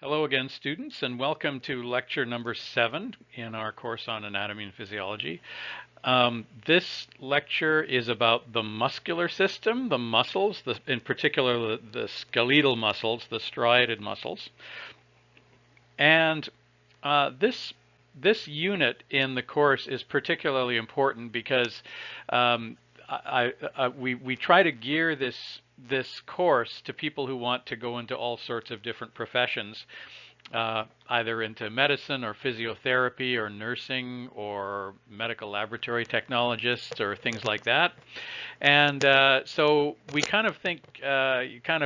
Hello again, students, and welcome to lecture number 7 in our course on anatomy and physiology. This lecture is about the muscular system, the muscles, in particular the skeletal muscles, the striated muscles. And this unit in the course is particularly important because we try to gear this course to people who want to go into all sorts of different professions, either into medicine or physiotherapy or nursing or medical laboratory technologists or things like that. And so we kind of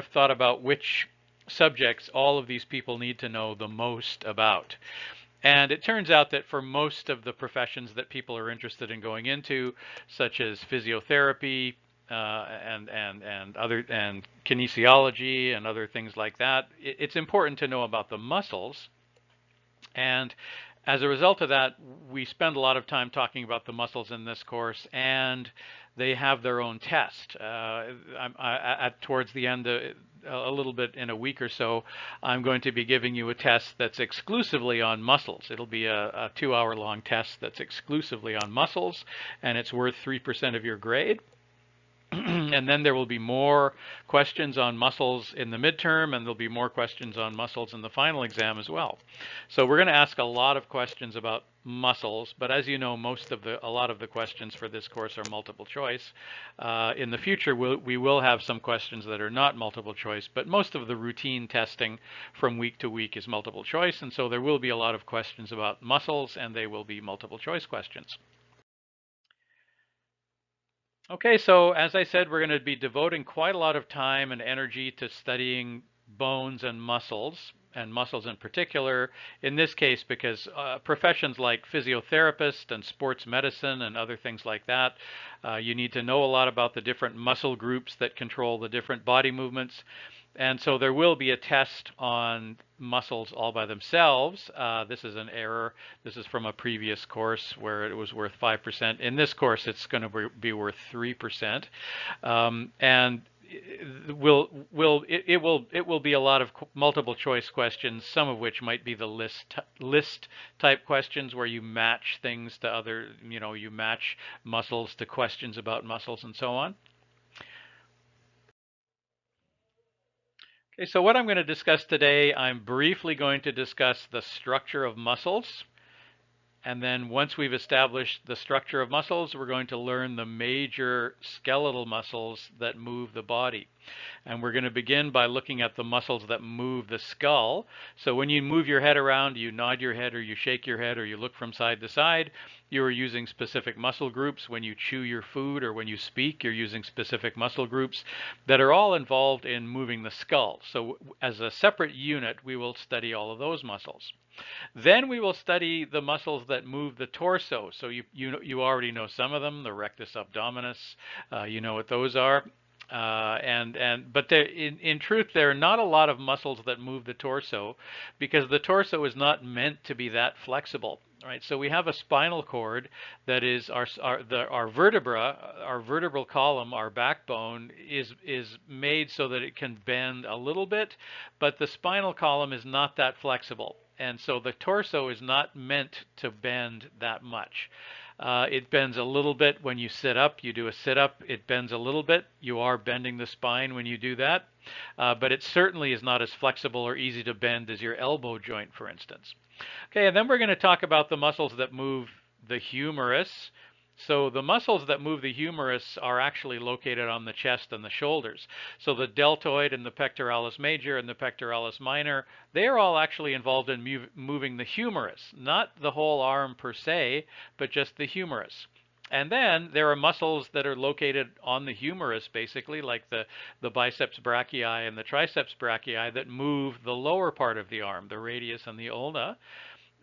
thought about which subjects all of these people need to know the most about. And it turns out that for most of the professions that people are interested in going into, such as physiotherapy, and kinesiology and other things like that, it's important to know about the muscles. And as a result of that, we spend a lot of time talking about the muscles in this course, and they have their own test. Towards the end, a little bit in a week or so, I'm going to be giving you a test that's exclusively on muscles. It'll be a 2-hour-long test that's exclusively on muscles, and it's worth 3% of your grade. And then there will be more questions on muscles in the midterm, and there'll be more questions on muscles in the final exam as well. So we're going to ask a lot of questions about muscles, but as you know, a lot of the questions for this course are multiple choice. In the future, we will have some questions that are not multiple choice, but most of the routine testing from week to week is multiple choice, and so there will be a lot of questions about muscles, and they will be multiple choice questions. Okay, so as I said, we're going to be devoting quite a lot of time and energy to studying bones and muscles in particular, in this case, because professions like physiotherapist and sports medicine and other things like that, you need to know a lot about the different muscle groups that control the different body movements. And so there will be a test on muscles all by themselves. This is an error. This is from a previous course where it was worth 5%. In this course, it's going to be worth 3%. And it will be a lot of multiple choice questions, some of which might be the list type questions where you match things to other, you match muscles to questions about muscles and so on. Okay, so what I'm going to discuss today, I'm briefly going to discuss the structure of muscles. And then once we've established the structure of muscles, we're going to learn the major skeletal muscles that move the body. And we're going to begin by looking at the muscles that move the skull. So when you move your head around, you nod your head or you shake your head or you look from side to side, you are using specific muscle groups. When you chew your food or when you speak, you're using specific muscle groups that are all involved in moving the skull. So as a separate unit, we will study all of those muscles. Then we will study the muscles that move the torso. So you already know some of them, the rectus abdominis. You know what those are. But in truth, there are not a lot of muscles that move the torso because the torso is not meant to be that flexible. Right, so we have a spinal cord that is our vertebra, our vertebral column, our backbone is made so that it can bend a little bit, but the spinal column is not that flexible, and so the torso is not meant to bend that much. It bends a little bit when you sit up. You do a sit up, it bends a little bit. You are bending the spine when you do that, but it certainly is not as flexible or easy to bend as your elbow joint, for instance. Okay, and then we're going to talk about the muscles that move the humerus. So the muscles that move the humerus are actually located on the chest and the shoulders. So the deltoid and the pectoralis major and the pectoralis minor, they are all actually involved in moving the humerus, not the whole arm per se, but just the humerus. And then there are muscles that are located on the humerus, basically, like the biceps brachii and the triceps brachii, that move the lower part of the arm, the radius and the ulna.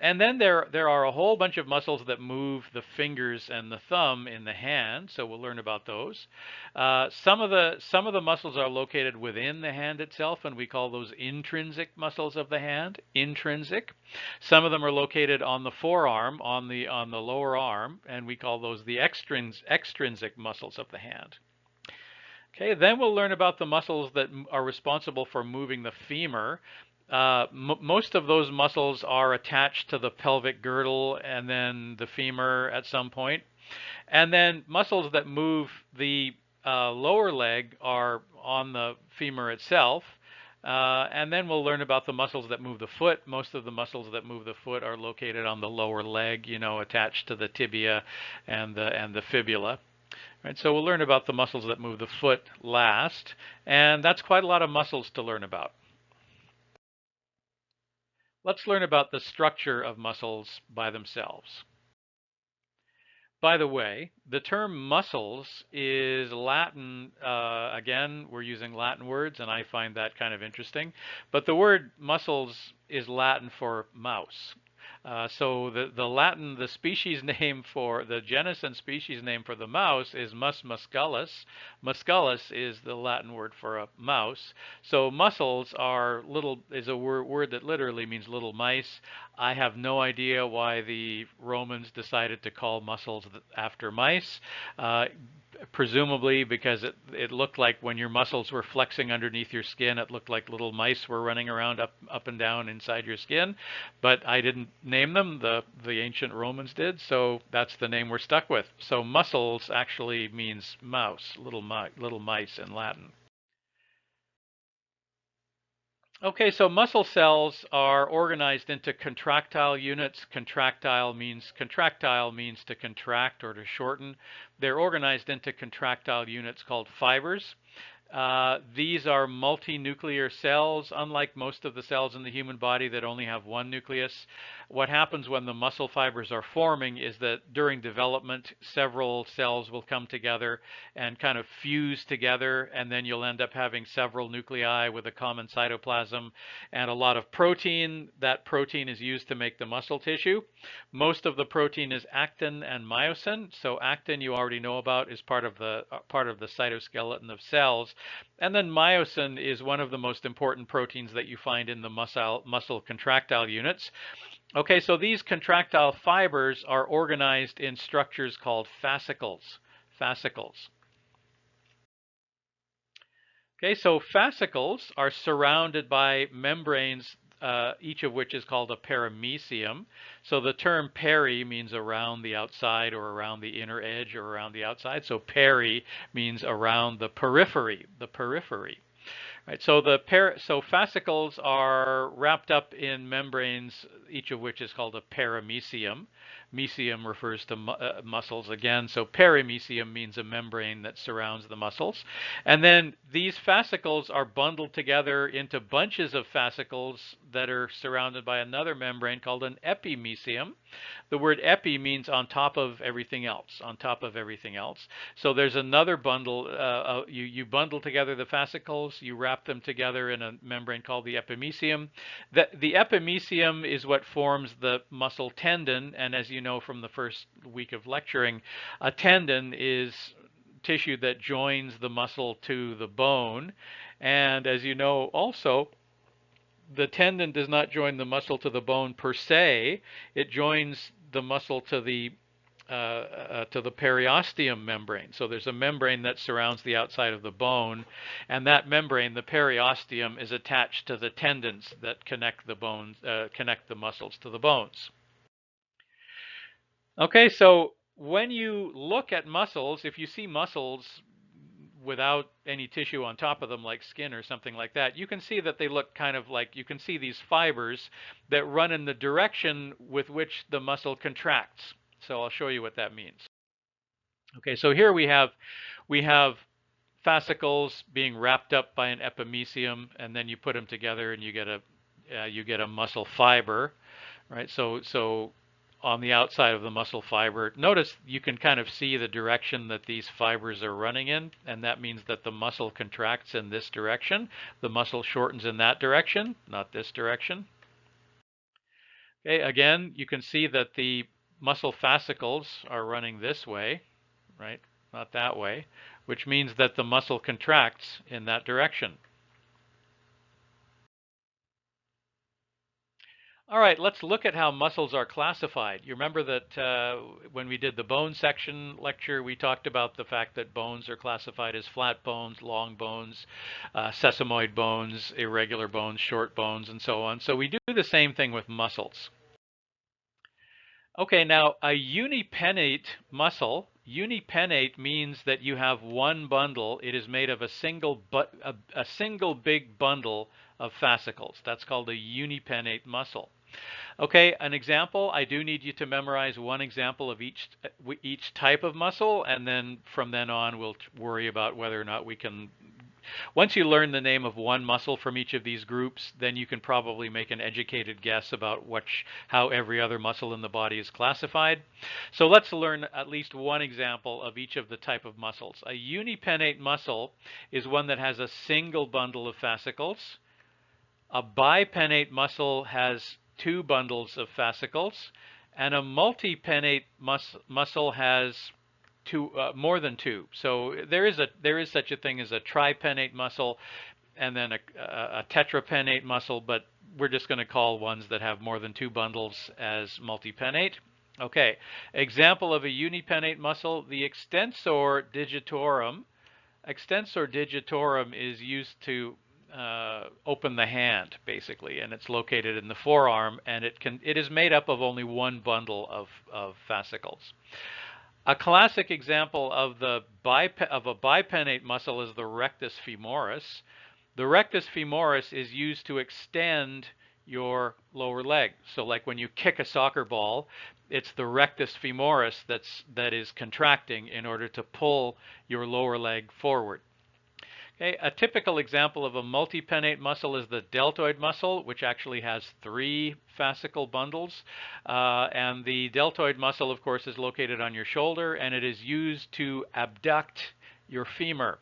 And then there are a whole bunch of muscles that move the fingers and the thumb in the hand, so we'll learn about those. Some of the muscles are located within the hand itself, and we call those intrinsic muscles of the hand. Intrinsic. Some of them are located on the forearm, on the lower arm, and we call those the extrinsic muscles of the hand. Okay, then we'll learn about the muscles that are responsible for moving the femur. Most of those muscles are attached to the pelvic girdle and then the femur at some point. And then muscles that move the lower leg are on the femur itself. And then we'll learn about the muscles that move the foot. Most of the muscles that move the foot are located on the lower leg, attached to the tibia and the fibula. Right, so we'll learn about the muscles that move the foot last, and that's quite a lot of muscles to learn about. Let's learn about the structure of muscles by themselves. By the way, the term muscles is Latin. Again, we're using Latin words, and I find that kind of interesting. But the word muscles is Latin for mouse. So the species name for the genus and species name for the mouse is Mus musculus. Musculus is the Latin word for a mouse. So muscles is a word that literally means little mice. I have no idea why the Romans decided to call muscles after mice. Presumably because it looked like when your muscles were flexing underneath your skin, it looked like little mice were running around up and down inside your skin. But I didn't name them, the ancient Romans did, so that's the name we're stuck with. So muscles actually means mouse, little mice in Latin. Okay, so muscle cells are organized into contractile units. Contractile means to contract or to shorten. They're organized into contractile units called fibers. These are multinuclear cells, unlike most of the cells in the human body that only have one nucleus. What happens when the muscle fibers are forming is that during development, several cells will come together and kind of fuse together, and then you'll end up having several nuclei with a common cytoplasm and a lot of protein. That protein is used to make the muscle tissue. Most of the protein is actin and myosin. So actin, you already know about, is part of the cytoskeleton of cells. And then myosin is one of the most important proteins that you find in the muscle contractile units. Okay, so these contractile fibers are organized in structures called fascicles. Fascicles. Okay, so fascicles are surrounded by membranes, each of which is called a perimysium. So the term peri means around the outside or around the inner edge or around the outside. So peri means around the periphery, Right, so fascicles are wrapped up in membranes, each of which is called a perimysium. Mesium refers to muscles again, so perimysium means a membrane that surrounds the muscles. And then these fascicles are bundled together into bunches of fascicles that are surrounded by another membrane called an epimysium. The word epi means on top of everything else, on top of everything else. So there's another bundle, you bundle together the fascicles, you wrap them together in a membrane called the epimysium. The epimysium is what forms the muscle tendon, and as you know from the first week of lecturing, a tendon is tissue that joins the muscle to the bone. And as you know also, the tendon does not join the muscle to the bone per se. It joins the muscle to the periosteum membrane. So there's a membrane that surrounds the outside of the bone, and that membrane, the periosteum, is attached to the tendons that connect the muscles to the bones. Okay, so when you look at muscles, if you see muscles without any tissue on top of them like skin or something like that, you can see that they look kind of like, you can see these fibers that run in the direction with which the muscle contracts. So I'll show you what that means. Okay, so here we have fascicles being wrapped up by an epimysium, and then you put them together and you get a muscle fiber, right? So on the outside of the muscle fiber, notice you can kind of see the direction that these fibers are running in, and that means that the muscle contracts in this direction. The muscle shortens in that direction, not this direction. Okay, again, you can see that the muscle fascicles are running this way, right? Not that way, which means that the muscle contracts in that direction. All right, let's look at how muscles are classified. You remember that when we did the bone section lecture, we talked about the fact that bones are classified as flat bones, long bones, sesamoid bones, irregular bones, short bones, and so on. So we do the same thing with muscles. Okay, now a unipennate muscle, unipennate means that you have one bundle. It is made of a single big bundle of fascicles. That's called a unipennate muscle. Okay, an example, I do need you to memorize one example of each type of muscle, and then from then on we'll worry about whether or not we can. Once you learn the name of one muscle from each of these groups, then you can probably make an educated guess about how every other muscle in the body is classified. So let's learn at least one example of each of the type of muscles. A unipennate muscle is one that has a single bundle of fascicles. A bipennate muscle has two bundles of fascicles, and a multipennate muscle has more than two. So there is such a thing as a tripennate muscle, and then a tetrapennate muscle, but we're just going to call ones that have more than two bundles as multipennate. Okay, example of a unipennate muscle, the extensor digitorum. Extensor digitorum is used to open the hand, basically, and it's located in the forearm, and it is made up of only one bundle of fascicles. A classic example of a bipennate muscle is the rectus femoris. The rectus femoris is used to extend your lower leg. So like when you kick a soccer ball, it's the rectus femoris that is contracting in order to pull your lower leg forward. Okay, a typical example of a multipennate muscle is the deltoid muscle, which actually has three fascicle bundles. And the deltoid muscle, of course, is located on your shoulder, and it is used to abduct your femur.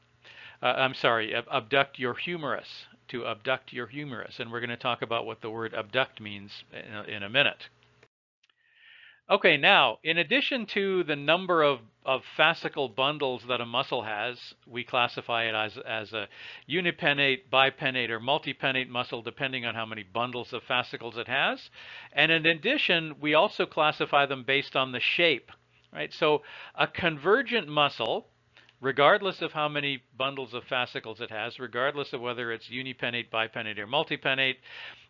Abduct your humerus, to abduct your humerus. And we're going to talk about what the word abduct means in a minute. Okay, now, in addition to the number of fascicle bundles that a muscle has, we classify it as a unipennate, bipennate, or multipennate muscle, depending on how many bundles of fascicles it has. And in addition, we also classify them based on the shape, right? So a convergent muscle, regardless of how many bundles of fascicles it has, regardless of whether it's unipennate, bipennate, or multipennate,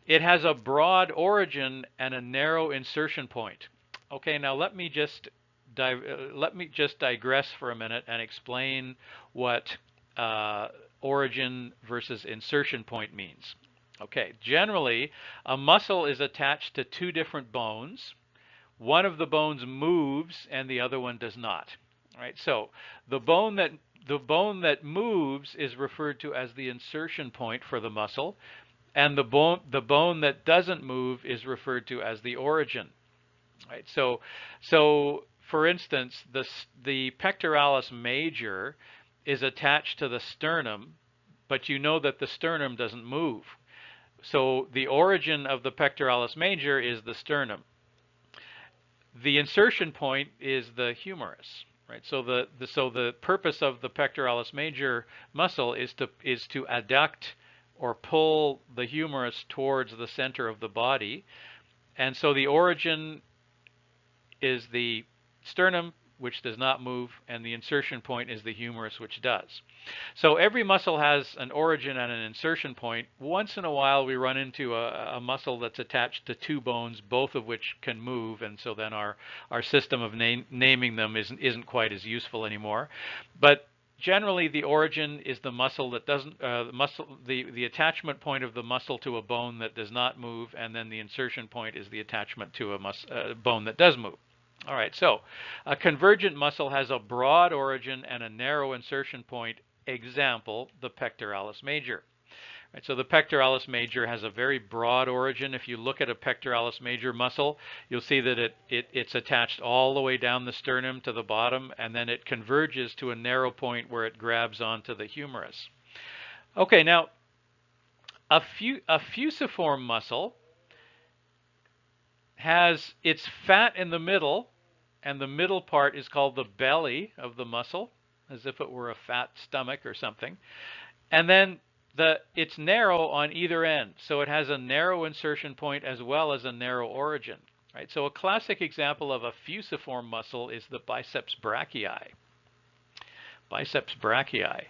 it has a broad origin and a narrow insertion point. Okay, now let me just digress for a minute and explain what origin versus insertion point means. Okay, generally, a muscle is attached to two different bones. One of the bones moves and the other one does not. All right, so the bone that moves is referred to as the insertion point for the muscle, and the bone that doesn't move is referred to as the origin. Right. So for instance, the pectoralis major is attached to the sternum, but you know that the sternum doesn't move. So the origin of the pectoralis major is the sternum. The insertion point is the humerus. Right. So the purpose of the pectoralis major muscle is to adduct or pull the humerus towards the center of the body. And so the origin is the sternum, which does not move, and the insertion point is the humerus, which does. So every muscle has an origin and an insertion point. Once in a while, we run into a muscle that's attached to two bones, both of which can move, and so then our system of naming them isn't quite as useful anymore. But generally, the origin is the muscle that doesn't the attachment point of the muscle to a bone that does not move, and then the insertion point is the attachment to a bone that does move. All right, so a convergent muscle has a broad origin and a narrow insertion point. Example, the pectoralis major. Right, so the pectoralis major has a very broad origin. If you look at a pectoralis major muscle, you'll see that it's attached all the way down the sternum to the bottom, and then it converges to a narrow point where it grabs onto the humerus. Okay, now a fusiform muscle has its fat in the middle, and the middle part is called the belly of the muscle, as if it were a fat stomach or something. And then it's narrow on either end, so it has a narrow insertion point as well as a narrow origin. Right? So a classic example of a fusiform muscle is the biceps brachii. Biceps brachii.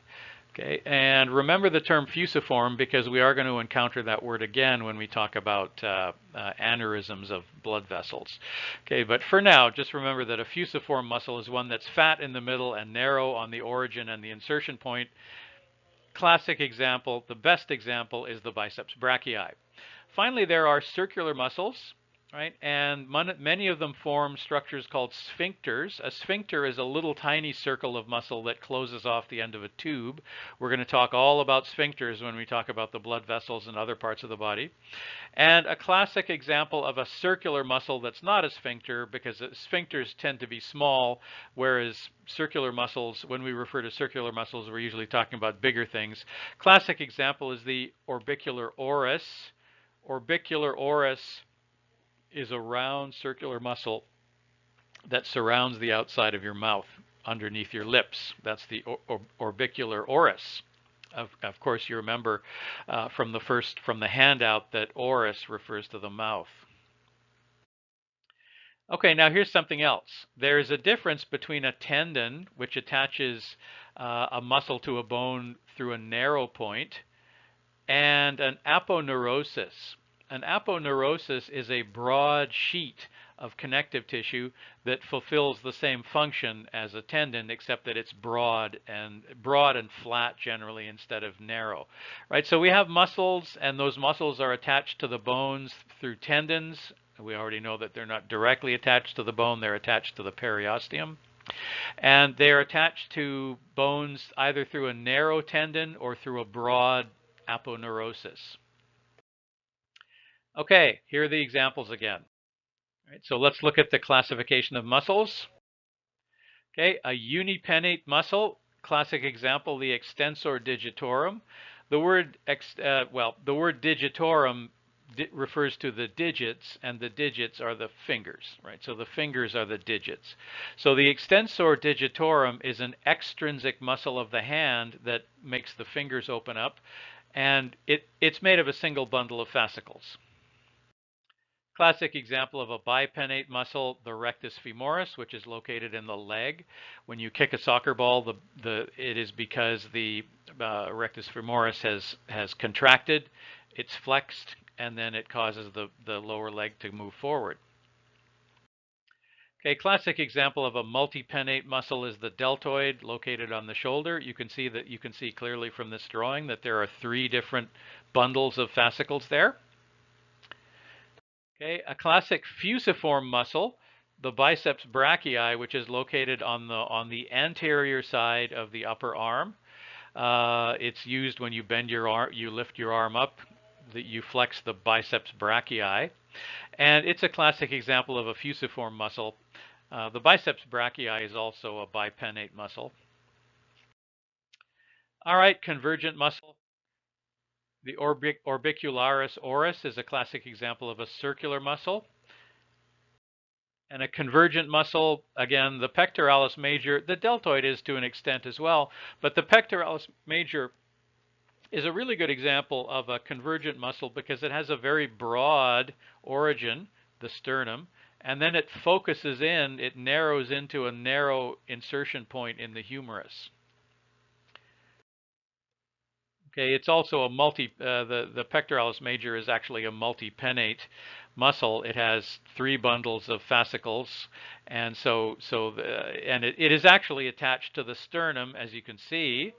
Okay, and remember the term fusiform because we are going to encounter that word again when we talk about aneurysms of blood vessels. Okay, but for now, just remember that a fusiform muscle is one that's fat in the middle and narrow on the origin and the insertion point. Classic example, the best example, is the biceps brachii. Finally, there are circular muscles, right? And many of them form structures called sphincters. A sphincter is a little tiny circle of muscle that closes off the end of a tube. We're going to talk all about sphincters when we talk about the blood vessels and other parts of the body. And a classic example of a circular muscle that's not a sphincter, because sphincters tend to be small, whereas circular muscles, when we refer to circular muscles, we're usually talking about bigger things. Classic example is the orbicular oris. Orbicular oris is a round circular muscle that surrounds the outside of your mouth underneath your lips. That's the orbicular oris. Of course, you remember from the handout that oris refers to the mouth. Okay, now here's something else. There's a difference between a tendon, which attaches a muscle to a bone through a narrow point, and an aponeurosis. An aponeurosis is a broad sheet of connective tissue that fulfills the same function as a tendon, except that it's broad and flat generally instead of narrow. Right? So we have muscles, and those muscles are attached to the bones through tendons. We already know that they're not directly attached to the bone, they're attached to the periosteum. And they're attached to bones either through a narrow tendon or through a broad aponeurosis. Okay, here are the examples again. Right, so let's look at the classification of muscles. Okay, a unipennate muscle, classic example, the extensor digitorum. The word digitorum refers to the digits, and the digits are the fingers, right? So the fingers are the digits. So the extensor digitorum is an extrinsic muscle of the hand that makes the fingers open up, and it's made of a single bundle of fascicles. Classic example of a bipennate muscle, the rectus femoris, which is located in the leg. When you kick a soccer ball, it is because the rectus femoris has contracted, it's flexed, and then it causes the lower leg to move forward. Okay, classic example of a multipennate muscle is the deltoid, located on the shoulder. You can see clearly from this drawing that there are 3 different bundles of fascicles there. Okay, a classic fusiform muscle, the biceps brachii, which is located on the anterior side of the upper arm. It's used when you bend your arm, you lift your arm up, that you flex the biceps brachii, and it's a classic example of a fusiform muscle. The biceps brachii is also a bipennate muscle. All right, convergent muscle. The orbicularis oris is a classic example of a circular muscle. And a convergent muscle, again, the pectoralis major, the deltoid is to an extent as well, but the pectoralis major is a really good example of a convergent muscle because it has a very broad origin, the sternum, and then it focuses in, it narrows into a narrow insertion point in the humerus. Okay, it's also a the pectoralis major is actually a multipennate muscle. It has 3 bundles of fascicles, and it is actually attached to the sternum, as you can see.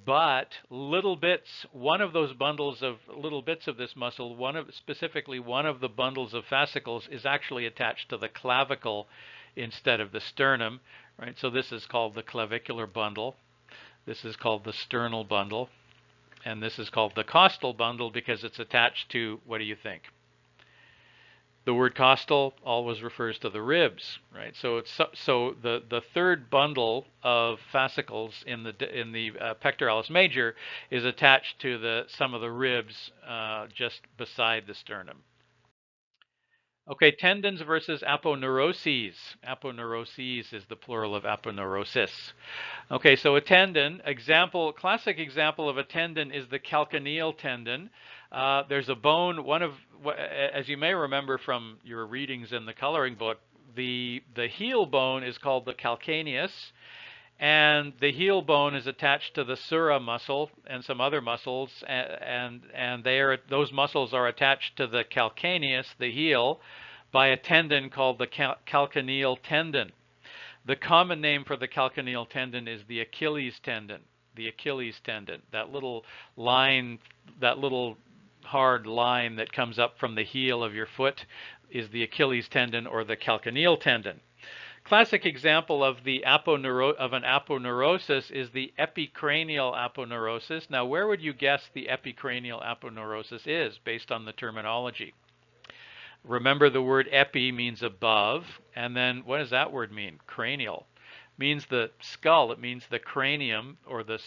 But little bits, one of those bundles of little bits of this muscle, specifically one of the bundles of fascicles, is actually attached to the clavicle instead of the sternum. Right. So this is called the clavicular bundle. This is called the sternal bundle. And this is called the costal bundle because it's attached to, what do you think? The word costal always refers to the ribs, right? So the 3rd bundle of fascicles in the pectoralis major is attached to some of the ribs just beside the sternum. Okay, tendons versus aponeuroses. Aponeuroses is the plural of aponeurosis. Okay, so a tendon, classic example of a tendon is the calcaneal tendon. There's a bone, as you may remember from your readings in the coloring book, the heel bone is called the calcaneus, and the heel bone is attached to the sura muscle and some other muscles, and those muscles are attached to the calcaneus, the heel, by a tendon called the calcaneal tendon. The common name for the calcaneal tendon is the Achilles tendon. The Achilles tendon, that little line, that little hard line that comes up from the heel of your foot, is the Achilles tendon or the calcaneal tendon. Classic example of an aponeurosis is the epicranial aponeurosis. Now, where would you guess the epicranial aponeurosis is based on the terminology? Remember, the word epi means above, and then what does that word mean? Cranial. Means the skull. It means the cranium or the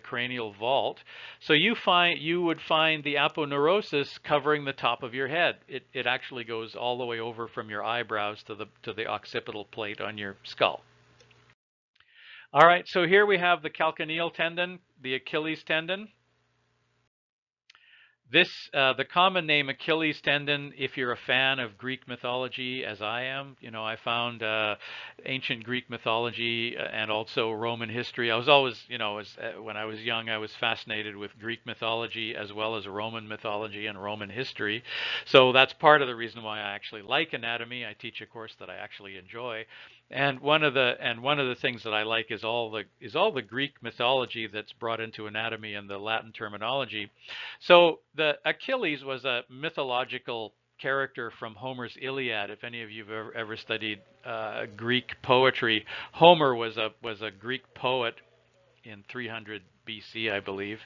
cranial vault. So you would find the aponeurosis covering the top of your head. It actually goes all the way over from your eyebrows to the occipital plate on your skull. All right, so here we have the calcaneal tendon, the Achilles tendon. The common name Achilles tendon, if you're a fan of Greek mythology, as I am, I found ancient Greek mythology and also Roman history. I was always, when I was young, I was fascinated with Greek mythology as well as Roman mythology and Roman history. So that's part of the reason why I actually like anatomy. I teach a course that I actually enjoy. And one of the things that I like is all the Greek mythology that's brought into anatomy and the Latin terminology. So the Achilles was a mythological character from Homer's Iliad. If any of you have ever studied Greek poetry, Homer was a Greek poet in 300 BC, I believe.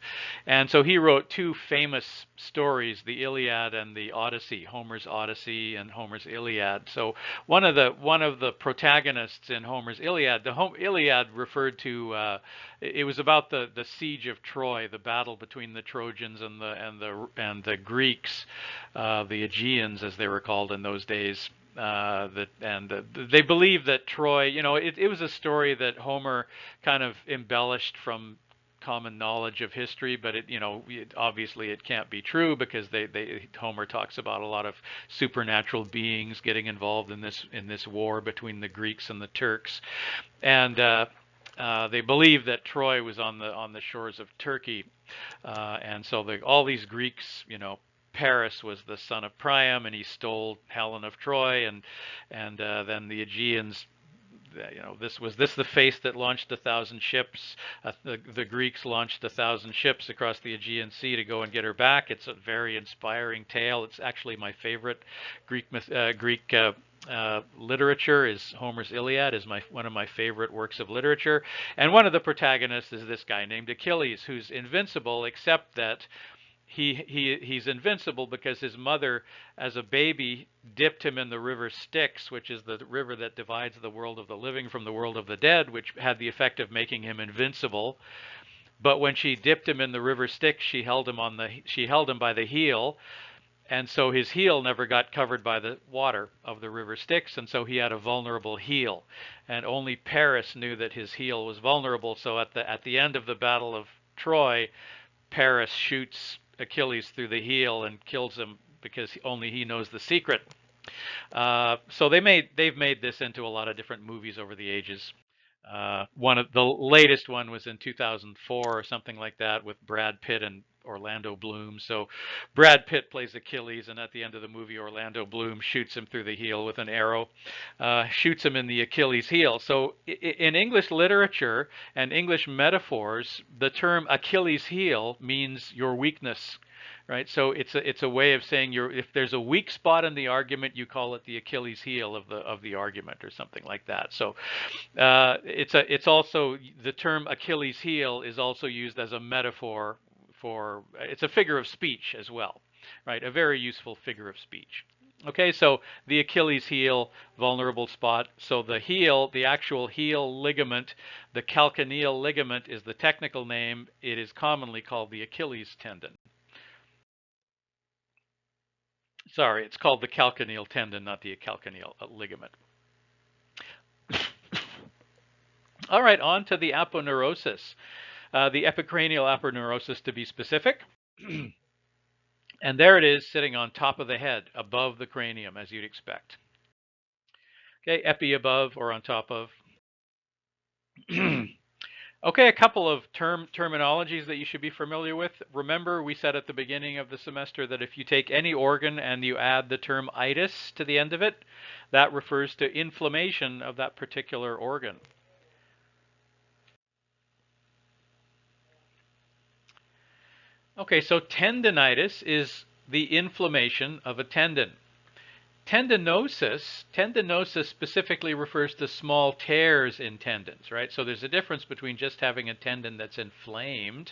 And so he wrote two famous stories, the Iliad and the Odyssey, Homer's Odyssey and Homer's Iliad. So one of the protagonists in Homer's Iliad, Iliad referred to it was about the siege of Troy, the battle between the Trojans and the Greeks, the Aegeans as they were called in those days. They believe that Troy, it was a story that Homer kind of embellished from common knowledge of history, but obviously it can't be true because Homer talks about a lot of supernatural beings getting involved in this war between the Greeks and the Turks, and they believe that Troy was on the shores of Turkey, and so all these Greeks, Paris was the son of Priam, and he stole Helen of Troy, and then the Aegeans. Was this the face that launched 1,000 ships? The Greeks launched 1,000 ships across the Aegean Sea to go and get her back. It's a very inspiring tale. It's actually my favorite Greek literature. Is Homer's Iliad is one of my favorite works of literature, and one of the protagonists is this guy named Achilles, who's invincible, except that he's invincible because his mother, as a baby, dipped him in the river Styx, which is the river that divides the world of the living from the world of the dead, which had the effect of making him invincible. But when she dipped him in the river Styx, she held him by the heel, and so his heel never got covered by the water of the river Styx, and so he had a vulnerable heel. And only Paris knew that his heel was vulnerable. So at the end of the Battle of Troy, Paris shoots Achilles through the heel and kills him because only he knows the secret. So they've made this into a lot of different movies over the ages. One of the latest one was in 2004 or something like that with Brad Pitt and Orlando Bloom. So Brad Pitt plays Achilles, and at the end of the movie, Orlando Bloom shoots him through the heel with an arrow, shoots him in the Achilles heel. So in English literature and English metaphors, the term Achilles heel means your weakness. Right, so it's a way of saying if there's a weak spot in the argument, you call it the Achilles heel of the argument or something like that. So it's also the term Achilles heel is also used as a metaphor for it's a figure of speech as well, right? A very useful figure of speech. Okay, so the Achilles heel, vulnerable spot. So the actual heel ligament, the calcaneal ligament is the technical name. It is commonly called the Achilles tendon. Sorry, it's called the calcaneal tendon, not the calcaneal ligament. All right, on to the aponeurosis, the epicranial aponeurosis to be specific. And there it is, sitting on top of the head, above the cranium, as you'd expect. Okay, epi above or on top of. Okay, a couple of terminologies that you should be familiar with. Remember, we said at the beginning of the semester that if you take any organ and you add the term itis to the end of it, that refers to inflammation of that particular organ. Okay, so tendinitis is the inflammation of a tendon. Tendinosis specifically refers to small tears in tendons, right? So there's a difference between just having a tendon that's inflamed.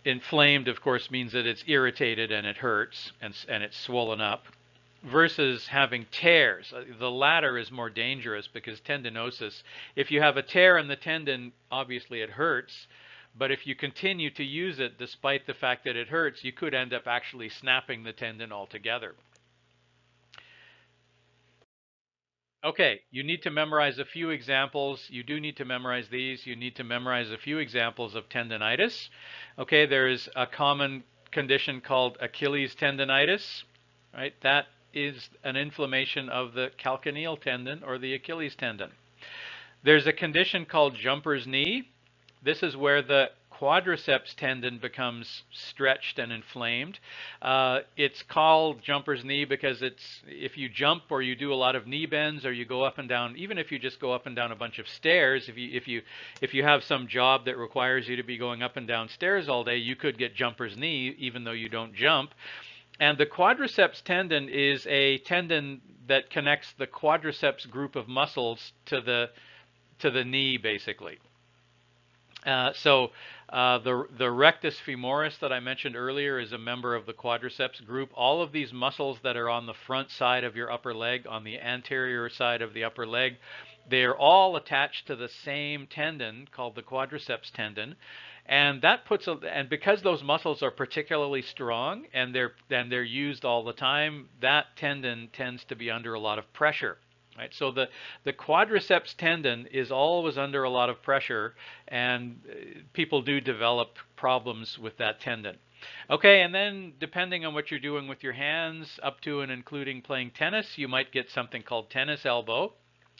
Inflamed, of course, means that it's irritated and it hurts and it's swollen up, versus having tears. The latter is more dangerous because tendinosis, if you have a tear in the tendon, obviously it hurts. But if you continue to use it despite the fact that it hurts, you could end up actually snapping the tendon altogether. Okay, you need to memorize a few examples. You do need to memorize these. You need to memorize a few examples of tendinitis. Okay, there is a common condition called Achilles tendinitis, right? That is an inflammation of the calcaneal tendon or the Achilles tendon. There's a condition called jumper's knee. This is where the quadriceps tendon becomes stretched and inflamed. It's called jumper's knee because it's if you jump or you do a lot of knee bends or you go up and down, even if you just go up and down a bunch of stairs, if you have some job that requires you to be going up and down stairs all day, you could get jumper's knee even though you don't jump. And the quadriceps tendon is a tendon that connects the quadriceps group of muscles to the knee, basically. The rectus femoris that I mentioned earlier is a member of the quadriceps group. All of these muscles that are on the front side of your upper leg, on the anterior side of the upper leg, they are all attached to the same tendon called the quadriceps tendon. And that and because those muscles are particularly strong and they're used all the time, that tendon tends to be under a lot of pressure. Right, so the quadriceps tendon is always under a lot of pressure, and people do develop problems with that tendon. Okay, and then depending on what you're doing with your hands, up to and including playing tennis, you might get something called tennis elbow.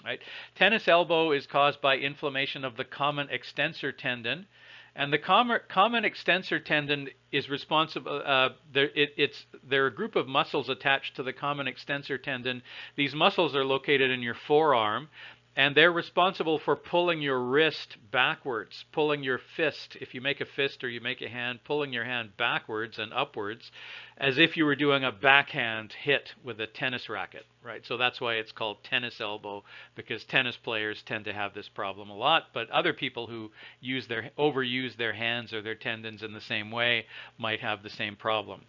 Right, tennis elbow is caused by inflammation of the common extensor tendon. And the common extensor tendon is responsible. There are a group of muscles attached to the common extensor tendon. These muscles are located in your forearm, and they're responsible for pulling your wrist backwards, pulling your fist. If you make a fist or you make a hand, pulling your hand backwards and upwards, as if you were doing a backhand hit with a tennis racket, right? So that's why it's called tennis elbow, because tennis players tend to have this problem a lot. But other people who overuse their hands or their tendons in the same way might have the same problem.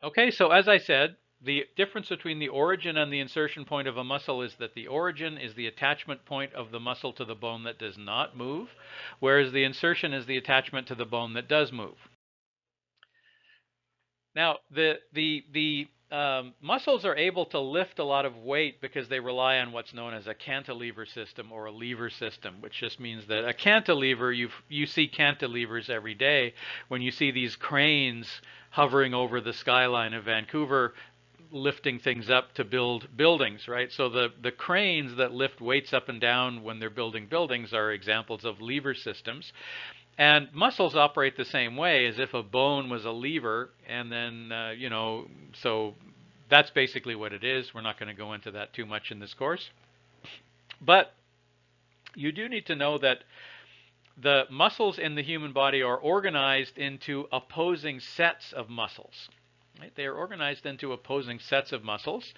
Okay, so as I said, the difference between the origin and the insertion point of a muscle is that the origin is the attachment point of the muscle to the bone that does not move, whereas the insertion is the attachment to the bone that does move. Now, the muscles are able to lift a lot of weight because they rely on what's known as a cantilever system or a lever system, which just means that a cantilever, you see cantilevers every day when you see these cranes hovering over the skyline of Vancouver, lifting things up to build buildings, right? So the cranes that lift weights up and down when they're building buildings are examples of lever systems. And muscles operate the same way, as if a bone was a lever, and then, so that's basically what it is. We're not going to go into that too much in this course. But you do need to know that the muscles in the human body are organized into opposing sets of muscles. Right? They are organized into opposing sets of muscles.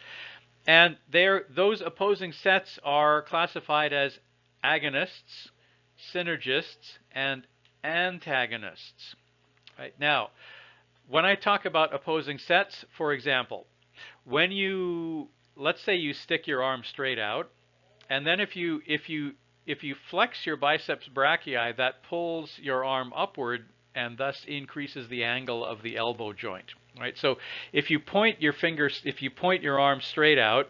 And those opposing sets are classified as agonists, synergists, and antagonists. Right? Now, when I talk about opposing sets, for example, let's say you stick your arm straight out, and then if you flex your biceps brachii, that pulls your arm upward and thus increases the angle of the elbow joint. Right? So if you point your fingers, if you point your arm straight out,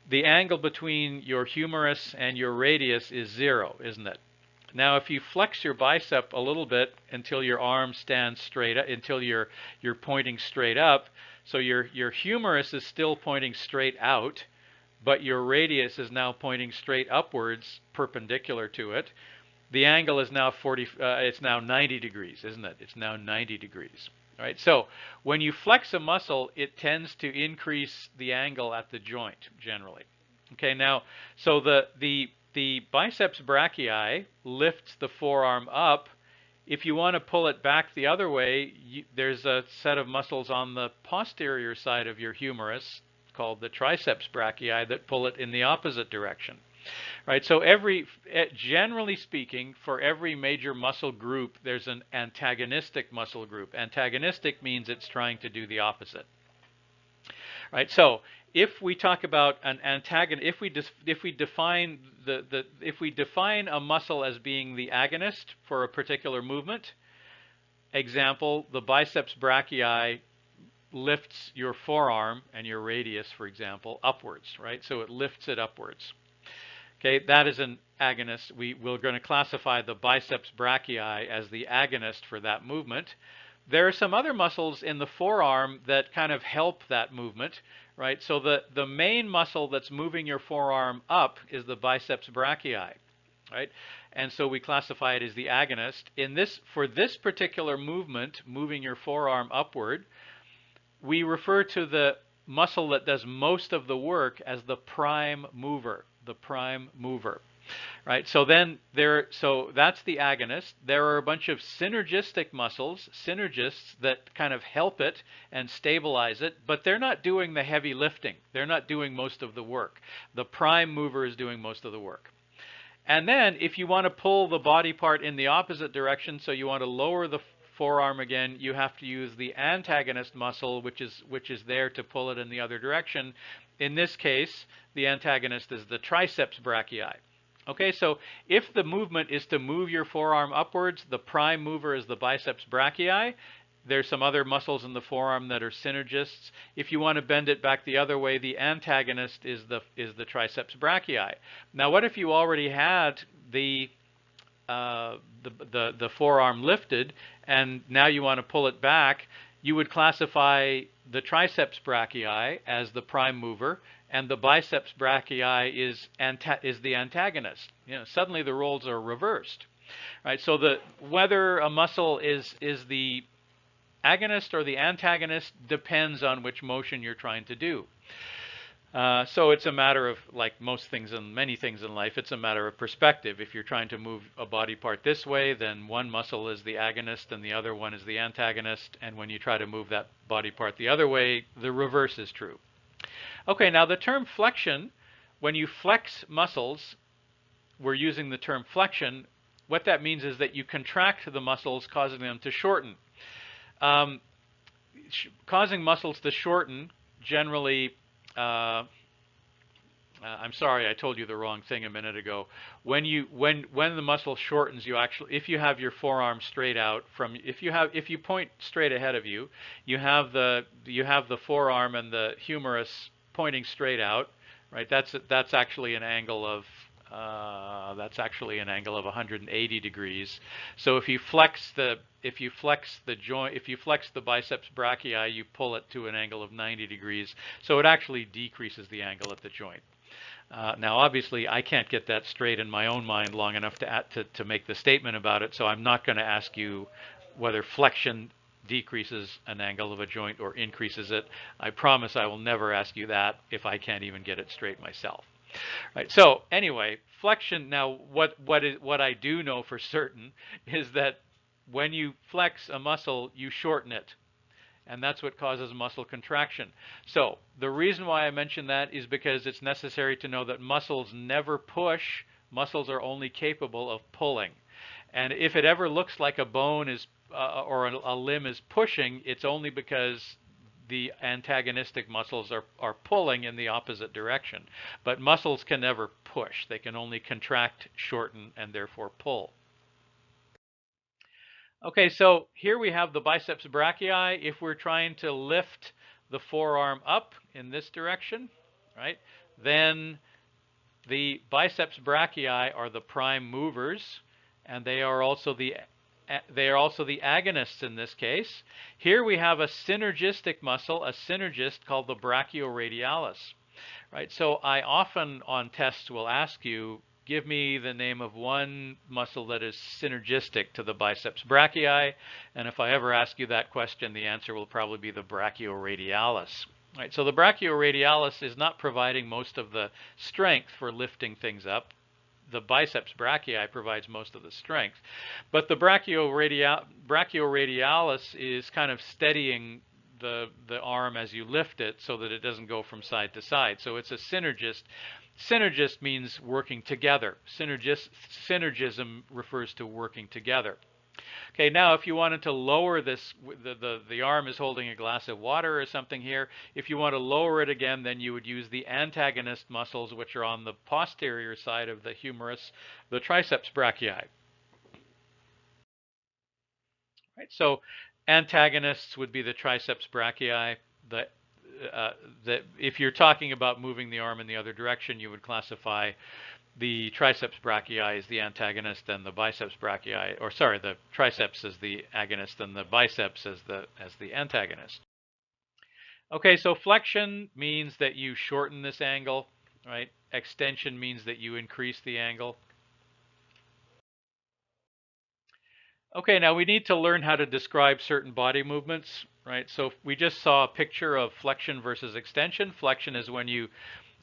the angle between your humerus and your radius is 0, isn't it? Now, if you flex your bicep a little bit until your arm stands straight up, until you're pointing straight up, so your humerus is still pointing straight out, but your radius is now pointing straight upwards, perpendicular to it. The angle is now it's now 90 degrees, isn't it? It's now 90 degrees. All right. So when you flex a muscle, it tends to increase the angle at the joint generally. Okay. Now, so the biceps brachii lifts the forearm up. If you want to pull it back the other way, there's a set of muscles on the posterior side of your humerus called the triceps brachii that pull it in the opposite direction. Right, so generally speaking, for every major muscle group, there's an antagonistic muscle group. Antagonistic means it's trying to do the opposite. Right, so if we talk about an antagonist, if we define a muscle as being the agonist for a particular movement, example, the biceps brachii lifts your forearm and your radius, for example, upwards. Right, so it lifts it upwards. Okay, that is an agonist. We're going to classify the biceps brachii as the agonist for that movement. There are some other muscles in the forearm that kind of help that movement, right? So the main muscle that's moving your forearm up is the biceps brachii, right? And so we classify it as the agonist. For this particular movement, moving your forearm upward, we refer to the muscle that does most of the work as the prime mover. The prime mover, right? So that's the agonist. There are a bunch of synergistic muscles, synergists that kind of help it and stabilize it, but they're not doing the heavy lifting. They're not doing most of the work. The prime mover is doing most of the work. And then if you want to pull the body part in the opposite direction, so you want to lower the forearm again, you have to use the antagonist muscle, which is there to pull it in the other direction. In this case, the antagonist is the triceps brachii. Okay, so if the movement is to move your forearm upwards, the prime mover is the biceps brachii. There's some other muscles in the forearm that are synergists. If you want to bend it back the other way, the antagonist is the triceps brachii. Now, what if you already had the forearm lifted, and now you want to pull it back? You would classify the triceps brachii as the prime mover, and the biceps brachii is the antagonist. You know, suddenly the roles are reversed, right? So whether a muscle is the agonist or the antagonist depends on which motion you're trying to do. So it's a matter of, like most things and many things in life, it's a matter of perspective. If you're trying to move a body part this way, then one muscle is the agonist and the other one is the antagonist. And when you try to move that body part the other way, the reverse is true. Okay, now the term flexion, when you flex muscles, we're using the term flexion. What that means is that you contract the muscles, causing them to shorten. Causing muscles to shorten generally, I'm sorry, I told you the wrong thing a minute ago. When the muscle shortens, you actually, if you have your forearm straight out if you point straight ahead of you, you have the forearm and the humerus pointing straight out, right? That's actually an angle of 180 degrees. So if you flex the joint, if you flex the biceps brachii, you pull it to an angle of 90 degrees. So it actually decreases the angle at the joint. Now, obviously, I can't get that straight in my own mind long enough to make the statement about it. So I'm not going to ask you whether flexion decreases an angle of a joint or increases it. I promise I will never ask you that if I can't even get it straight myself. Right. So anyway, flexion. Now, what I do know for certain is that when you flex a muscle, you shorten it, and that's what causes muscle contraction. So the reason why I mention that is because it's necessary to know that muscles never push. Muscles are only capable of pulling, and if it ever looks like a bone is or a limb is pushing, it's only because the antagonistic muscles are pulling in the opposite direction. But muscles can never push. They can only contract, shorten, and therefore pull. Okay, so here we have the biceps brachii. If we're trying to lift the forearm up in this direction, right, then the biceps brachii are the prime movers, and they are also the agonists in this case. Here we have a synergistic muscle, a synergist called the brachioradialis. Right. So I often on tests will ask you, give me the name of one muscle that is synergistic to the biceps brachii. And if I ever ask you that question, the answer will probably be the brachioradialis. Right. So the brachioradialis is not providing most of the strength for lifting things up. The biceps brachii provides most of the strength. But the brachioradialis is kind of steadying the arm as you lift it so that it doesn't go from side to side. So it's a synergist. Synergist means working together. Synergism refers to working together. Okay, now if you wanted to lower this, the arm is holding a glass of water or something here. If you want to lower it again, then you would use the antagonist muscles, which are on the posterior side of the humerus, the triceps brachii. Right, so antagonists would be the triceps brachii. If you're talking about moving the arm in the other direction, you would classify the triceps brachii as the antagonist and the biceps brachii, or sorry, the triceps as the agonist and the biceps as the antagonist. Okay, so flexion means that you shorten this angle, right? Extension means that you increase the angle. Okay, now we need to learn how to describe certain body movements, right? So we just saw a picture of flexion versus extension. Flexion is when you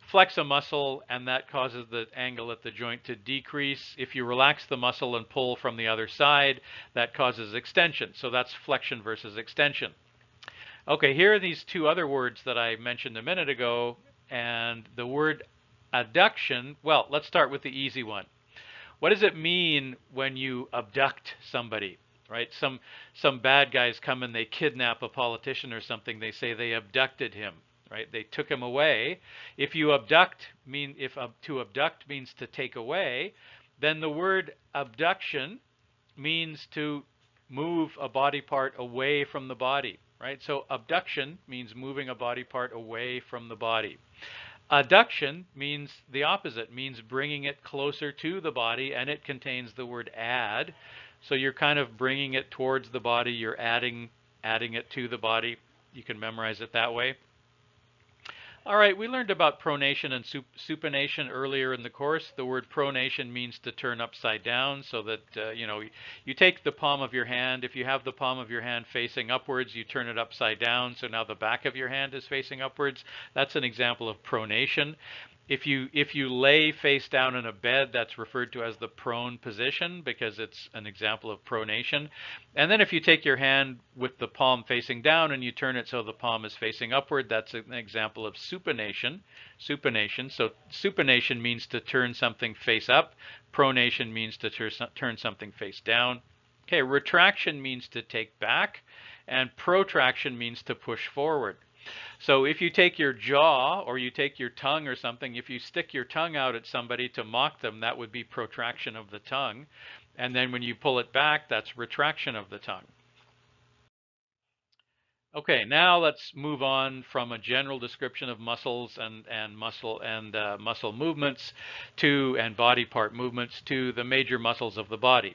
flex a muscle and that causes the angle at the joint to decrease. If you relax the muscle and pull from the other side, that causes extension. So that's flexion versus extension. Okay, here are these two other words that I mentioned a minute ago, and the word adduction, well, let's start with the easy one. What does it mean when you abduct somebody, right? Some bad guys come and they kidnap a politician or something. They say they abducted him, right? They took him away. If to abduct means to take away, then the word abduction means to move a body part away from the body, right? So abduction means moving a body part away from the body. Adduction means the opposite, means bringing it closer to the body, and it contains the word add. So you're kind of bringing it towards the body, you're adding it to the body. You can memorize it that way. All right, we learned about pronation and supination earlier in the course. The word pronation means to turn upside down, so that, you take the palm of your hand. If you have the palm of your hand facing upwards, you turn it upside down, so now the back of your hand is facing upwards. That's an example of pronation. If you lay face down in a bed, that's referred to as the prone position because it's an example of pronation. And then if you take your hand with the palm facing down and you turn it so the palm is facing upward, that's an example of supination. Supination. So supination means to turn something face up. Pronation means to turn something face down. Okay, retraction means to take back, and protraction means to push forward. So if you take your jaw or you take your tongue or something, if you stick your tongue out at somebody to mock them, that would be protraction of the tongue. And then when you pull it back, that's retraction of the tongue. Okay, now let's move on from a general description of muscles and muscle movements and body part movements to the major muscles of the body.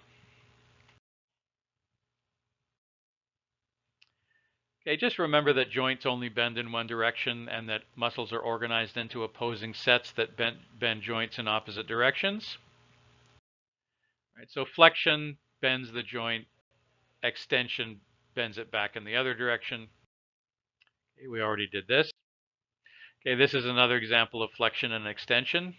Okay, just remember that joints only bend in one direction and that muscles are organized into opposing sets that bend joints in opposite directions. Right, so flexion bends the joint, extension bends it back in the other direction. Okay, we already did this. Okay, this is another example of flexion and extension.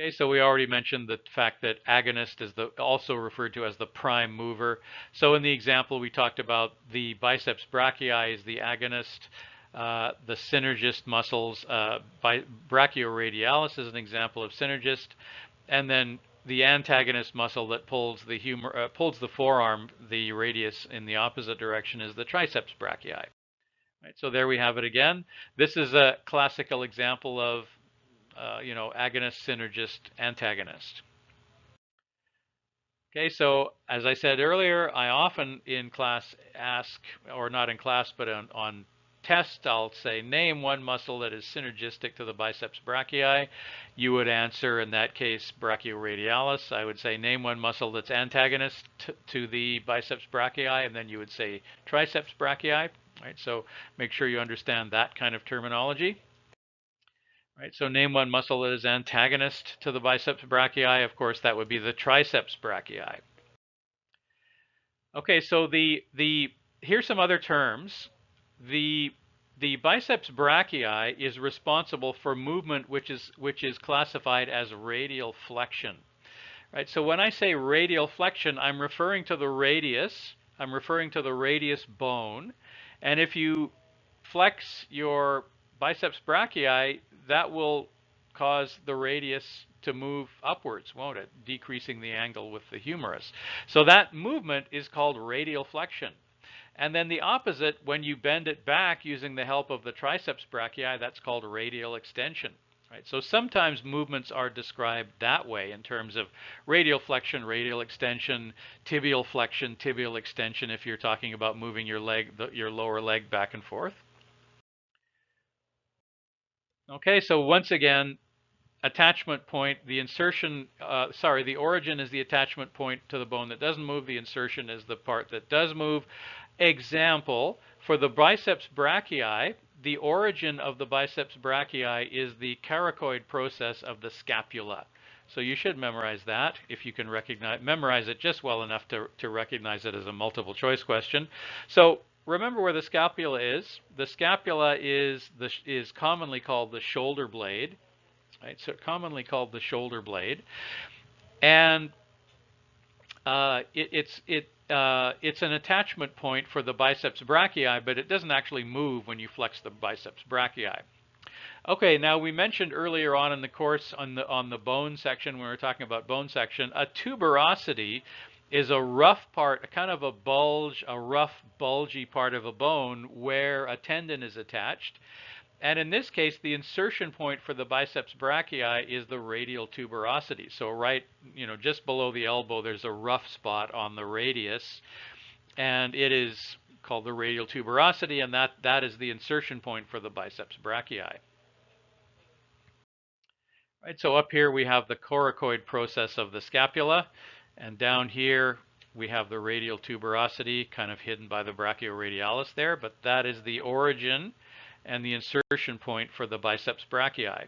Okay, so we already mentioned the fact that agonist is also referred to as the prime mover. So in the example we talked about, the biceps brachii is the agonist, the synergist muscles, brachioradialis is an example of synergist, and then the antagonist muscle that pulls the forearm, the radius in the opposite direction, is the triceps brachii. Right, so there we have it again. This is a classical example of agonist, synergist, antagonist. Okay, so as I said earlier, I often in class ask, or not in class, but on test, I'll say, name one muscle that is synergistic to the biceps brachii. You would answer, in that case, brachioradialis. I would say, name one muscle that's antagonist to the biceps brachii, and then you would say triceps brachii. Right, so make sure you understand that kind of terminology. Right, so name one muscle that is antagonist to the biceps brachii. Of course, that would be the triceps brachii. Okay, so here's some other terms. The the biceps brachii is responsible for movement which is classified as radial flexion. Right? So when I say radial flexion, I'm referring to the radius. I'm referring to the radius bone. And if you flex your biceps brachii, that will cause the radius to move upwards, won't it? Decreasing the angle with the humerus. So that movement is called radial flexion. And then the opposite, when you bend it back using the help of the triceps brachii, that's called radial extension. Right? So sometimes movements are described that way in terms of radial flexion, radial extension, tibial flexion, tibial extension, if you're talking about moving your leg, your lower leg back and forth. Okay, so once again, attachment point, the insertion, the origin is the attachment point to the bone that doesn't move. The insertion is the part that does move. Example, for the biceps brachii, the origin of the biceps brachii is the coracoid process of the scapula. So you should memorize that if you can memorize it just well enough to recognize it as a multiple choice question. So remember where the scapula is. The scapula is commonly called the shoulder blade. Right, so commonly called the shoulder blade, and it's an attachment point for the biceps brachii, but it doesn't actually move when you flex the biceps brachii. Okay, now we mentioned earlier on in the course on the bone section, when we were talking about bone section, a tuberosity is a rough part, a kind of a bulge, a rough bulgy part of a bone where a tendon is attached. And in this case, the insertion point for the biceps brachii is the radial tuberosity. So right, just below the elbow, there's a rough spot on the radius, and it is called the radial tuberosity, and that is the insertion point for the biceps brachii. Right, so up here we have the coracoid process of the scapula, and down here we have the radial tuberosity, kind of hidden by the brachioradialis there, but that is the origin and the insertion point for the biceps brachii.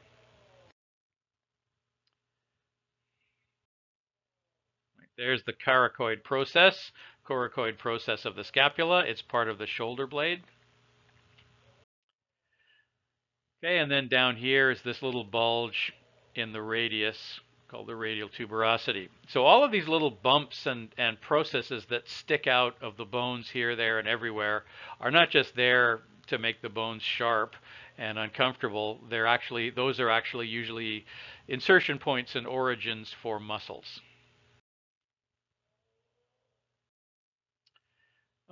There's the coracoid process of the scapula. It's part of the shoulder blade. Okay, and then down here is this little bulge in the radius called the radial tuberosity. So all of these little bumps and processes that stick out of the bones here, there, and everywhere are not just there to make the bones sharp and uncomfortable. Those are actually usually insertion points and origins for muscles.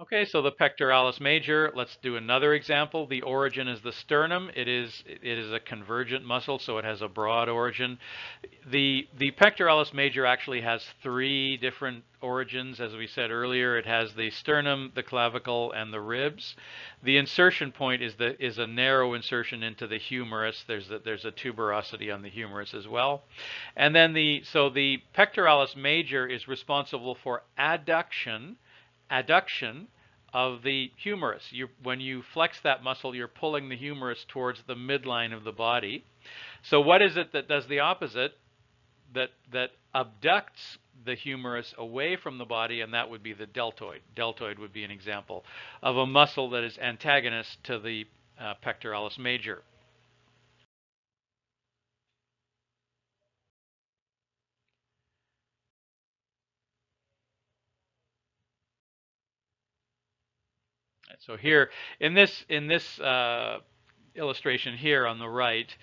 Okay, so the pectoralis major, let's do another example. The origin is the sternum. It is a convergent muscle, so it has a broad origin. The pectoralis major actually has three different origins, as we said earlier. It has the sternum, the clavicle, and the ribs. The insertion point is a narrow insertion into the humerus. There's a tuberosity on the humerus as well. And then the pectoralis major is responsible for adduction of the humerus. When you flex that muscle, you're pulling the humerus towards the midline of the body. So what is it that does the opposite? That abducts the humerus away from the body, and that would be the deltoid. Deltoid would be an example of a muscle that is antagonist to the pectoralis major. So here in this illustration here on the right,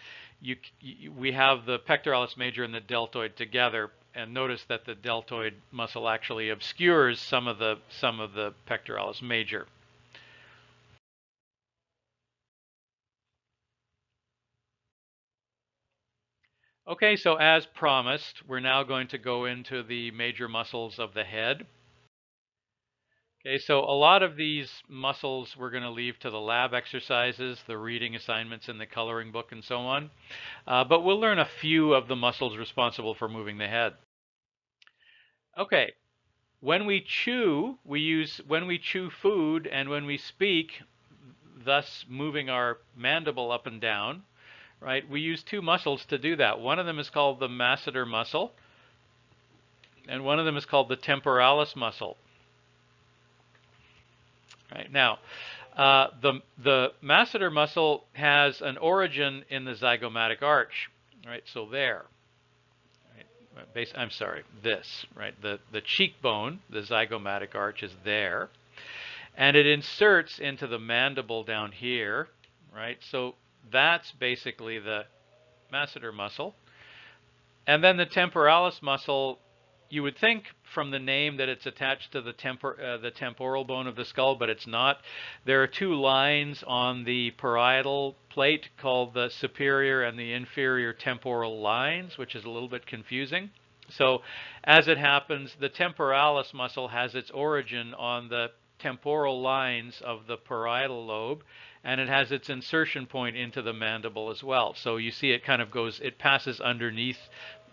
we have the pectoralis major and the deltoid together, and notice that the deltoid muscle actually obscures some of the pectoralis major. Okay, so as promised, we're now going to go into the major muscles of the head. Okay, so a lot of these muscles we're going to leave to the lab exercises, the reading assignments in the coloring book, and so on. But we'll learn a few of the muscles responsible for moving the head. Okay, when we chew, when we chew food and when we speak, thus moving our mandible up and down, right? We use two muscles to do that. One of them is called the masseter muscle, and one of them is called the temporalis muscle. Right now, the masseter muscle has an origin in the zygomatic arch, right? So there, right? I'm sorry, this, right? The cheekbone, the zygomatic arch is there, and it inserts into the mandible down here, right? So that's basically the masseter muscle. And then the temporalis muscle, you would think from the name that it's attached to the temporal bone of the skull, but it's not. There are two lines on the parietal plate called the superior and the inferior temporal lines, which is a little bit confusing. So as it happens, the temporalis muscle has its origin on the temporal lines of the parietal lobe, and it has its insertion point into the mandible as well. So you see it kind of goes, it passes underneath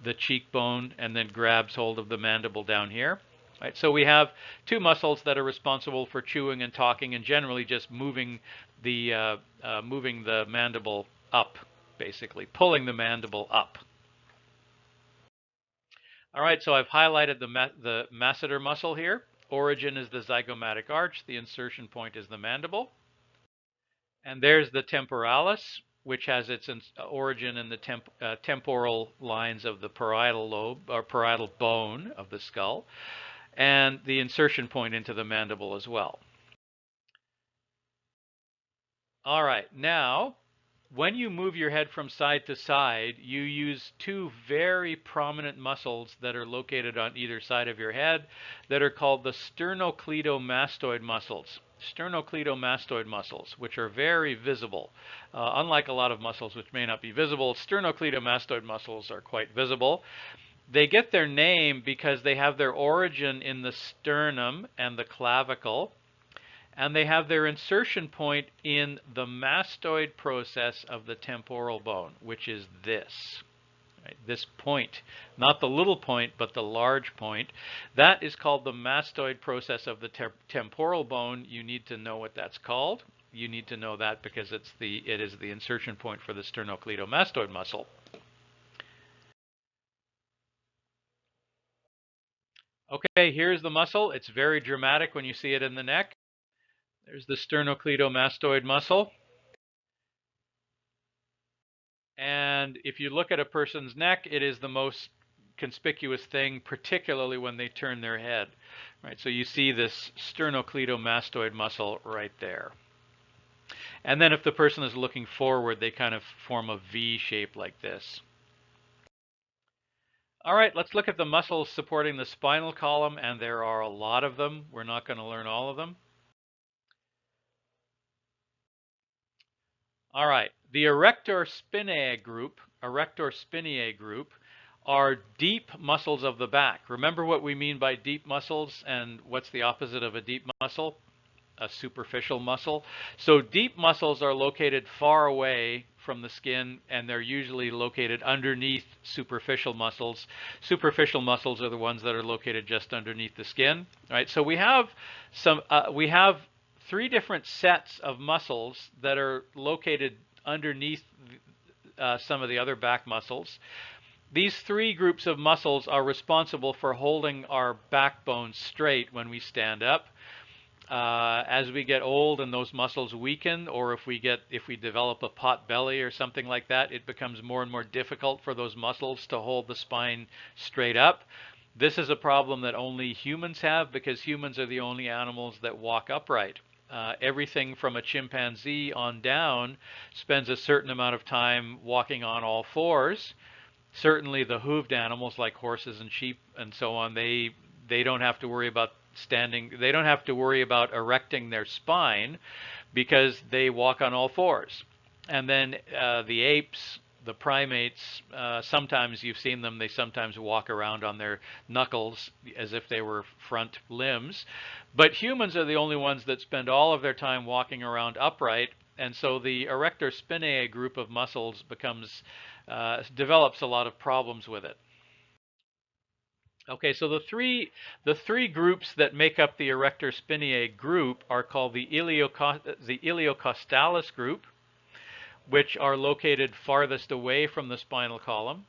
the cheekbone and then grabs hold of the mandible down here. Right, so we have two muscles that are responsible for chewing and talking and generally just moving the mandible up, basically pulling the mandible up. All right, so I've highlighted the masseter muscle here. Origin is the zygomatic arch. The insertion point is the mandible. And there's the temporalis, which has its origin in the temporal lines of the parietal lobe or parietal bone of the skull, and the insertion point into the mandible as well. All right, now when you move your head from side to side, you use two very prominent muscles that are located on either side of your head that are called the sternocleidomastoid muscles. Sternocleidomastoid muscles, which are very visible. Unlike a lot of muscles which may not be visible, sternocleidomastoid muscles are quite visible. They get their name because they have their origin in the sternum and the clavicle, and they have their insertion point in the mastoid process of the temporal bone, which is this. Right? This point, not the little point, but the large point. That is called the mastoid process of the temporal bone. You need to know what that's called. You need to know that because it is the insertion point for the sternocleidomastoid muscle. Okay, here's the muscle. It's very dramatic when you see it in the neck. There's the sternocleidomastoid muscle. And if you look at a person's neck, it is the most conspicuous thing, particularly when they turn their head. Right? So you see this sternocleidomastoid muscle right there. And then if the person is looking forward, they kind of form a V shape like this. All right, let's look at the muscles supporting the spinal column, and there are a lot of them. We're not going to learn all of them. All right, the erector spinae group are deep muscles of the back. Remember what we mean by deep muscles and what's the opposite of a deep muscle? A superficial muscle. So deep muscles are located far away from the skin, and they're usually located underneath superficial muscles. Superficial muscles are the ones that are located just underneath the skin. Right? So we have three different sets of muscles that are located underneath some of the other back muscles. These three groups of muscles are responsible for holding our backbone straight when we stand up. As we get old and those muscles weaken, or if we develop a pot belly or something like that, it becomes more and more difficult for those muscles to hold the spine straight up. This is a problem that only humans have because humans are the only animals that walk upright. Everything from a chimpanzee on down spends a certain amount of time walking on all fours. Certainly the hooved animals like horses and sheep and so on, they don't have to worry about standing. They don't have to worry about erecting their spine because they walk on all fours. And then the apes, the primates, sometimes you've seen them, they sometimes walk around on their knuckles as if they were front limbs. But humans are the only ones that spend all of their time walking around upright, and so the erector spinae group of muscles develops a lot of problems with it. Okay, so the three groups that make up the erector spinae group are called the iliocostalis group, which are located farthest away from the spinal column,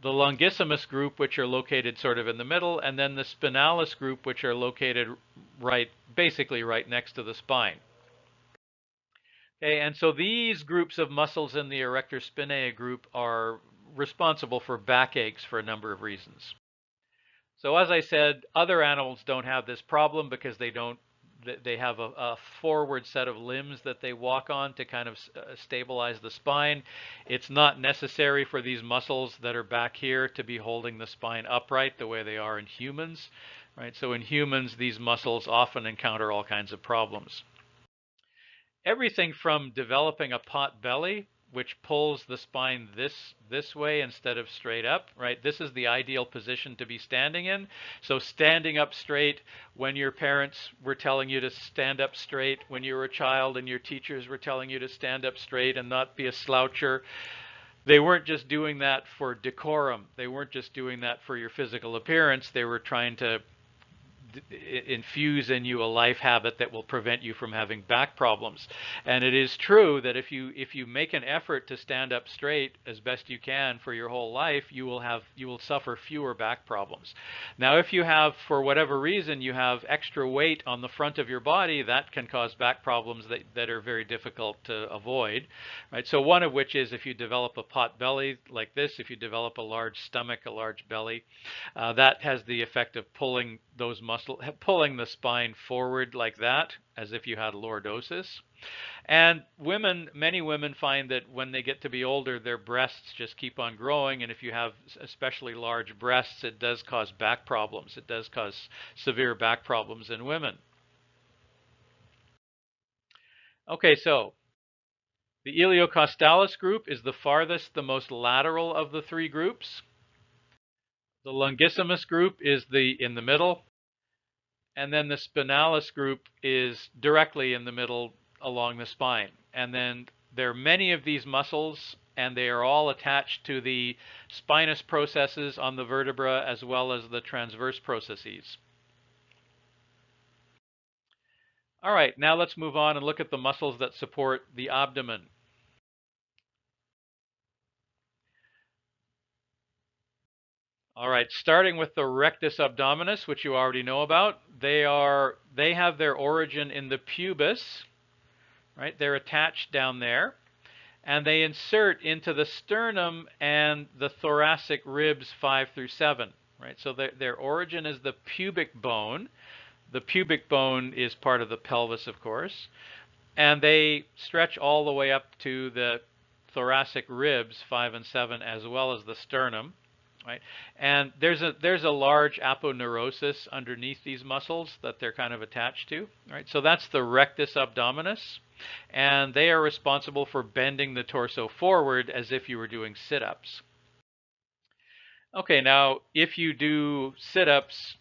the longissimus group, which are located sort of in the middle, and then the spinalis group, which are located basically right next to the spine. Okay, and so these groups of muscles in the erector spinae group are responsible for backaches for a number of reasons. So as I said, other animals don't have this problem because they have a forward set of limbs that they walk on to kind of stabilize the spine. It's not necessary for these muscles that are back here to be holding the spine upright the way they are in humans, right? So in humans, these muscles often encounter all kinds of problems. Everything from developing a pot belly, which pulls the spine this way instead of straight up, right? This is the ideal position to be standing in. So standing up straight when your parents were telling you to stand up straight when you were a child and your teachers were telling you to stand up straight and not be a sloucher. They weren't just doing that for decorum. They weren't just doing that for your physical appearance. They were trying to infuse in you a life habit that will prevent you from having back problems. And it is true that if you make an effort to stand up straight as best you can for your whole life, you will suffer fewer back problems. Now, if you have, for whatever reason, you have extra weight on the front of your body, that can cause back problems that are very difficult to avoid, right? So one of which is if you develop a pot belly like this, if you develop a large stomach, a large belly, that has the effect of pulling the spine forward like that, as if you had lordosis. And many women find that when they get to be older, their breasts just keep on growing, and if you have especially large breasts, it does cause back problems. It does cause severe back problems in women. Okay, so the iliocostalis group is the most lateral of the three groups. The longissimus group is in the middle, and then the spinalis group is directly in the middle along the spine. And then there are many of these muscles, and they are all attached to the spinous processes on the vertebra as well as the transverse processes. All right, now let's move on and look at the muscles that support the abdomen. All right, starting with the rectus abdominis, which you already know about. They have their origin in the pubis, right? They're attached down there, and they insert into the sternum and the thoracic ribs 5 through 7, right? So their origin is the pubic bone. The pubic bone is part of the pelvis, of course, and they stretch all the way up to the thoracic ribs 5 and 7, as well as the sternum. Right, and there's a large aponeurosis underneath these muscles that they're kind of attached to. Right, so that's the rectus abdominis, and they are responsible for bending the torso forward as if you were doing sit-ups. Okay, now if you do sit-ups,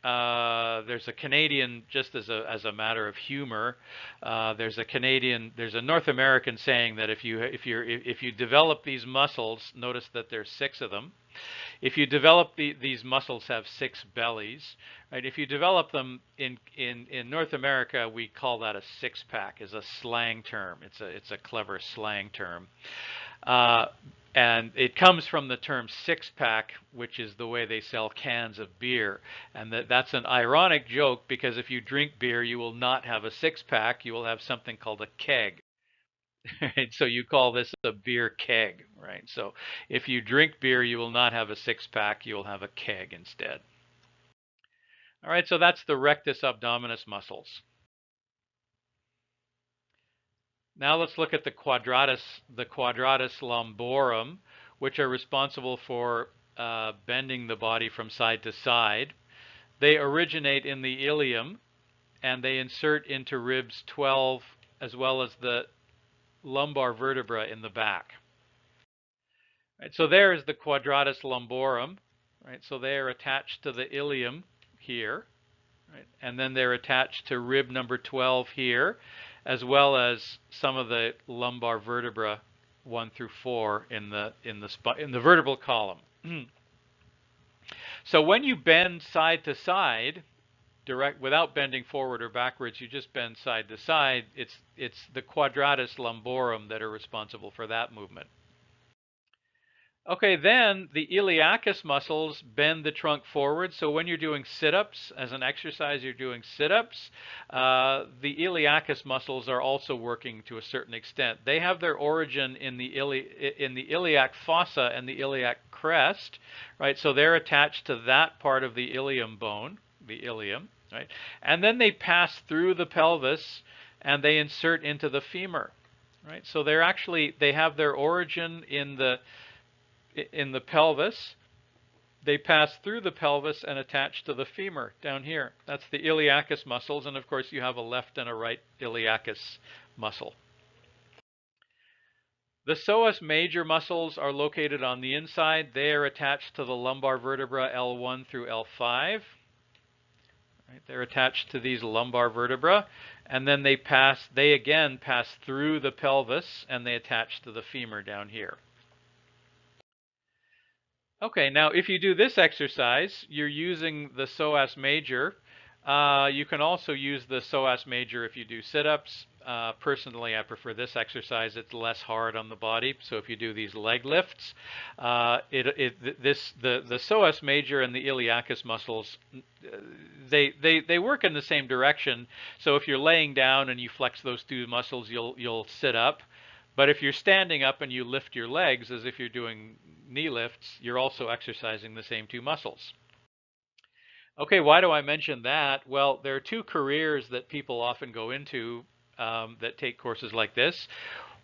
there's a Canadian, just as a matter of humor, there's a North American saying that if you develop these muscles, notice that there's 6 of them. If you develop these muscles have 6 bellies, right? If you develop them in North America, we call that a six-pack, is a slang term. It's a clever slang term. And it comes from the term six-pack, which is the way they sell cans of beer. And that's an ironic joke because if you drink beer, you will not have a six-pack. You will have something called a keg. Right? So you call this a beer keg, right? So if you drink beer, you will not have a six-pack. You will have a keg instead. All right, so that's the rectus abdominis muscles. Now let's look at the quadratus lumborum, which are responsible for bending the body from side to side. They originate in the ilium, and they insert into ribs 12 as well as the lumbar vertebra in the back. Right, so there is the quadratus lumborum. Right, so they are attached to the ilium here. Right, and then they're attached to rib number 12 here, as well as some of the lumbar vertebra 1 through 4 in the vertebral column. So when you bend side to side, direct without bending forward or backwards, you just bend side to side. It's the quadratus lumborum that are responsible for that movement. Okay, then the iliacus muscles bend the trunk forward. So when you're doing sit-ups, as an exercise, you're doing sit-ups, the iliacus muscles are also working to a certain extent. They have their origin in the iliac fossa and the iliac crest, right? So they're attached to that part of the ilium bone, the ilium, right? And then they pass through the pelvis and they insert into the femur, right? So they have their origin in the pelvis. They pass through the pelvis and attach to the femur down here. That's the iliacus muscles, and of course you have a left and a right iliacus muscle. The psoas major muscles are located on the inside. They are attached to the lumbar vertebra L1 through L5. Right, they're attached to these lumbar vertebra, and then they again pass through the pelvis and they attach to the femur down here. Okay, now if you do this exercise, you're using the psoas major. You can also use the psoas major if you do sit-ups. Personally, I prefer this exercise. It's less hard on the body. So if you do these leg lifts, the psoas major and the iliacus muscles, they work in the same direction. So if you're laying down and you flex those two muscles, you'll sit up. But if you're standing up and you lift your legs as if you're doing knee lifts, you're also exercising the same two muscles. Okay, why do I mention that? Well, there are two careers that people often go into that take courses like this.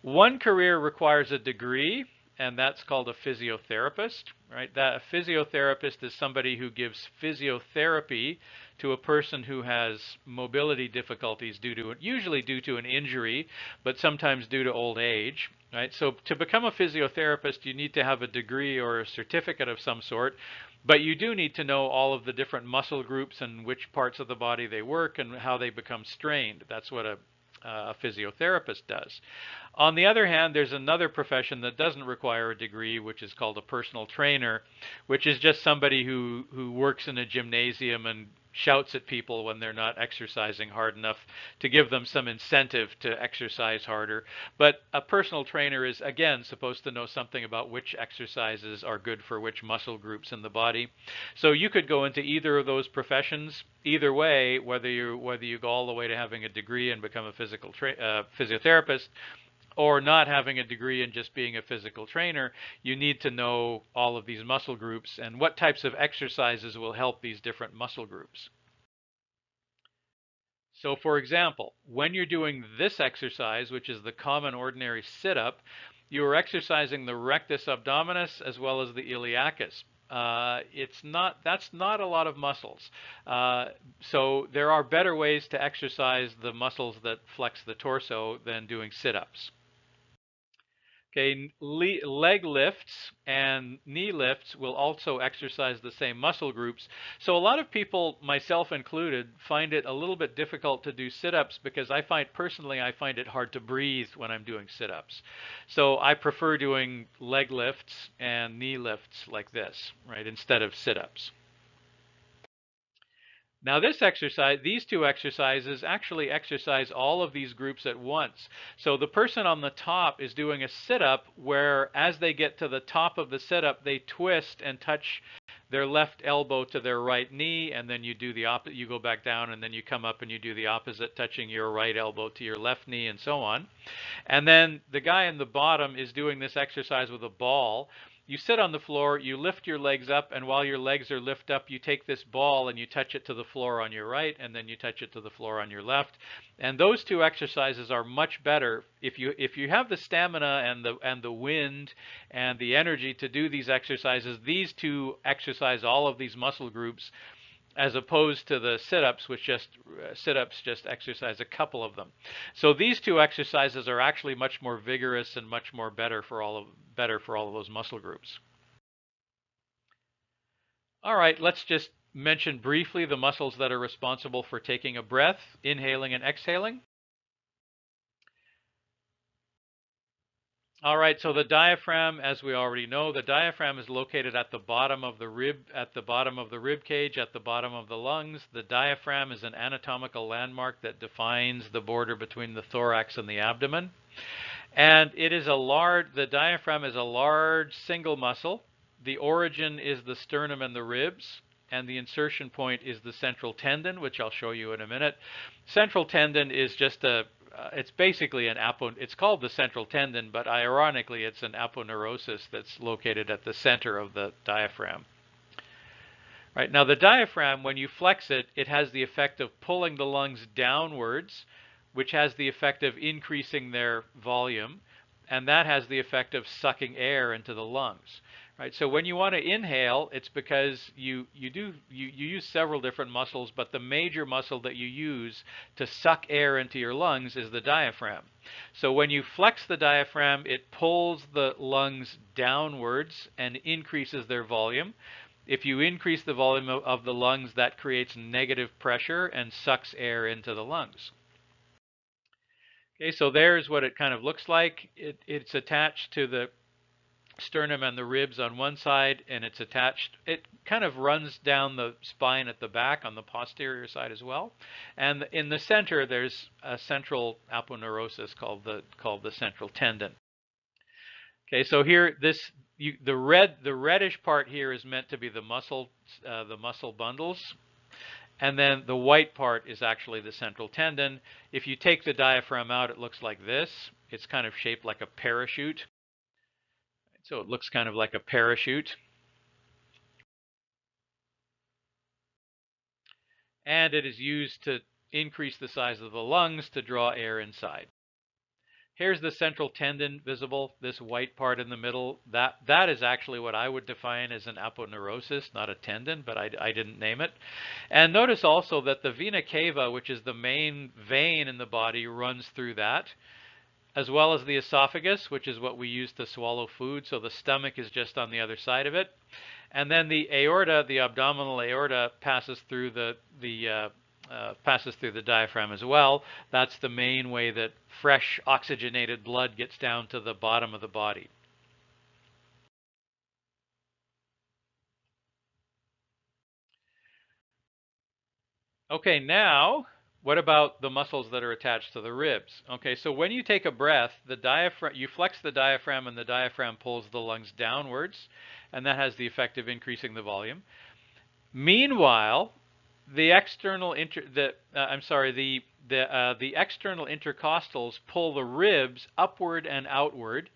One career requires a degree, and that's called a physiotherapist, right? That a physiotherapist is somebody who gives physiotherapy to a person who has mobility difficulties usually due to an injury, but sometimes due to old age, right? So to become a physiotherapist, you need to have a degree or a certificate of some sort, but you do need to know all of the different muscle groups and which parts of the body they work and how they become strained. That's what a physiotherapist does. On the other hand, there's another profession that doesn't require a degree, which is called a personal trainer, which is just somebody who works in a gymnasium and shouts at people when they're not exercising hard enough to give them some incentive to exercise harder. But a personal trainer is, again, supposed to know something about which exercises are good for which muscle groups in the body. So you could go into either of those professions. Either way, whether you go all the way to having a degree and become a physiotherapist, or not having a degree and just being a physical trainer, you need to know all of these muscle groups and what types of exercises will help these different muscle groups. So for example, when you're doing this exercise, which is the common ordinary sit-up, you are exercising the rectus abdominis as well as the iliacus. That's not a lot of muscles. So there are better ways to exercise the muscles that flex the torso than doing sit-ups. Okay, leg lifts and knee lifts will also exercise the same muscle groups. So a lot of people, myself included, find it a little bit difficult to do sit-ups because I find it hard to breathe when I'm doing sit-ups. So I prefer doing leg lifts and knee lifts like this, right, instead of sit-ups. Now these two exercises actually exercise all of these groups at once. So the person on the top is doing a sit-up where as they get to the top of the sit-up, they twist and touch their left elbow to their right knee, and then you do the opposite. You go back down, and then you come up and you do the opposite, touching your right elbow to your left knee, and so on. And then the guy in the bottom is doing this exercise with a ball. You sit on the floor, you lift your legs up, and while your legs are lift up, you take this ball and you touch it to the floor on your right, and then you touch it to the floor on your left. And those two exercises are much better if you have the stamina and the wind and the energy to do these exercises. These two exercise all of these muscle groups as opposed to the sit-ups, which sit-ups just exercise a couple of them. So these two exercises are actually much more vigorous and much more better for all of those muscle groups. All right, let's just mention briefly the muscles that are responsible for taking a breath, inhaling and exhaling. All right, so the diaphragm, as we already know, the diaphragm is located at the bottom of the rib, at the bottom of the rib cage, at the bottom of the lungs. The diaphragm is an anatomical landmark that defines the border between the thorax and the abdomen. And the diaphragm is a large single muscle. The origin is the sternum and the ribs, and the insertion point is the central tendon, which I'll show you in a minute. Central tendon is just it's basically it's called the central tendon, but ironically it's an aponeurosis that's located at the center of the diaphragm. Right, now the diaphragm, when you flex it, it has the effect of pulling the lungs downwards, which has the effect of increasing their volume, and that has the effect of sucking air into the lungs. Right, so when you want to inhale, it's because you use several different muscles, but the major muscle that you use to suck air into your lungs is the diaphragm. So when you flex the diaphragm, it pulls the lungs downwards and increases their volume. If you increase the volume of the lungs, that creates negative pressure and sucks air into the lungs. Okay, so there's what it kind of looks like. It's attached to the sternum and the ribs on one side, and it kind of runs down the spine at the back on the posterior side as well. And in the center, there's a central aponeurosis called the central tendon. Okay, so here the reddish part here is meant to be the muscle bundles. And then the white part is actually the central tendon. If you take the diaphragm out, it looks like this. It's kind of shaped like a parachute. So it looks kind of like a parachute. And it is used to increase the size of the lungs to draw air inside. Here's the central tendon visible, this white part in the middle. That is actually what I would define as an aponeurosis, not a tendon, but I didn't name it. And notice also that the vena cava, which is the main vein in the body, runs through that, as well as the esophagus, which is what we use to swallow food. So the stomach is just on the other side of it. And then the aorta, the abdominal aorta, passes through the diaphragm as well. That's the main way that fresh oxygenated blood gets down to the bottom of the body. Okay, now what about the muscles that are attached to the ribs? Okay, so when you take a breath, you flex the diaphragm, and the diaphragm pulls the lungs downwards, and that has the effect of increasing the volume. Meanwhile, the external intercostals pull the ribs upward and outward,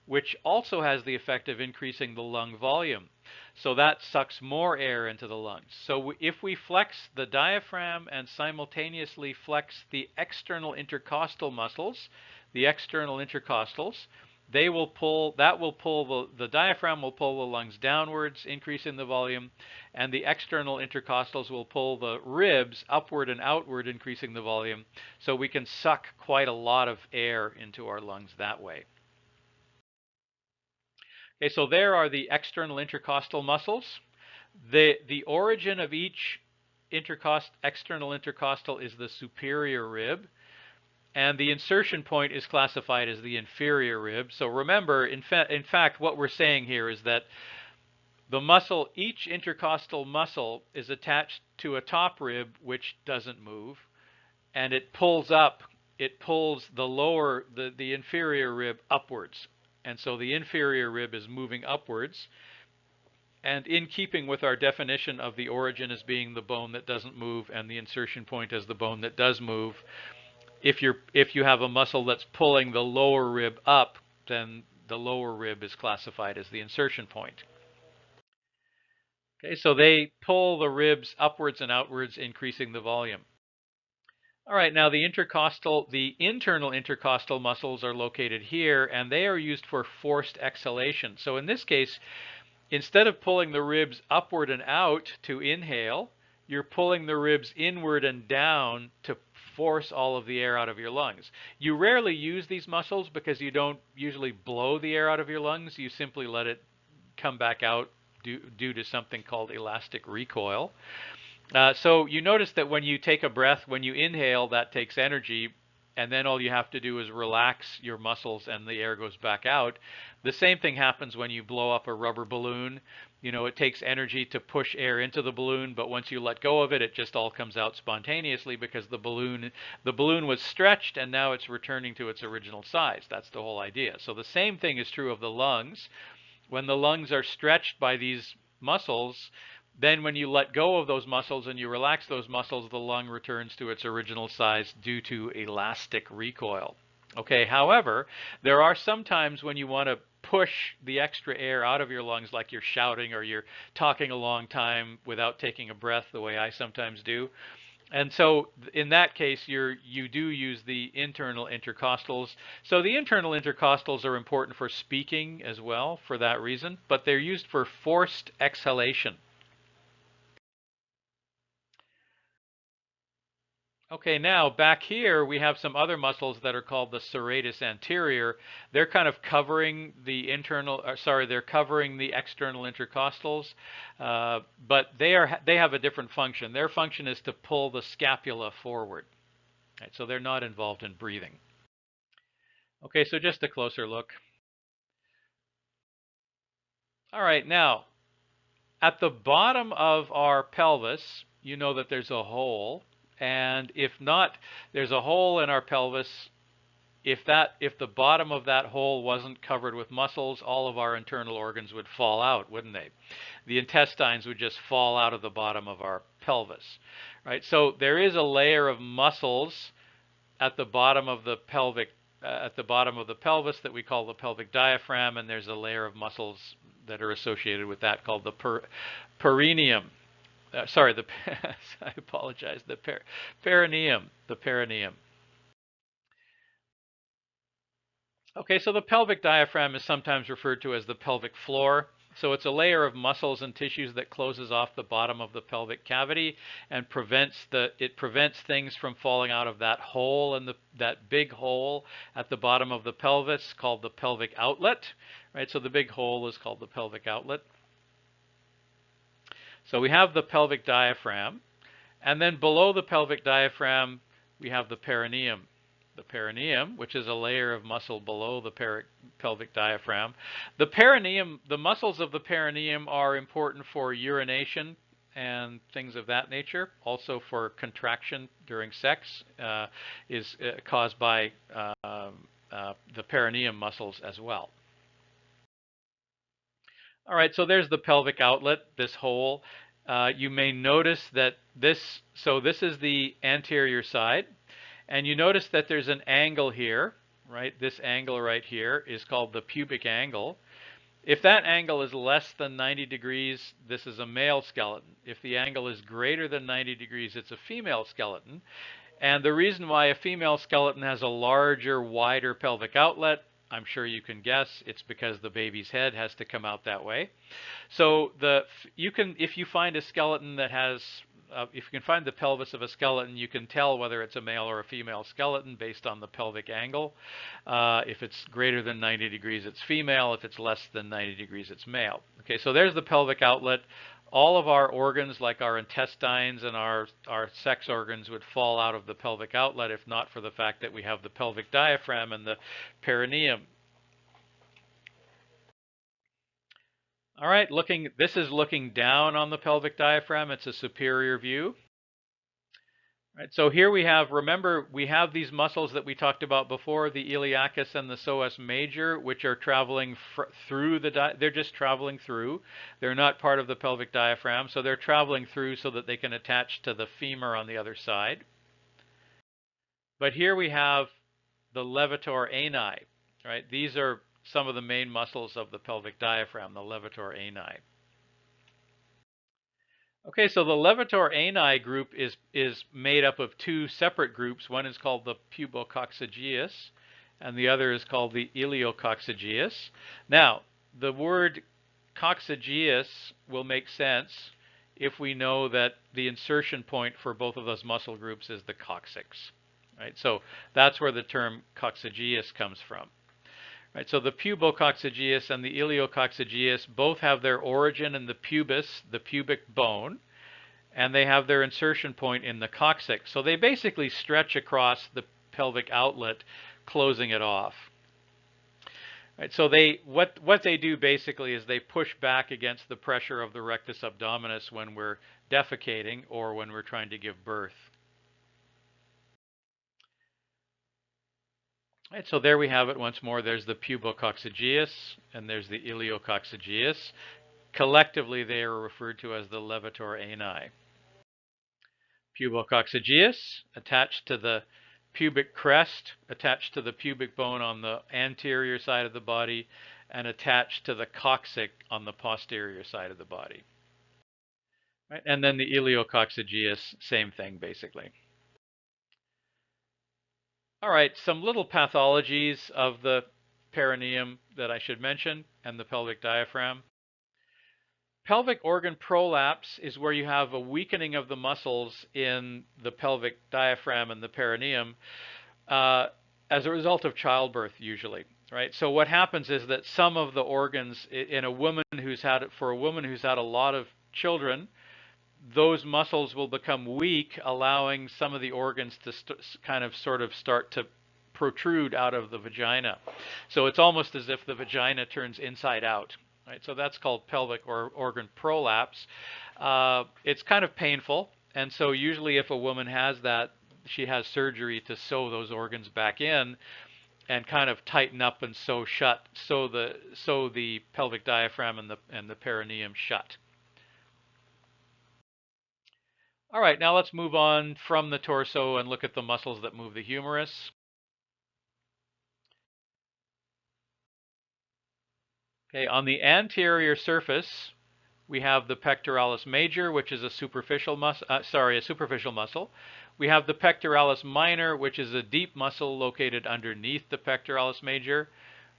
which also has the effect of increasing the lung volume. So that sucks more air into the lungs. So if we flex the diaphragm and simultaneously flex the external intercostal muscles, the external intercostals, the diaphragm will pull the lungs downwards, increasing the volume, and the external intercostals will pull the ribs upward and outward, increasing the volume. So we can suck quite a lot of air into our lungs that way. Okay, so there are the external intercostal muscles. The origin of each external intercostal is the superior rib, and the insertion point is classified as the inferior rib. So remember, in fact, what we're saying here is that each intercostal muscle is attached to a top rib which doesn't move, and it pulls the inferior rib upwards. And so the inferior rib is moving upwards. And in keeping with our definition of the origin as being the bone that doesn't move and the insertion point as the bone that does move, if you have a muscle that's pulling the lower rib up, then the lower rib is classified as the insertion point. Okay, so they pull the ribs upwards and outwards, increasing the volume. All right, now the internal intercostal muscles are located here, and they are used for forced exhalation. So in this case, instead of pulling the ribs upward and out to inhale, you're pulling the ribs inward and down to force all of the air out of your lungs. You rarely use these muscles because you don't usually blow the air out of your lungs. You simply let it come back out due to something called elastic recoil. So you notice that when you take a breath, when you inhale, that takes energy, and then all you have to do is relax your muscles and the air goes back out. The same thing happens when you blow up a rubber balloon. You know, it takes energy to push air into the balloon, but once you let go of it, it just all comes out spontaneously because the balloon was stretched and now it's returning to its original size. That's the whole idea. So the same thing is true of the lungs. When the lungs are stretched by these muscles, then when you let go of those muscles and you relax those muscles, the lung returns to its original size due to elastic recoil. Okay, however, there are some times when you want to push the extra air out of your lungs, like you're shouting or you're talking a long time without taking a breath, the way I sometimes do. And so in that case, you do use the internal intercostals. So the internal intercostals are important for speaking as well for that reason, but they're used for forced exhalation. Okay, now back here we have some other muscles that are called the serratus anterior. They're kind of covering the they're covering the external intercostals, but they have a different function. Their function is to pull the scapula forward. Right, so they're not involved in breathing. Okay, so just a closer look. All right, now at the bottom of our pelvis, you know that there's a hole. And if not, there's a hole in our pelvis. If the bottom of that hole wasn't covered with muscles, all of our internal organs would fall out, wouldn't they? The intestines would just fall out of the bottom of our pelvis, right? So there is a layer of muscles at the bottom of the pelvis that we call the pelvic diaphragm, and there's a layer of muscles that are associated with that called the perineum. Sorry, I apologize. The perineum. The perineum. Okay, so the pelvic diaphragm is sometimes referred to as the pelvic floor. So it's a layer of muscles and tissues that closes off the bottom of the pelvic cavity and prevents things from falling out of that hole and that big hole at the bottom of the pelvis called the pelvic outlet. Right? So the big hole is called the pelvic outlet. So we have the pelvic diaphragm, and then below the pelvic diaphragm, we have the perineum. The perineum, which is a layer of muscle below the pelvic diaphragm. The perineum, the muscles of the perineum are important for urination and things of that nature. Also for contraction during sex is caused by the perineum muscles as well. All right, so there's the pelvic outlet, this hole. You may notice that this is the anterior side, and you notice that there's an angle here, right? This angle right here is called the pubic angle. If that angle is less than 90 degrees, this is a male skeleton. If the angle is greater than 90 degrees, it's a female skeleton. And the reason why a female skeleton has a larger, wider pelvic outlet, I'm sure you can guess, it's because the baby's head has to come out that way. So if you find a skeleton that has, if you can find the pelvis of a skeleton, you can tell whether it's a male or a female skeleton based on the pelvic angle. If it's greater than 90 degrees, it's female. If it's less than 90 degrees, it's male. Okay, so there's the pelvic outlet. All of our organs, like our intestines and our sex organs, would fall out of the pelvic outlet if not for the fact that we have the pelvic diaphragm and the perineum. All right, this is looking down on the pelvic diaphragm. It's a superior view. Right, so here we have, remember, we have these muscles that we talked about before, the iliacus and the psoas major, which are traveling through they're just traveling through. They're not part of the pelvic diaphragm, so they're traveling through so that they can attach to the femur on the other side. But here we have the levator ani, right? These are some of the main muscles of the pelvic diaphragm, the levator ani. Okay, so the levator ani group is made up of two separate groups. One is called the pubococcygeus, and the other is called the iliococcygeus. Now, the word coccygeus will make sense if we know that the insertion point for both of those muscle groups is the coccyx. Right? So that's where the term coccygeus comes from. Right? So the pubococcygeus and the iliococcygeus both have their origin in the pubis, the pubic bone, and they have their insertion point in the coccyx. So they basically stretch across the pelvic outlet, closing it off. Right, so what they do basically is they push back against the pressure of the rectus abdominis when we're defecating or when we're trying to give birth. Right, so there we have it once more. There's the pubococcygeus and there's the iliococcygeus. Collectively, they are referred to as the levator ani. Pubococcygeus, attached to the pubic crest, attached to the pubic bone on the anterior side of the body, and attached to the coccyx on the posterior side of the body. Right? And then the iliococcygeus, same thing basically. All right, some little pathologies of the perineum that I should mention and the pelvic diaphragm. Pelvic organ prolapse is where you have a weakening of the muscles in the pelvic diaphragm and the perineum as a result of childbirth, usually, right? So what happens is that some of the organs in a woman who's had a lot of children, those muscles will become weak, allowing some of the organs to start to protrude out of the vagina. So it's almost as if the vagina turns inside out. Right, so that's called pelvic organ prolapse. It's kind of painful, and so usually if a woman has that, she has surgery to sew those organs back in and kind of tighten up and sew the pelvic diaphragm and the perineum shut. All right, now let's move on from the torso and look at the muscles that move the humerus. Okay, on the anterior surface, we have the pectoralis major, which is a superficial muscle. We have the pectoralis minor, which is a deep muscle located underneath the pectoralis major.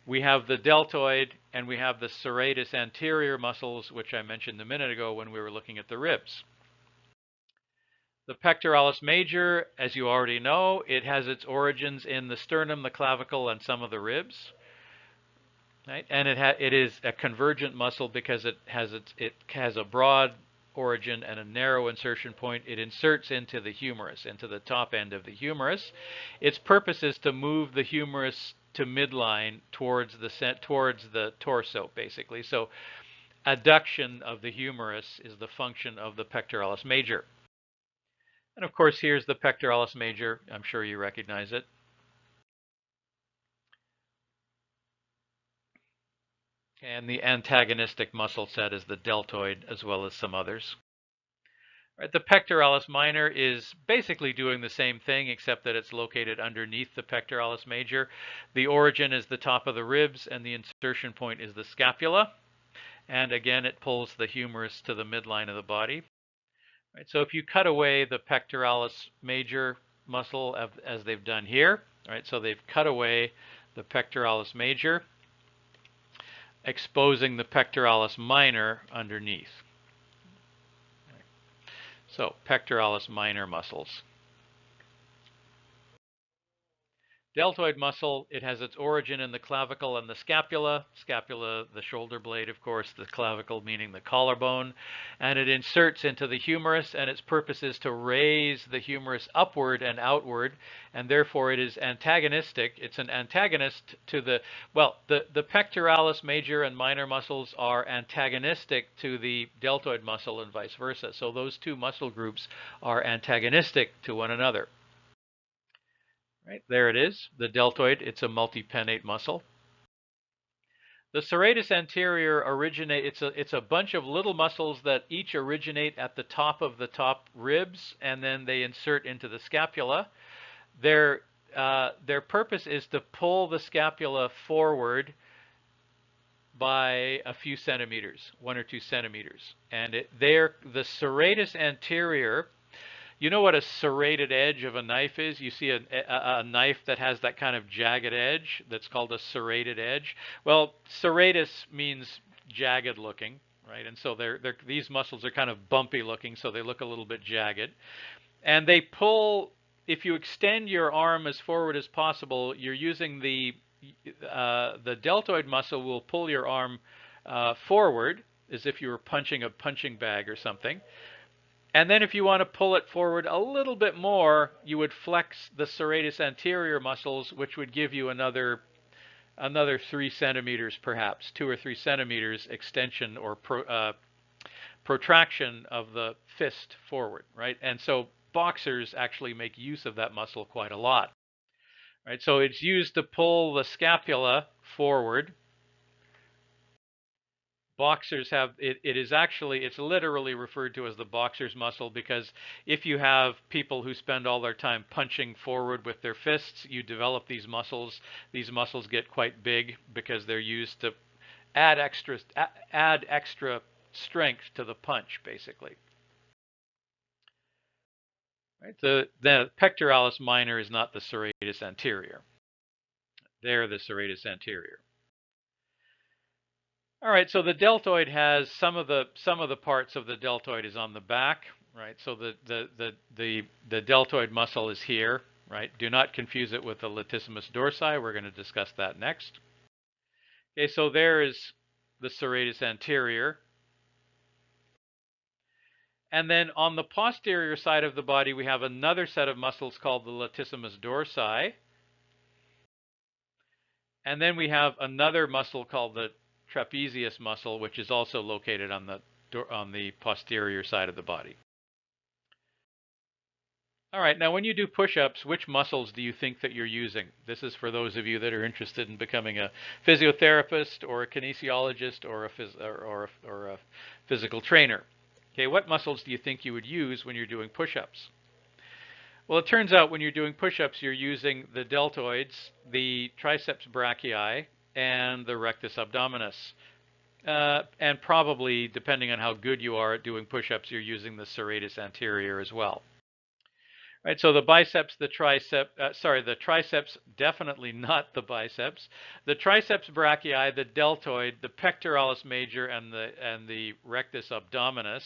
We have the deltoid, and we have the serratus anterior muscles, which I mentioned a minute ago when we were looking at the ribs. The pectoralis major, as you already know, it has its origins in the sternum, the clavicle, and some of the ribs. Right? And it is a convergent muscle because it has a broad origin and a narrow insertion point. It inserts into the humerus, into the top end of the humerus. Its purpose is to move the humerus to midline towards the torso, basically. So adduction of the humerus is the function of the pectoralis major. And of course, here's the pectoralis major. I'm sure you recognize it. And the antagonistic muscle set is the deltoid, as well as some others. Right, the pectoralis minor is basically doing the same thing, except that it's located underneath the pectoralis major. The origin is the top of the ribs, and the insertion point is the scapula. And again, it pulls the humerus to the midline of the body. Right, so if you cut away the pectoralis major muscle as they've done here, right, so they've cut away the pectoralis major, exposing the pectoralis minor underneath. So pectoralis minor muscles. Deltoid muscle, it has its origin in the clavicle and the scapula. Scapula, the shoulder blade, of course, the clavicle meaning the collarbone. And it inserts into the humerus, and its purpose is to raise the humerus upward and outward, and therefore it is antagonistic. It's an antagonist to the pectoralis major and minor muscles are antagonistic to the deltoid muscle and vice versa. So those two muscle groups are antagonistic to one another. Right, there it is, the deltoid. It's a multipennate muscle. The serratus anterior it's a bunch of little muscles that each originate at the top of the top ribs, and then they insert into the scapula. Their purpose is to pull the scapula forward by a few centimeters, 1 or 2 centimeters. And the serratus anterior. You know what a serrated edge of a knife is? You see a knife that has that kind of jagged edge that's called a serrated edge. Well, serratus means jagged looking, right? And so these muscles are kind of bumpy looking, so they look a little bit jagged. And they pull, if you extend your arm as forward as possible, you're using the deltoid muscle will pull your arm forward as if you were punching a punching bag or something. And then if you want to pull it forward a little bit more, you would flex the serratus anterior muscles, which would give you another 3 centimeters, perhaps 2 or 3 centimeters extension or protraction of the fist forward, right? And so boxers actually make use of that muscle quite a lot, right? So it's used to pull the scapula forward. Boxers have it's literally referred to as the boxer's muscle, because if you have people who spend all their time punching forward with their fists, you develop these muscles. These muscles get quite big because they're used to add extra strength to the punch, basically. Right? The pectoralis minor is not the serratus anterior. They're the serratus anterior. All right, so the deltoid has some of the parts of the deltoid is on the back, right? So the deltoid muscle is here, right? Do not confuse it with the latissimus dorsi. We're going to discuss that next. Okay, so there is the serratus anterior. And then on the posterior side of the body, we have another set of muscles called the latissimus dorsi. And then we have another muscle called the trapezius muscle, which is also located on the posterior side of the body. All right, now when you do push-ups, which muscles do you think that you're using? This is for those of you that are interested in becoming a physiotherapist or a kinesiologist or a physical trainer. Okay, what muscles do you think you would use when you're doing push-ups? Well, it turns out when you're doing push-ups, you're using the deltoids, the triceps brachii, and the rectus abdominis. And probably, depending on how good you are at doing push-ups, you're using the serratus anterior as well. Right, so the biceps, the triceps, definitely not the biceps. The triceps brachii, the deltoid, the pectoralis major, and the rectus abdominis,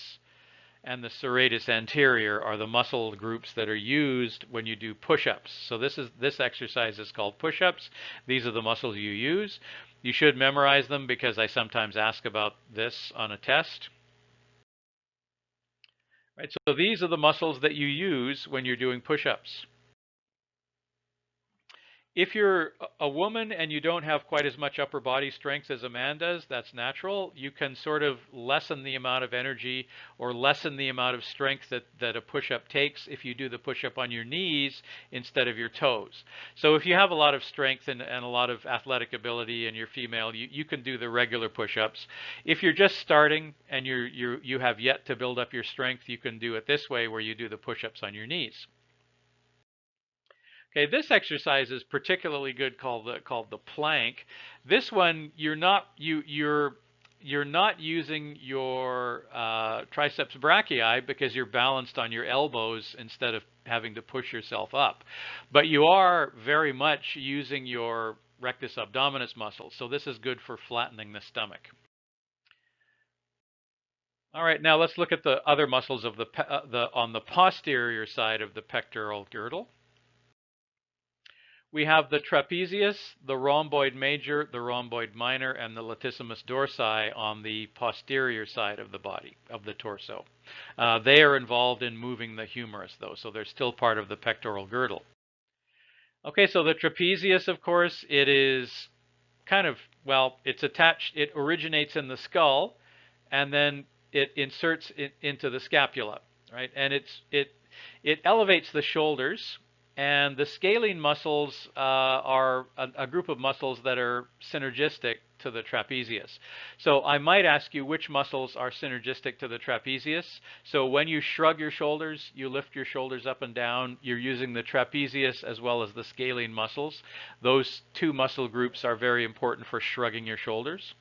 and the serratus anterior are the muscle groups that are used when you do push-ups. So this exercise is called push-ups. These are the muscles you use. You should memorize them because I sometimes ask about this on a test. Right, so these are the muscles that you use when you're doing push-ups. If you're a woman and you don't have quite as much upper body strength as a man does, that's natural. You can sort of lessen the amount of energy or lessen the amount of strength that a push-up takes if you do the push-up on your knees instead of your toes. So if you have a lot of strength and a lot of athletic ability and you're female, you can do the regular push-ups. If you're just starting and you have yet to build up your strength, you can do it this way, where you do the push-ups on your knees. Okay, this exercise is particularly good, called the plank. This one you're not using your triceps brachii because you're balanced on your elbows instead of having to push yourself up. But you are very much using your rectus abdominis muscles. So this is good for flattening the stomach. All right, now let's look at the other muscles of on the posterior side of the pectoral girdle. We have the trapezius, the rhomboid major, the rhomboid minor, and the latissimus dorsi on the posterior side of the body, of the torso. They are involved in moving the humerus, though, so they're still part of the pectoral girdle. Okay, so the trapezius, of course, it is kind of, well, it's attached, it originates in the skull, and then it inserts it into the scapula, right? And it elevates the shoulders. And the scalene muscles are a group of muscles that are synergistic to the trapezius. So I might ask you which muscles are synergistic to the trapezius. So when you shrug your shoulders, you lift your shoulders up and down, you're using the trapezius as well as the scalene muscles. Those two muscle groups are very important for shrugging your shoulders.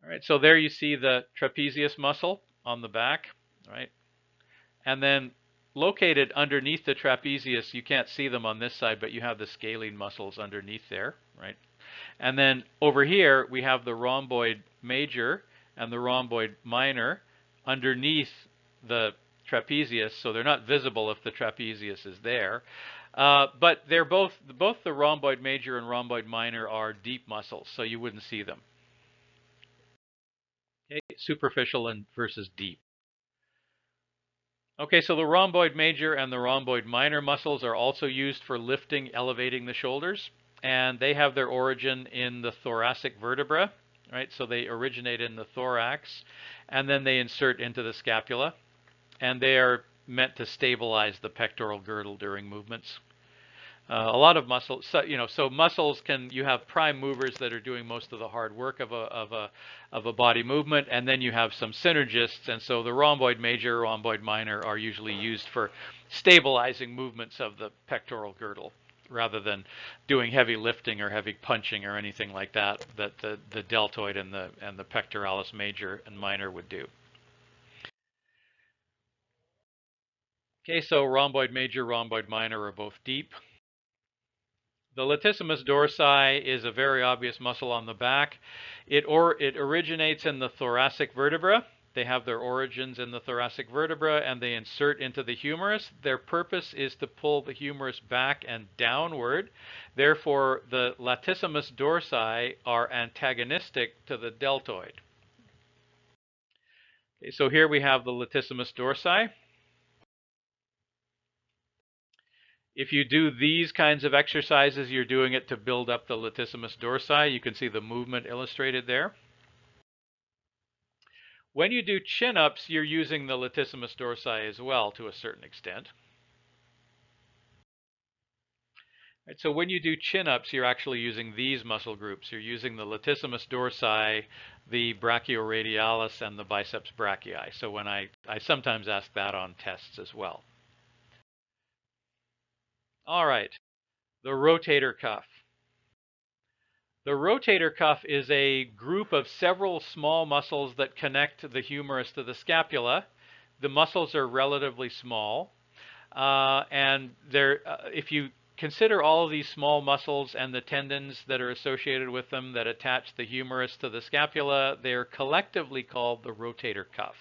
All right, so there you see the trapezius muscle on the back, right? And then located underneath the trapezius, you can't see them on this side, but you have the scalene muscles underneath there, right? And then over here, we have the rhomboid major and the rhomboid minor underneath the trapezius, so they're not visible if the trapezius is there. But they're both the rhomboid major and rhomboid minor are deep muscles, so you wouldn't see them. Okay, superficial and versus deep. Okay, so the rhomboid major and the rhomboid minor muscles are also used for lifting, elevating the shoulders, and they have their origin in the thoracic vertebra, right? So they originate in the thorax, and then they insert into the scapula, and they are meant to stabilize the pectoral girdle during movements. A lot of muscles, so muscles you have prime movers that are doing most of the hard work of a body movement, and then you have some synergists, and so the rhomboid major, rhomboid minor are usually used for stabilizing movements of the pectoral girdle, rather than doing heavy lifting or heavy punching or anything like that the deltoid and the pectoralis major and minor would do. Okay, so rhomboid major, rhomboid minor are both deep. The latissimus dorsi is a very obvious muscle on the back. It originates in the thoracic vertebra. They have their origins in the thoracic vertebra, and they insert into the humerus. Their purpose is to pull the humerus back and downward. Therefore, the latissimus dorsi are antagonistic to the deltoid. Okay, so here we have the latissimus dorsi. If you do these kinds of exercises, you're doing it to build up the latissimus dorsi. You can see the movement illustrated there. When you do chin-ups, you're using the latissimus dorsi as well to a certain extent. Right, so when you do chin-ups, you're actually using these muscle groups. You're using the latissimus dorsi, the brachioradialis, and the biceps brachii. So when I sometimes ask that on tests as well. All right, the rotator cuff. The rotator cuff is a group of several small muscles that connect the humerus to the scapula. The muscles are relatively small, and if you consider all of these small muscles and the tendons that are associated with them that attach the humerus to the scapula, they're collectively called the rotator cuff.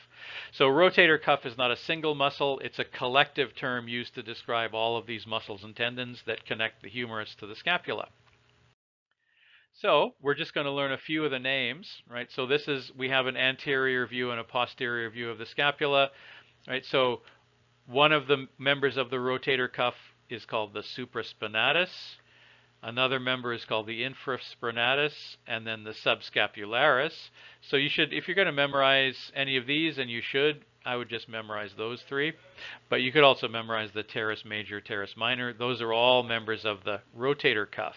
So rotator cuff is not a single muscle, it's a collective term used to describe all of these muscles and tendons that connect the humerus to the scapula. So we're just going to learn a few of the names, right? So we have an anterior view and a posterior view of the scapula, right? So one of the members of the rotator cuff is called the supraspinatus. Another member is called the infraspinatus, and then the subscapularis. So you should, if you're going to memorize any of these, and you should, I would just memorize those three. But you could also memorize the teres major, teres minor. Those are all members of the rotator cuff.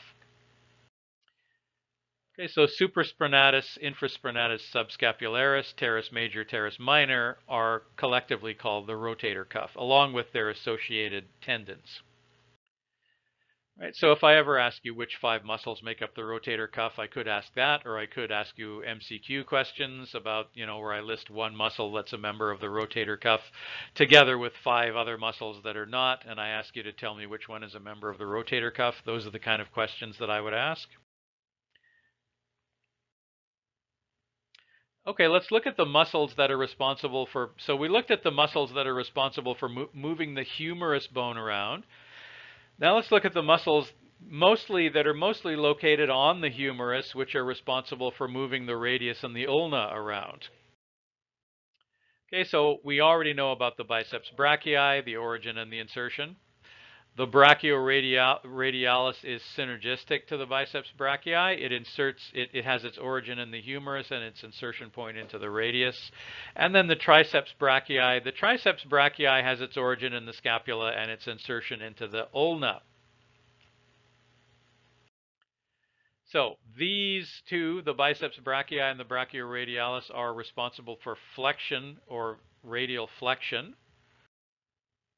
Okay, so supraspinatus, infraspinatus, subscapularis, teres major, teres minor are collectively called the rotator cuff, along with their associated tendons. Right, so if I ever ask you which 5 muscles make up the rotator cuff, I could ask that, or I could ask you MCQ questions about, where I list one muscle that's a member of the rotator cuff together with 5 other muscles that are not, and I ask you to tell me which one is a member of the rotator cuff. Those are the kind of questions that I would ask. Okay, let's look at the muscles that are responsible for, so we looked at the muscles that are responsible for moving the humerus bone around. Now let's look at the muscles that are mostly located on the humerus, which are responsible for moving the radius and the ulna around. Okay, so we already know about the biceps brachii, the origin and the insertion. The brachioradialis is synergistic to the biceps brachii. It has its origin in the humerus and its insertion point into the radius. And then the triceps brachii. The triceps brachii has its origin in the scapula and its insertion into the ulna. So these two, the biceps brachii and the brachioradialis, are responsible for flexion or radial flexion.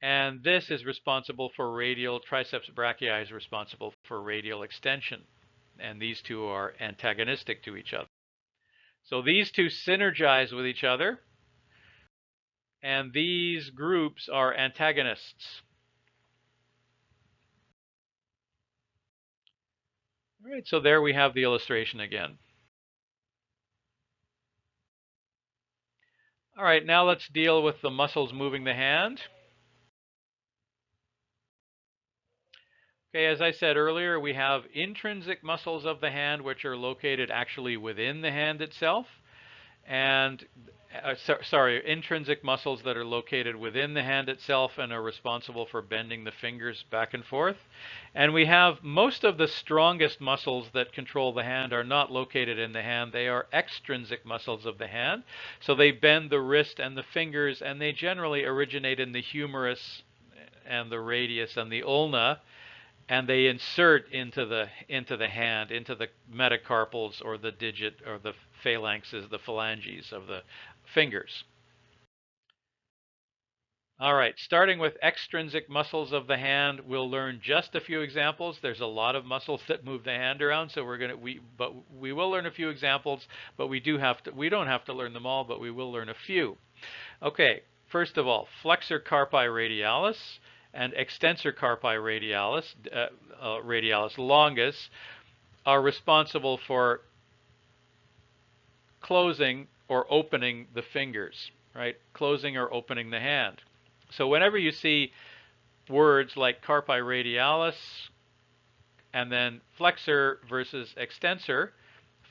And this is responsible for radial, triceps brachii is responsible for radial extension. And these two are antagonistic to each other. So these two synergize with each other. And these groups are antagonists. All right, so there we have the illustration again. All right, now let's deal with the muscles moving the hand. Okay, as I said earlier, we have intrinsic muscles of the hand, which are located actually within the hand itself, and intrinsic muscles that are located within the hand itself and are responsible for bending the fingers back and forth. And we have most of the strongest muscles that control the hand are not located in the hand. They are extrinsic muscles of the hand. So they bend the wrist and the fingers, and they generally originate in the humerus and the radius and the ulna, and they insert into the hand, into the metacarpals or the digit or the phalanxes, the phalanges of the fingers. All right, starting with extrinsic muscles of the hand, we'll learn just a few examples. There's a lot of muscles that move the hand around, so we will learn a few examples, but we don't have to learn them all, but we will learn a few. Okay, first of all, flexor carpi radialis and extensor carpi radialis longus are responsible for closing or opening the fingers, right? Closing or opening the hand. So whenever you see words like carpi radialis and then flexor versus extensor,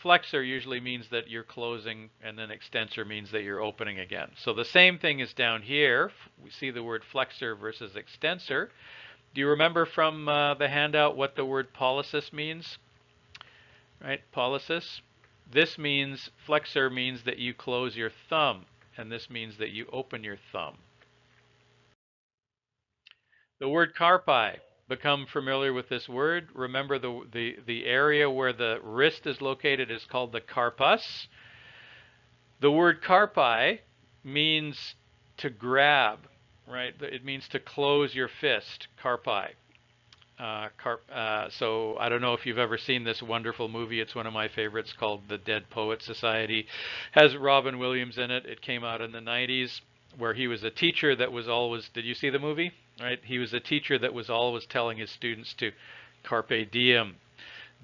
flexor usually means that you're closing, and then extensor means that you're opening again. So the same thing is down here. We see the word flexor versus extensor. Do you remember from the handout what the word polysis means? Right, polysis. This means, flexor means that you close your thumb, and this means that you open your thumb. The word carpi. Become familiar with this word. Remember the area where the wrist is located is called the carpus. The word carpi means to grab, right? It means to close your fist, carpi. So I don't know if you've ever seen this wonderful movie. It's one of my favorites called The Dead Poets Society. Has Robin Williams in it. It came out in the 90s, where he was a teacher that was always, did you see the movie? Right? He was a teacher that was always telling his students to carpe diem.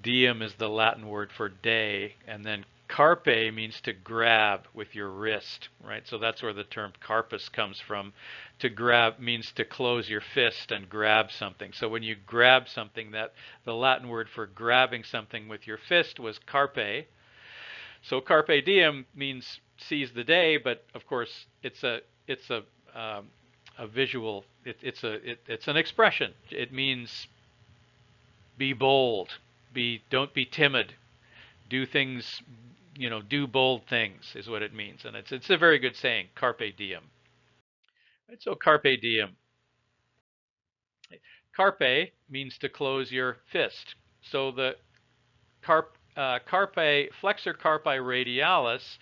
Diem is the Latin word for day, and then carpe means to grab with your wrist, right? So that's where the term carpus comes from. To grab means to close your fist and grab something. So when you grab something, that the Latin word for grabbing something with your fist was carpe. So carpe diem means seize the day, but of course it's a visual. It's an expression. It means be bold. Don't be timid. Do things, do bold things is what it means. And it's a very good saying, carpe diem. Right, so carpe diem. Carpe means to close your fist. So the flexor carpi radialis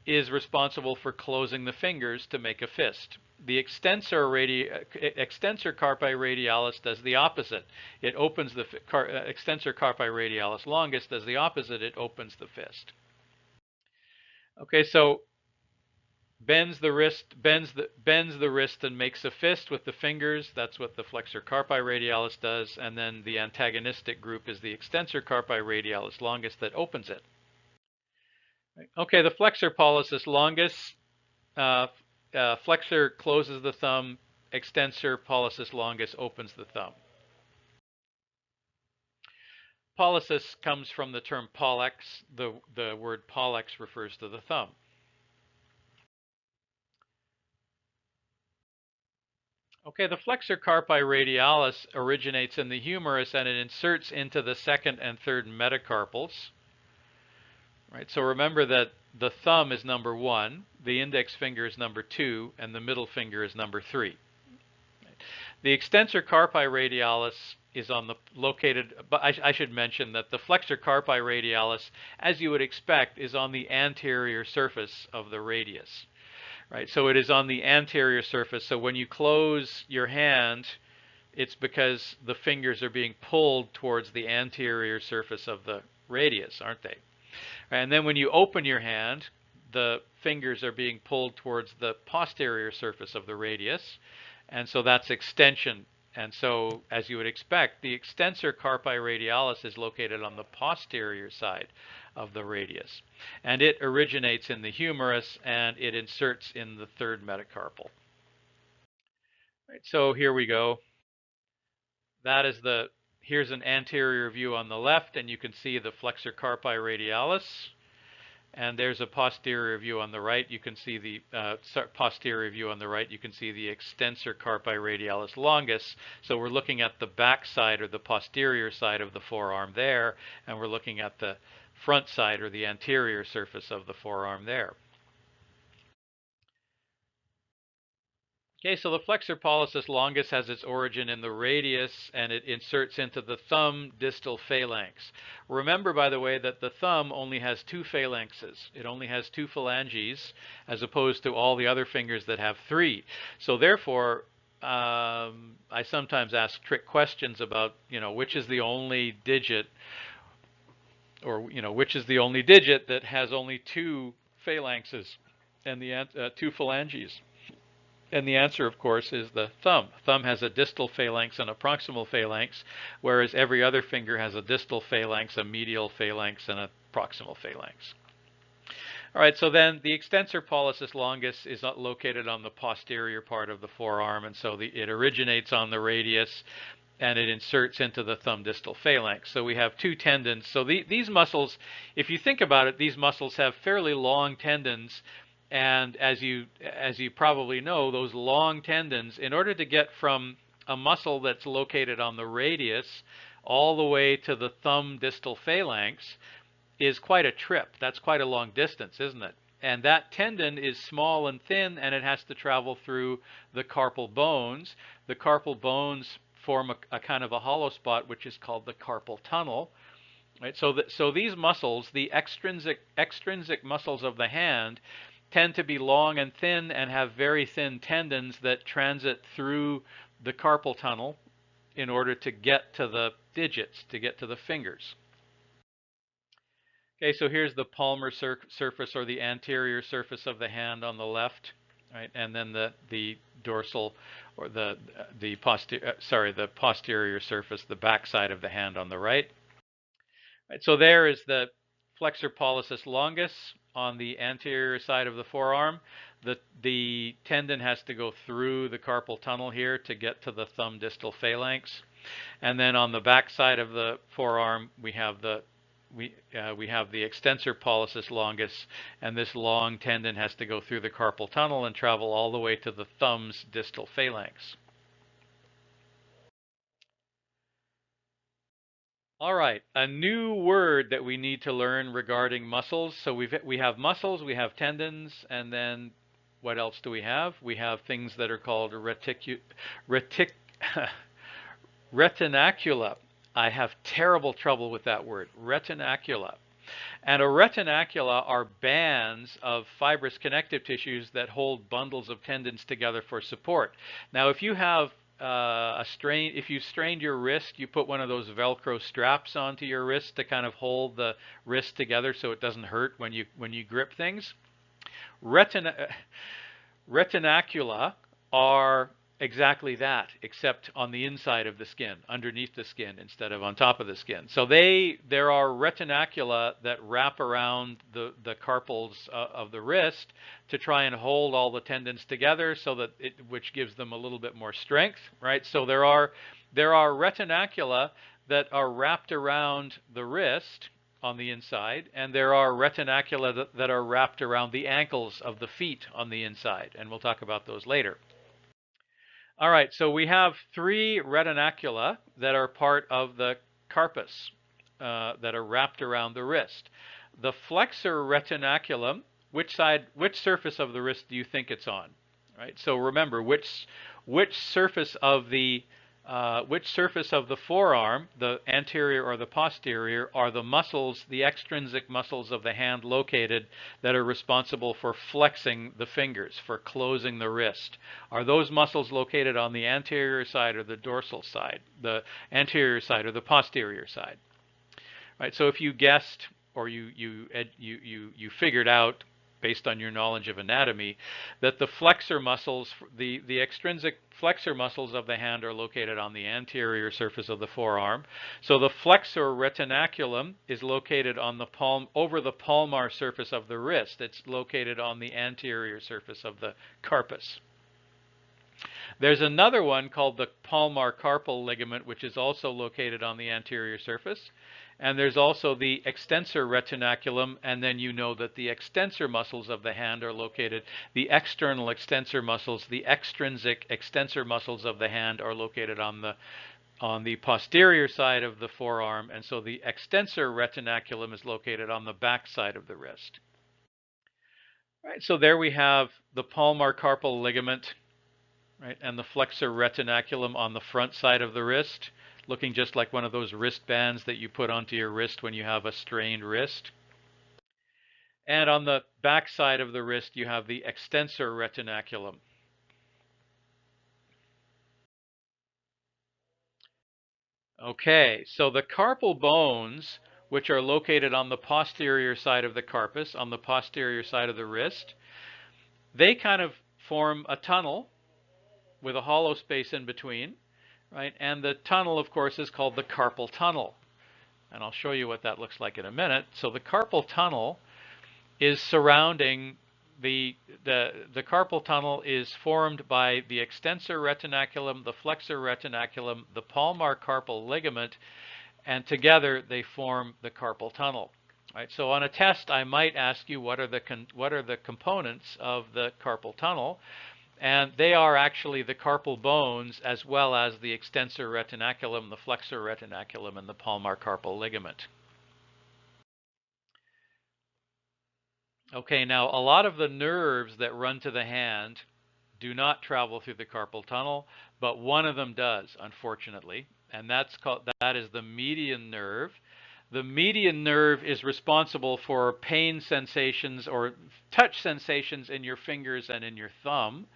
is responsible for closing the fingers to make a fist. The extensor carpi radialis does the opposite. It opens the extensor carpi radialis longus does the opposite. It opens the fist. Okay, so bends the wrist and makes a fist with the fingers. That's what the flexor carpi radialis does. And then the antagonistic group is the extensor carpi radialis longus that opens it. Okay, the flexor pollicis longus. Flexor closes the thumb. Extensor pollicis longus opens the thumb. Pollicis comes from the term pollex. The word pollex refers to the thumb. Okay, the flexor carpi radialis originates in the humerus and it inserts into the second and third metacarpals. Right, so remember that the thumb is number 1, the index finger is number 2, and the middle finger is number 3. The extensor carpi radialis is located, but I should mention that the flexor carpi radialis, as you would expect, is on the anterior surface of the radius. Right, so it is on the anterior surface. So when you close your hand, it's because the fingers are being pulled towards the anterior surface of the radius, aren't they? And then when you open your hand, the fingers are being pulled towards the posterior surface of the radius. And so that's extension And so, as you would expect, the extensor carpi radialis is located on the posterior side of the radius. And it originates in the humerus and it inserts in the third metacarpal. Right, so here we go. That is here's an anterior view on the left, and you can see the flexor carpi radialis. And there's a posterior view on the right. You can see the posterior view on the right. You can see the extensor carpi radialis longus. So we're looking at the back side or the posterior side of the forearm there, and we're looking at the front side or the anterior surface of the forearm there. Okay, so the flexor pollicis longus has its origin in the radius and it inserts into the thumb distal phalanx. Remember, by the way, that the thumb only has two phalanxes. It only has two phalanges as opposed to all the other fingers that have three. So therefore, I sometimes ask trick questions about, which is the only digit or, which is the only digit that has only two phalanxes and the two phalanges. And the answer, of course, is the thumb. Thumb has a distal phalanx and a proximal phalanx, whereas every other finger has a distal phalanx, a medial phalanx, and a proximal phalanx. All right, so then the extensor pollicis longus is located on the posterior part of the forearm, and so it originates on the radius, and it inserts into the thumb distal phalanx. So we have two tendons. So these muscles, if you think about it, these muscles have fairly long tendons. And as you probably know, those long tendons, in order to get from a muscle that's located on the radius all the way to the thumb distal phalanx is quite a trip. That's quite a long distance, isn't it? And that tendon is small and thin, and it has to travel through the carpal bones. The carpal bones form a kind of a hollow spot, which is called the carpal tunnel. Right? So these muscles, the extrinsic muscles of the hand, tend to be long and thin and have very thin tendons that transit through the carpal tunnel in order to get to the digits, to get to the fingers. Okay, so here's the palmar surface or the anterior surface of the hand on the left, right? And then the dorsal or the posterior surface, the back side of the hand on the right. Right, so there is the flexor pollicis longus on the anterior side of the forearm. The tendon has to go through the carpal tunnel here to get to the thumb distal phalanx. And then on the back side of the forearm, we have the extensor pollicis longus, and this long tendon has to go through the carpal tunnel and travel all the way to the thumb's distal phalanx. All right, a new word that we need to learn regarding muscles. So we have muscles, we have tendons, and then what else do we have? We have things that are called retinacula. I have terrible trouble with that word, retinacula. And a retinacula are bands of fibrous connective tissues that hold bundles of tendons together for support. Now, if you have if you strained your wrist, you put one of those Velcro straps onto your wrist to kind of hold the wrist together so it doesn't hurt when you grip things. Retinacula are exactly that, except on the inside of the skin, underneath the skin instead of on top of the skin. So there are retinacula that wrap around the carpals of the wrist to try and hold all the tendons together, so that which gives them a little bit more strength, right? So there are retinacula that are wrapped around the wrist on the inside, and there are retinacula that are wrapped around the ankles of the feet on the inside, and we'll talk about those later. All right, so we have three retinacula that are part of the carpus that are wrapped around the wrist. The flexor retinaculum, which surface of the wrist do you think it's on? Right. So remember, which surface of the forearm, the anterior or the posterior, are the muscles, the extrinsic muscles of the hand located that are responsible for flexing the fingers, for closing the wrist? Are those muscles located on the anterior side or the dorsal side, the anterior side or the posterior side? Right. So if you guessed or you figured out based on your knowledge of anatomy, that the flexor muscles, the extrinsic flexor muscles of the hand are located on the anterior surface of the forearm. So the flexor retinaculum is located on the palm, over the palmar surface of the wrist. It's located on the anterior surface of the carpus. There's another one called the palmar carpal ligament, which is also located on the anterior surface. And there's also the extensor retinaculum, and then you know that the extensor muscles of the hand are located, the external extensor muscles, the extrinsic extensor muscles of the hand are located on the posterior side of the forearm, and so the extensor retinaculum is located on the back side of the wrist. Right, so there we have the palmar carpal ligament, right, and the flexor retinaculum on the front side of the wrist, looking just like one of those wristbands that you put onto your wrist when you have a strained wrist. And on the back side of the wrist, you have the extensor retinaculum. Okay, so the carpal bones, which are located on the posterior side of the carpus, on the posterior side of the wrist, they kind of form a tunnel with a hollow space in between. Right? And the tunnel, of course, is called the carpal tunnel. And I'll show you what that looks like in a minute. So the carpal tunnel is surrounding the carpal tunnel is formed by the extensor retinaculum, the flexor retinaculum, the palmar carpal ligament, and together they form the carpal tunnel. Right? So on a test, I might ask you what are the components of the carpal tunnel. And they are actually the carpal bones as well as the extensor retinaculum, the flexor retinaculum, and the palmar carpal ligament. Okay, now a lot of the nerves that run to the hand do not travel through the carpal tunnel, but one of them does, unfortunately, and that is the median nerve. The median nerve is responsible for pain sensations or touch sensations in your fingers and in your thumb.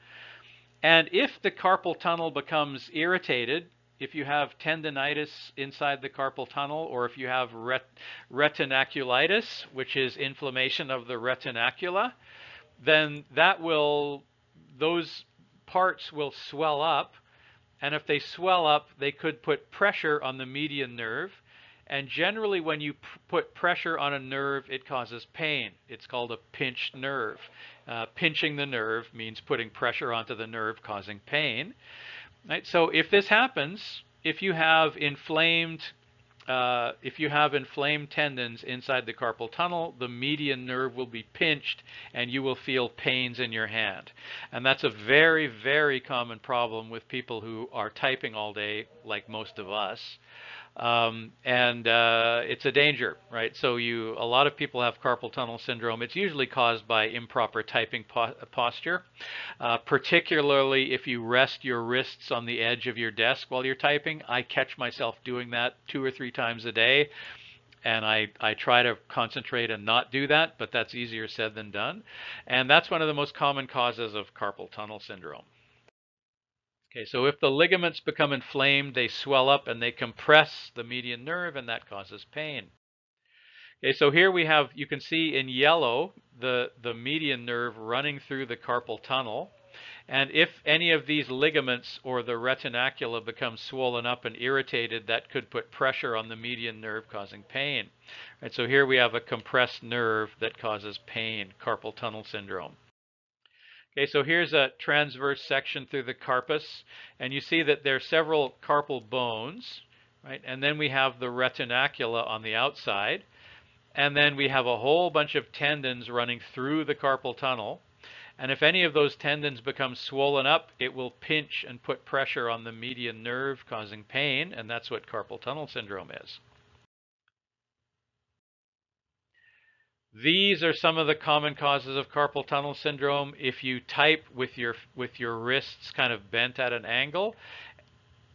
And if the carpal tunnel becomes irritated, if you have tendinitis inside the carpal tunnel, or if you have retinaculitis, which is inflammation of the retinacula, then those parts will swell up. And if they swell up, they could put pressure on the median nerve. And generally, when you put pressure on a nerve, it causes pain. It's called a pinched nerve. Pinching the nerve means putting pressure onto the nerve, causing pain. Right? So if this happens, if you have inflamed tendons inside the carpal tunnel, the median nerve will be pinched and you will feel pains in your hand. And that's a very, very common problem with people who are typing all day, like most of us. It's a danger, right? So a lot of people have carpal tunnel syndrome. It's usually caused by improper typing posture, particularly if you rest your wrists on the edge of your desk while you're typing. I catch myself doing that 2 or 3 times a day, and I try to concentrate and not do that, but that's easier said than done. And that's one of the most common causes of carpal tunnel syndrome. Okay, so if the ligaments become inflamed, they swell up and they compress the median nerve, and that causes pain. Okay, so here you can see in yellow the median nerve running through the carpal tunnel. And if any of these ligaments or the retinacula become swollen up and irritated, that could put pressure on the median nerve, causing pain. Right, so here we have a compressed nerve that causes pain, carpal tunnel syndrome. Okay, so here's a transverse section through the carpus, and you see that there are several carpal bones, right? And then we have the retinacula on the outside, and then we have a whole bunch of tendons running through the carpal tunnel. And if any of those tendons become swollen up, it will pinch and put pressure on the median nerve, causing pain, and that's what carpal tunnel syndrome is. These are some of the common causes of carpal tunnel syndrome. If you type with your wrists kind of bent at an angle,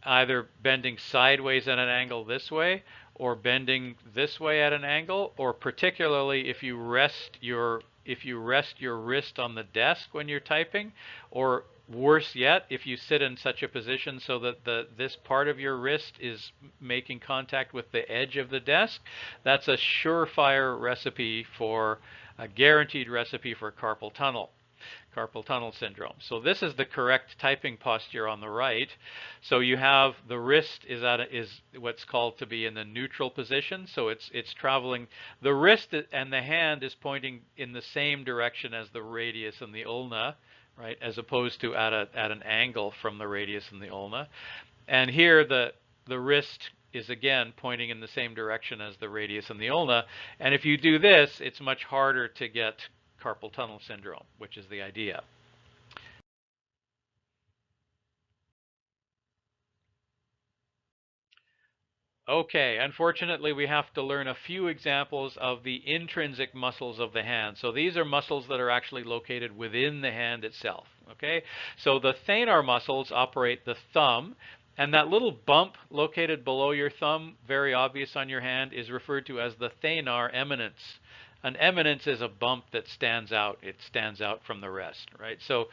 either bending sideways at an angle this way, or bending this way at an angle, or particularly if you rest your wrist on the desk when you're typing, or worse yet, if you sit in such a position so that this part of your wrist is making contact with the edge of the desk, that's a surefire recipe for a guaranteed recipe for carpal tunnel syndrome. So this is the correct typing posture on the right. So you have the wrist is what's called to be in the neutral position. So it's traveling. The wrist and the hand is pointing in the same direction as the radius and the ulna, right? As opposed to at an angle from the radius and the ulna. And here the wrist is again pointing in the same direction as the radius and the ulna. And if you do this, it's much harder to get carpal tunnel syndrome, which is the idea. Okay, unfortunately, we have to learn a few examples of the intrinsic muscles of the hand. So these are muscles that are actually located within the hand itself. Okay, so the thenar muscles operate the thumb, and that little bump located below your thumb, very obvious on your hand, is referred to as the thenar eminence. An eminence is a bump that stands out. It stands out from the rest, right? So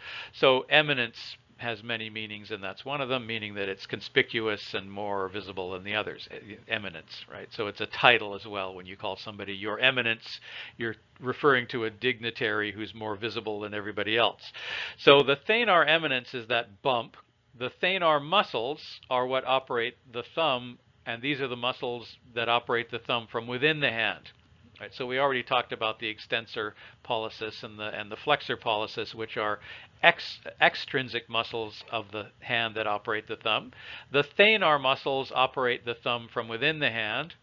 eminence has many meanings, and that's one of them, meaning that it's conspicuous and more visible than the others. Eminence, right? So it's a title as well. When you call somebody your eminence, you're referring to a dignitary who's more visible than everybody else. So the thenar eminence is that bump. The thenar muscles are what operate the thumb, and these are the muscles that operate the thumb from within the hand. Right, so we already talked about the extensor pollicis and the flexor pollicis, which are extrinsic muscles of the hand that operate the thumb. The thenar muscles operate the thumb from within the hand.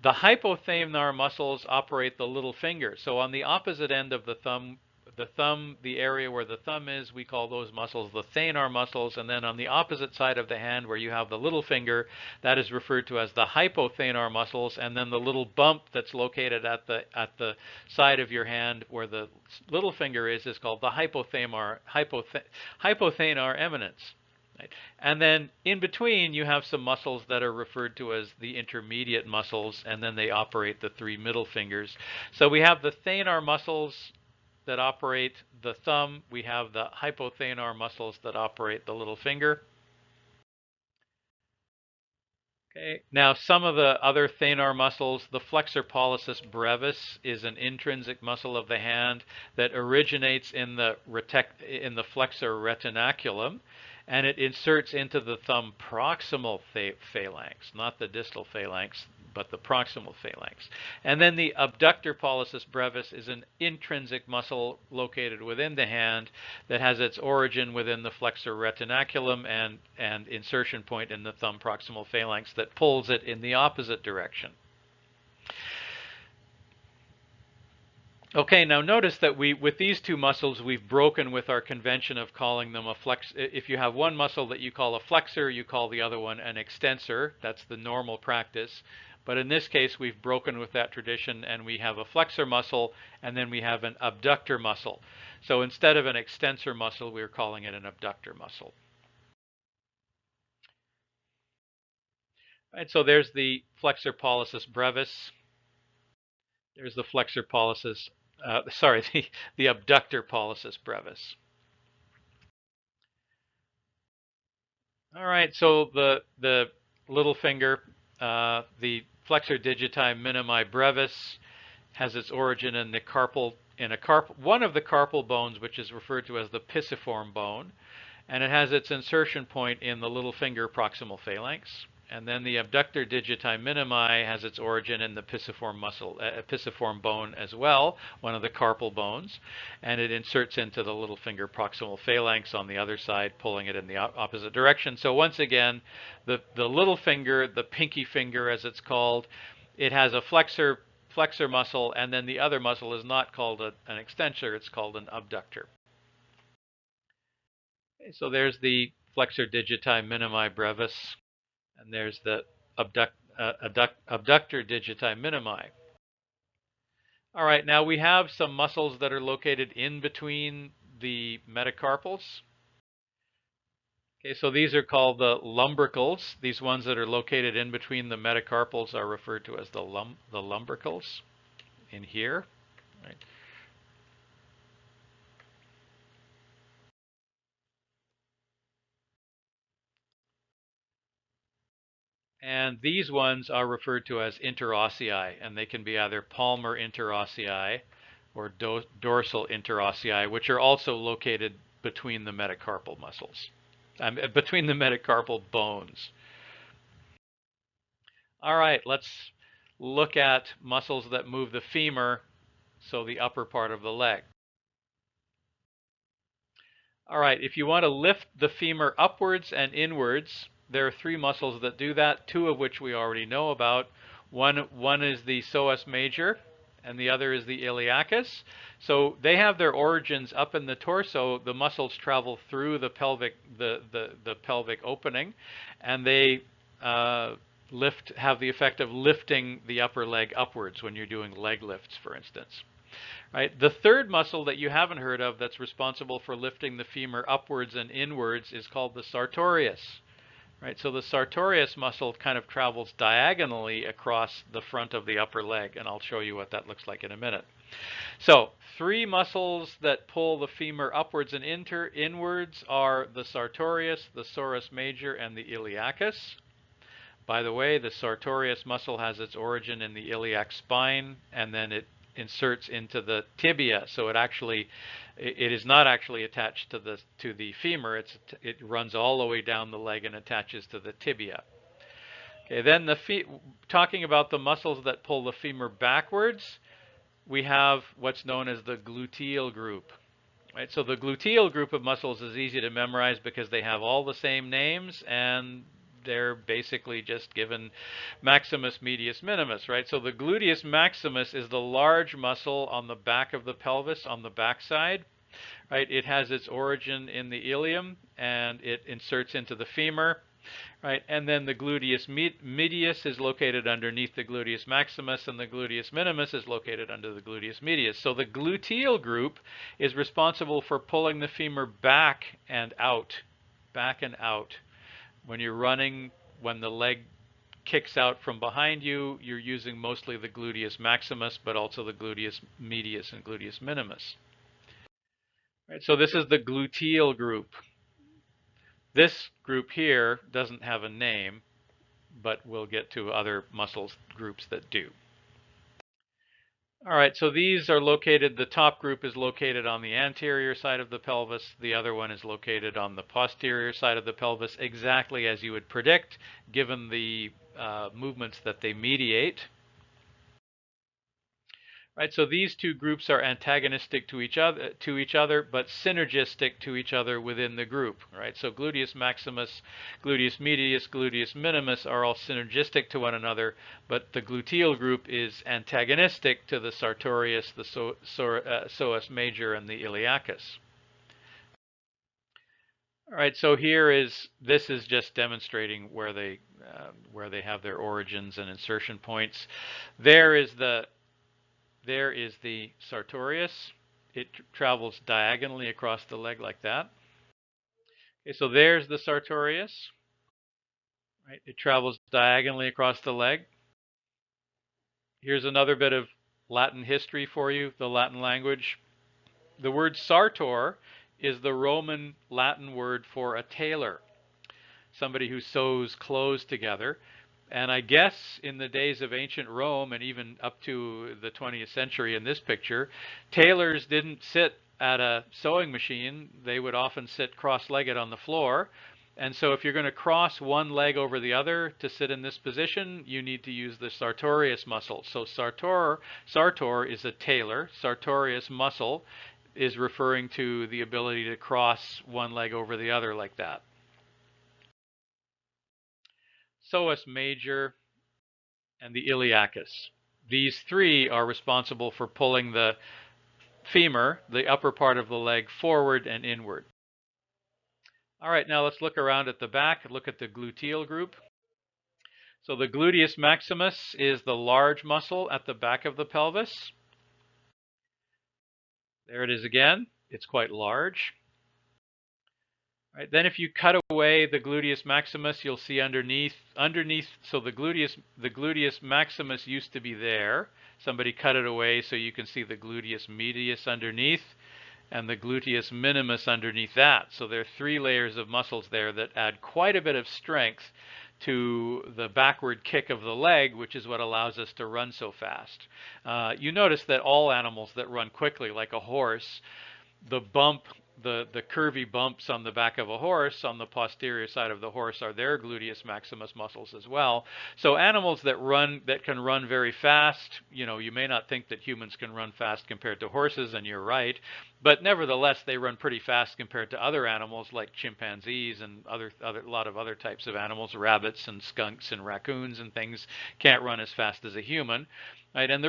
The hypothenar muscles operate the little finger. So on the opposite end of the thumb, the area where the thumb is, we call those muscles the thenar muscles. And then on the opposite side of the hand where you have the little finger, that is referred to as the hypothenar muscles. And then the little bump that's located at the side of your hand where the little finger is called the hypothenar eminence. Right. And then in between, you have some muscles that are referred to as the intermediate muscles, and then they operate the three middle fingers. So we have the thenar muscles that operate the thumb. We have the hypothenar muscles that operate the little finger. Okay. Now, some of the other thenar muscles, the flexor pollicis brevis is an intrinsic muscle of the hand that originates in the flexor retinaculum, and it inserts into the thumb proximal phalanx, not the distal phalanx, but the proximal phalanx. And then the abductor pollicis brevis is an intrinsic muscle located within the hand that has its origin within the flexor retinaculum and insertion point in the thumb proximal phalanx that pulls it in the opposite direction. Okay, now notice that with these two muscles, we've broken with our convention of calling them a flex. If you have one muscle that you call a flexor, you call the other one an extensor. That's the normal practice. But in this case, we've broken with that tradition, and we have a flexor muscle, and then we have an abductor muscle. So instead of an extensor muscle, we're calling it an abductor muscle. Right, so there's the flexor pollicis brevis. There's the flexor pollicis, the abductor pollicis brevis. All right, so the little finger, the flexor digiti minimi brevis, has its origin in one of the carpal bones, which is referred to as the pisiform bone, and it has its insertion point in the little finger proximal phalanx. And then the abductor digiti minimi has its origin in the pisiform bone as well, one of the carpal bones, and it inserts into the little finger proximal phalanx on the other side, pulling it in the opposite direction. So once again, the little finger, the pinky finger as it's called, it has a flexor muscle, and then the other muscle is not called an extensor, it's called an abductor. Okay, so there's the flexor digiti minimi brevis. And there's the abductor digiti minimi. All right, now we have some muscles that are located in between the metacarpals. Okay, so these are called the lumbricals. These ones that are located in between the metacarpals are referred to as the lumbricals in here. Right. And these ones are referred to as interossei, and they can be either palmar interossei or dorsal interossei, which are also located between the metacarpal muscles, between the metacarpal bones. All right, let's look at muscles that move the femur, so the upper part of the leg. All right, if you want to lift the femur upwards and inwards, there are three muscles that do that, two of which we already know about. One is the psoas major, and the other is the iliacus. So they have their origins up in the torso. The muscles travel through the pelvic, the pelvic opening, and they have the effect of lifting the upper leg upwards when you're doing leg lifts, for instance. Right? The third muscle that you haven't heard of that's responsible for lifting the femur upwards and inwards is called the sartorius. Right? So the sartorius muscle kind of travels diagonally across the front of the upper leg, and I'll show you what that looks like in a minute. So three muscles that pull the femur upwards and inwards are the sartorius, the psoas major, and the iliacus. By the way, the sartorius muscle has its origin in the iliac spine, and then it inserts into the tibia. So it is not actually attached to the femur. It runs all the way down the leg and attaches to the tibia. Okay, then talking about the muscles that pull the femur backwards, we have what's known as the gluteal group. Right? So the gluteal group of muscles is easy to memorize because they have all the same names, and they're basically just given maximus, medius, minimus, right? So the gluteus maximus is the large muscle on the back of the pelvis, on the backside, right? It has its origin in the ilium, and it inserts into the femur, right? And then the gluteus medius is located underneath the gluteus maximus, and the gluteus minimus is located under the gluteus medius. So the gluteal group is responsible for pulling the femur back and out. When you're running, when the leg kicks out from behind you, you're using mostly the gluteus maximus, but also the gluteus medius and gluteus minimus. Right, so this is the gluteal group. This group here doesn't have a name, but we'll get to other muscle groups that do. All right, so these are located, the top group is located on the anterior side of the pelvis. The other one is located on the posterior side of the pelvis, exactly as you would predict, given the movements that they mediate. Right, so these two groups are antagonistic to each other, but synergistic to each other within the group. Right, so gluteus maximus, gluteus medius, gluteus minimus are all synergistic to one another, but the gluteal group is antagonistic to the sartorius, the psoas major, and the iliacus. All right, so this is just demonstrating where they have their origins and insertion points. There is the sartorius. It travels diagonally across the leg like that. Okay, so there's the sartorius. Right, it travels diagonally across the leg. Here's another bit of Latin history for you, the Latin language. The word sartor is the Roman Latin word for a tailor, somebody who sews clothes together. And I guess in the days of ancient Rome, and even up to the 20th century in this picture, tailors didn't sit at a sewing machine. They would often sit cross-legged on the floor. And so if you're going to cross one leg over the other to sit in this position, you need to use the sartorius muscle. So sartor is a tailor. Sartorius muscle is referring to the ability to cross one leg over the other like that. Psoas major, and the iliacus. These three are responsible for pulling the femur, the upper part of the leg, forward and inward. All right, now let's look around at the back and look at the gluteal group. So the gluteus maximus is the large muscle at the back of the pelvis. There it is again. It's quite large. Right, then if you cut away the gluteus maximus, you'll see underneath, so the gluteus maximus used to be there. Somebody cut it away so you can see the gluteus medius underneath and the gluteus minimus underneath that. So there are three layers of muscles there that add quite a bit of strength to the backward kick of the leg, which is what allows us to run so fast. You notice that all animals that run quickly, like a horse, the bump, the curvy bumps on the back of a horse on the posterior side of the horse are their gluteus maximus muscles as well. So animals that can run very fast, you may not think that humans can run fast compared to horses, and you're right, but nevertheless they run pretty fast compared to other animals like chimpanzees and a lot of other types of animals. Rabbits and skunks and raccoons and things can't run as fast as a human. Right, and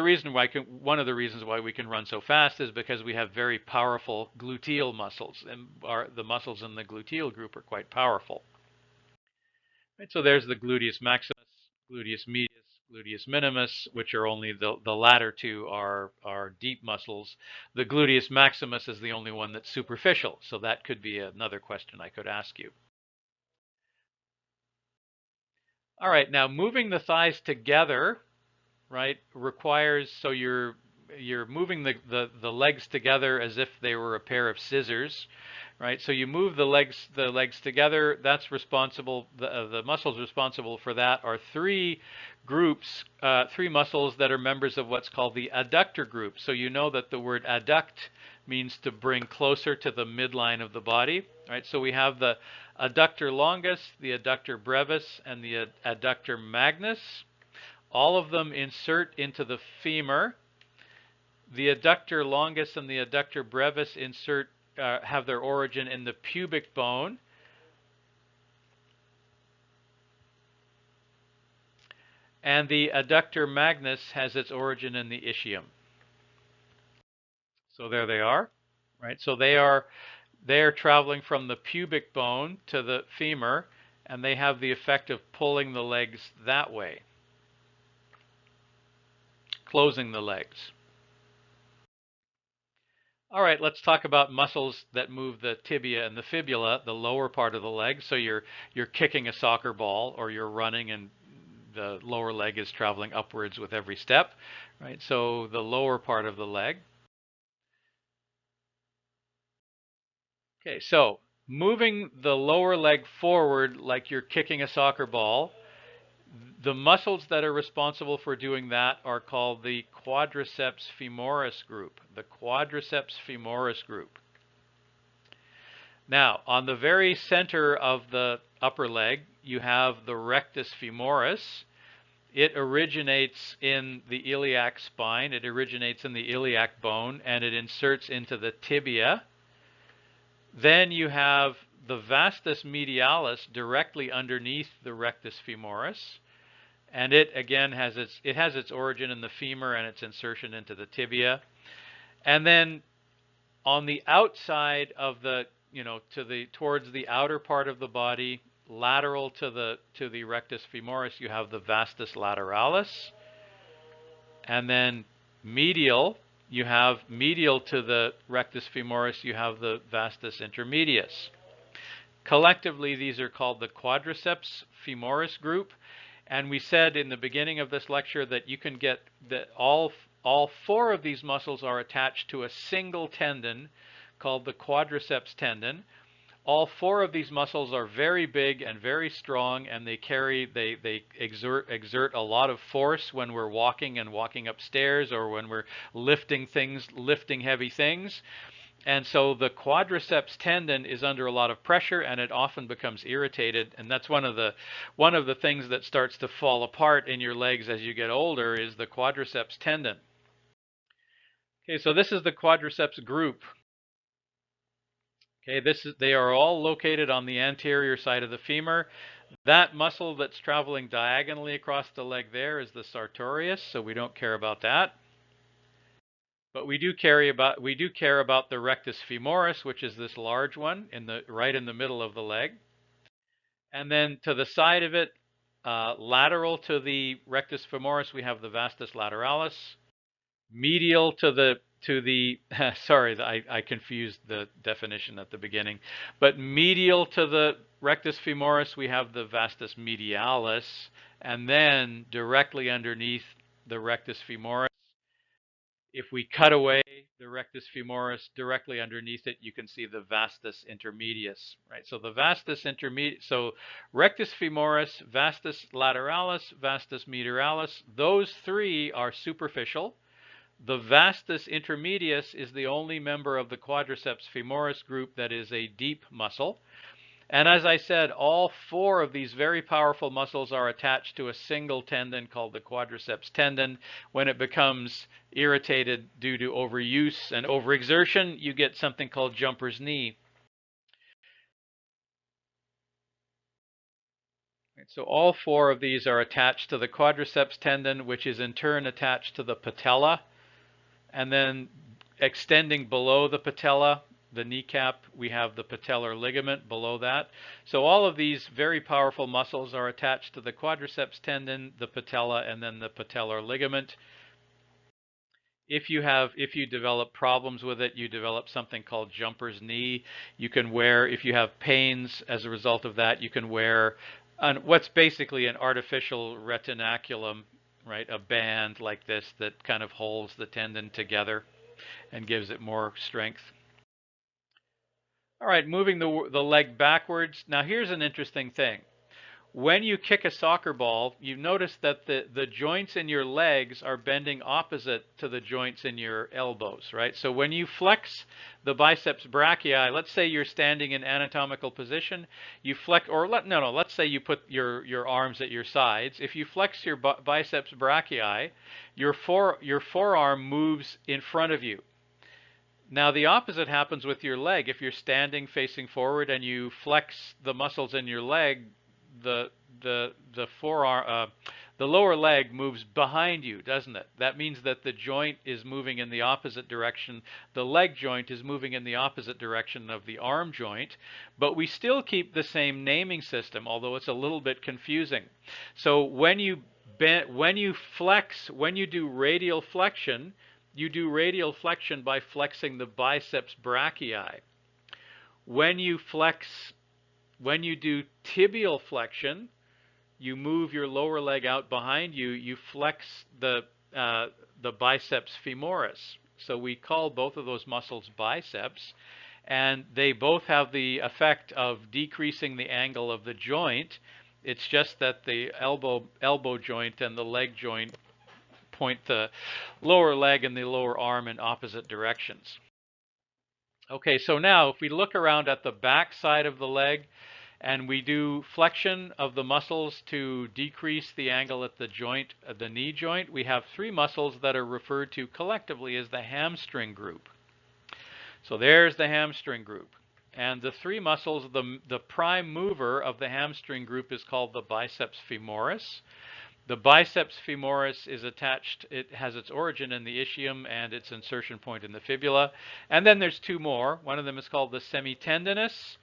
one of the reasons why we can run so fast is because we have very powerful gluteal muscles, and the muscles in the gluteal group are quite powerful. Right, so there's the gluteus maximus, gluteus medius, gluteus minimus, which are only the latter two are deep muscles. The gluteus maximus is the only one that's superficial, so that could be another question I could ask you. All right, now moving the thighs together, right, requires, so you're moving the legs together as if they were a pair of scissors, right? So you move the legs together. That's responsible. The muscles responsible for that are three groups, three muscles that are members of what's called the adductor group. So you know that the word adduct means to bring closer to the midline of the body, right? So we have the adductor longus, the adductor brevis, and the adductor magnus. All of them insert into the femur. The adductor longus and the adductor brevis have their origin in the pubic bone. And the adductor magnus has its origin in the ischium. So there they are, right? So they are traveling from the pubic bone to the femur, and they have the effect of pulling the legs that way, closing the legs. All right, let's talk about muscles that move the tibia and the fibula, the lower part of the leg. So you're kicking a soccer ball, or you're running and the lower leg is traveling upwards with every step, right? So the lower part of the leg. Okay, so moving the lower leg forward like you're kicking a soccer ball, the muscles that are responsible for doing that are called the quadriceps femoris group. The quadriceps femoris group. Now, on the very center of the upper leg, you have the rectus femoris. It originates in the iliac spine. It originates in the iliac bone, and it inserts into the tibia. Then you have the vastus medialis directly underneath the rectus femoris. And it again has its origin in the femur and its insertion into the tibia. And then on the outside of the, towards the outer part of the body, lateral to the rectus femoris, you have the vastus lateralis. And then medial to the rectus femoris, you have the vastus intermedius. Collectively, these are called the quadriceps femoris group. And we said in the beginning of this lecture that you can get that all four of these muscles are attached to a single tendon called the quadriceps tendon. All four of these muscles are very big and very strong, and they exert a lot of force when we're walking upstairs, or when we're lifting heavy things. And so the quadriceps tendon is under a lot of pressure, and it often becomes irritated. And that's one of the things that starts to fall apart in your legs as you get older, is the quadriceps tendon. Okay, so this is the quadriceps group. Okay, they are all located on the anterior side of the femur. That muscle that's traveling diagonally across the leg there is the sartorius, so we don't care about that. But we do care about the rectus femoris, which is this large one right in the middle of the leg. And then to the side of it, lateral to the rectus femoris, we have the vastus lateralis. Medial to the sorry, I confused the definition at the beginning. But medial to the rectus femoris, we have the vastus medialis, and then directly underneath the rectus femoris, If we cut away the rectus femoris, directly underneath it, you can see the vastus intermedius, right? So the vastus intermedius, so rectus femoris, vastus lateralis, vastus medialis, those three are superficial. The vastus intermedius is the only member of the quadriceps femoris group that is a deep muscle. And as I said, all four of these very powerful muscles are attached to a single tendon called the quadriceps tendon. When it becomes irritated due to overuse and overexertion, you get something called jumper's knee. So all four of these are attached to the quadriceps tendon, which is in turn attached to the patella. And then extending below the patella, the kneecap, we have the patellar ligament below that. So all of these very powerful muscles are attached to the quadriceps tendon, the patella, and then the patellar ligament. If you develop problems with it, you develop something called jumper's knee. You can wear, if you have pains as a result of that, you can wear what's basically an artificial retinaculum, right? A band like this that kind of holds the tendon together and gives it more strength. All right, moving the leg backwards. Now here's an interesting thing. When you kick a soccer ball, you notice that the joints in your legs are bending opposite to the joints in your elbows, right? So when you flex the biceps brachii, let's say you're standing in anatomical position, you flex, or let's say you put your arms at your sides. If you flex your biceps brachii, your forearm moves in front of you. Now the opposite happens with your leg. If you're standing facing forward and you flex the muscles in your leg, the forearm, the lower leg moves behind you, doesn't it? That means that the joint is moving in the opposite direction. The leg joint is moving in the opposite direction of the arm joint, but we still keep the same naming system, although it's a little bit confusing. So when you flex, when you do radial flexion, you do radial flexion by flexing the biceps brachii. When you do tibial flexion, you move your lower leg out behind you, you flex the biceps femoris. So we call both of those muscles biceps, and they both have the effect of decreasing the angle of the joint. It's just that the elbow joint and the leg joint point the lower leg and the lower arm in opposite directions. Okay, so now if we look around at the back side of the leg and we do flexion of the muscles to decrease the angle at the joint, the knee joint, we have three muscles that are referred to collectively as the hamstring group. So there's the hamstring group. And the three muscles, the prime mover of the hamstring group is called the biceps femoris. The biceps femoris is attached, it has its origin in the ischium and its insertion point in the fibula. And then there's two more. One of them is called the semitendinous,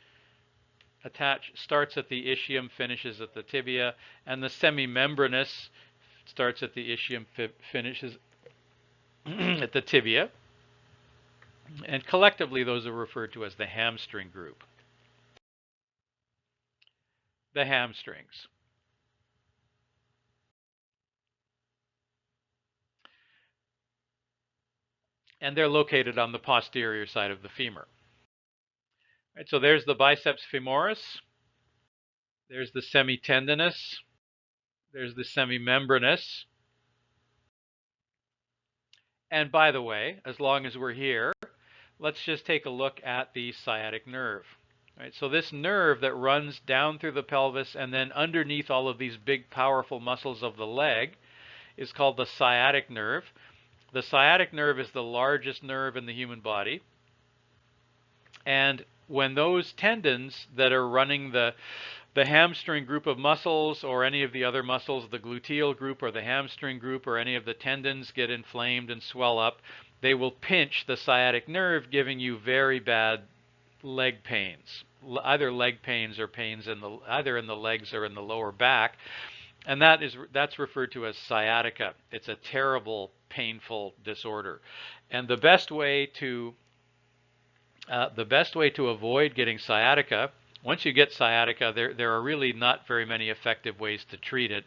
starts at the ischium, finishes at the tibia, and the semimembranous starts at the ischium, finishes at the tibia. And collectively, those are referred to as the hamstring group. The hamstrings. And they're located on the posterior side of the femur. Right, so there's the biceps femoris. There's the semitendinous. There's the semimembranous. And by the way, as long as we're here, let's just take a look at the sciatic nerve. Right, so this nerve that runs down through the pelvis and then underneath all of these big, powerful muscles of the leg is called the sciatic nerve. The sciatic nerve is the largest nerve in the human body. And when those tendons that are running the hamstring group of muscles or any of the other muscles, the gluteal group or the hamstring group or any of the tendons get inflamed and swell up, they will pinch the sciatic nerve, giving you very bad leg pains, either leg pains or pains either in the legs or in the lower back. And that's referred to as sciatica. It's a terrible, painful disorder. And the best way to avoid getting sciatica, Once you get sciatica, there are really not very many effective ways to treat it.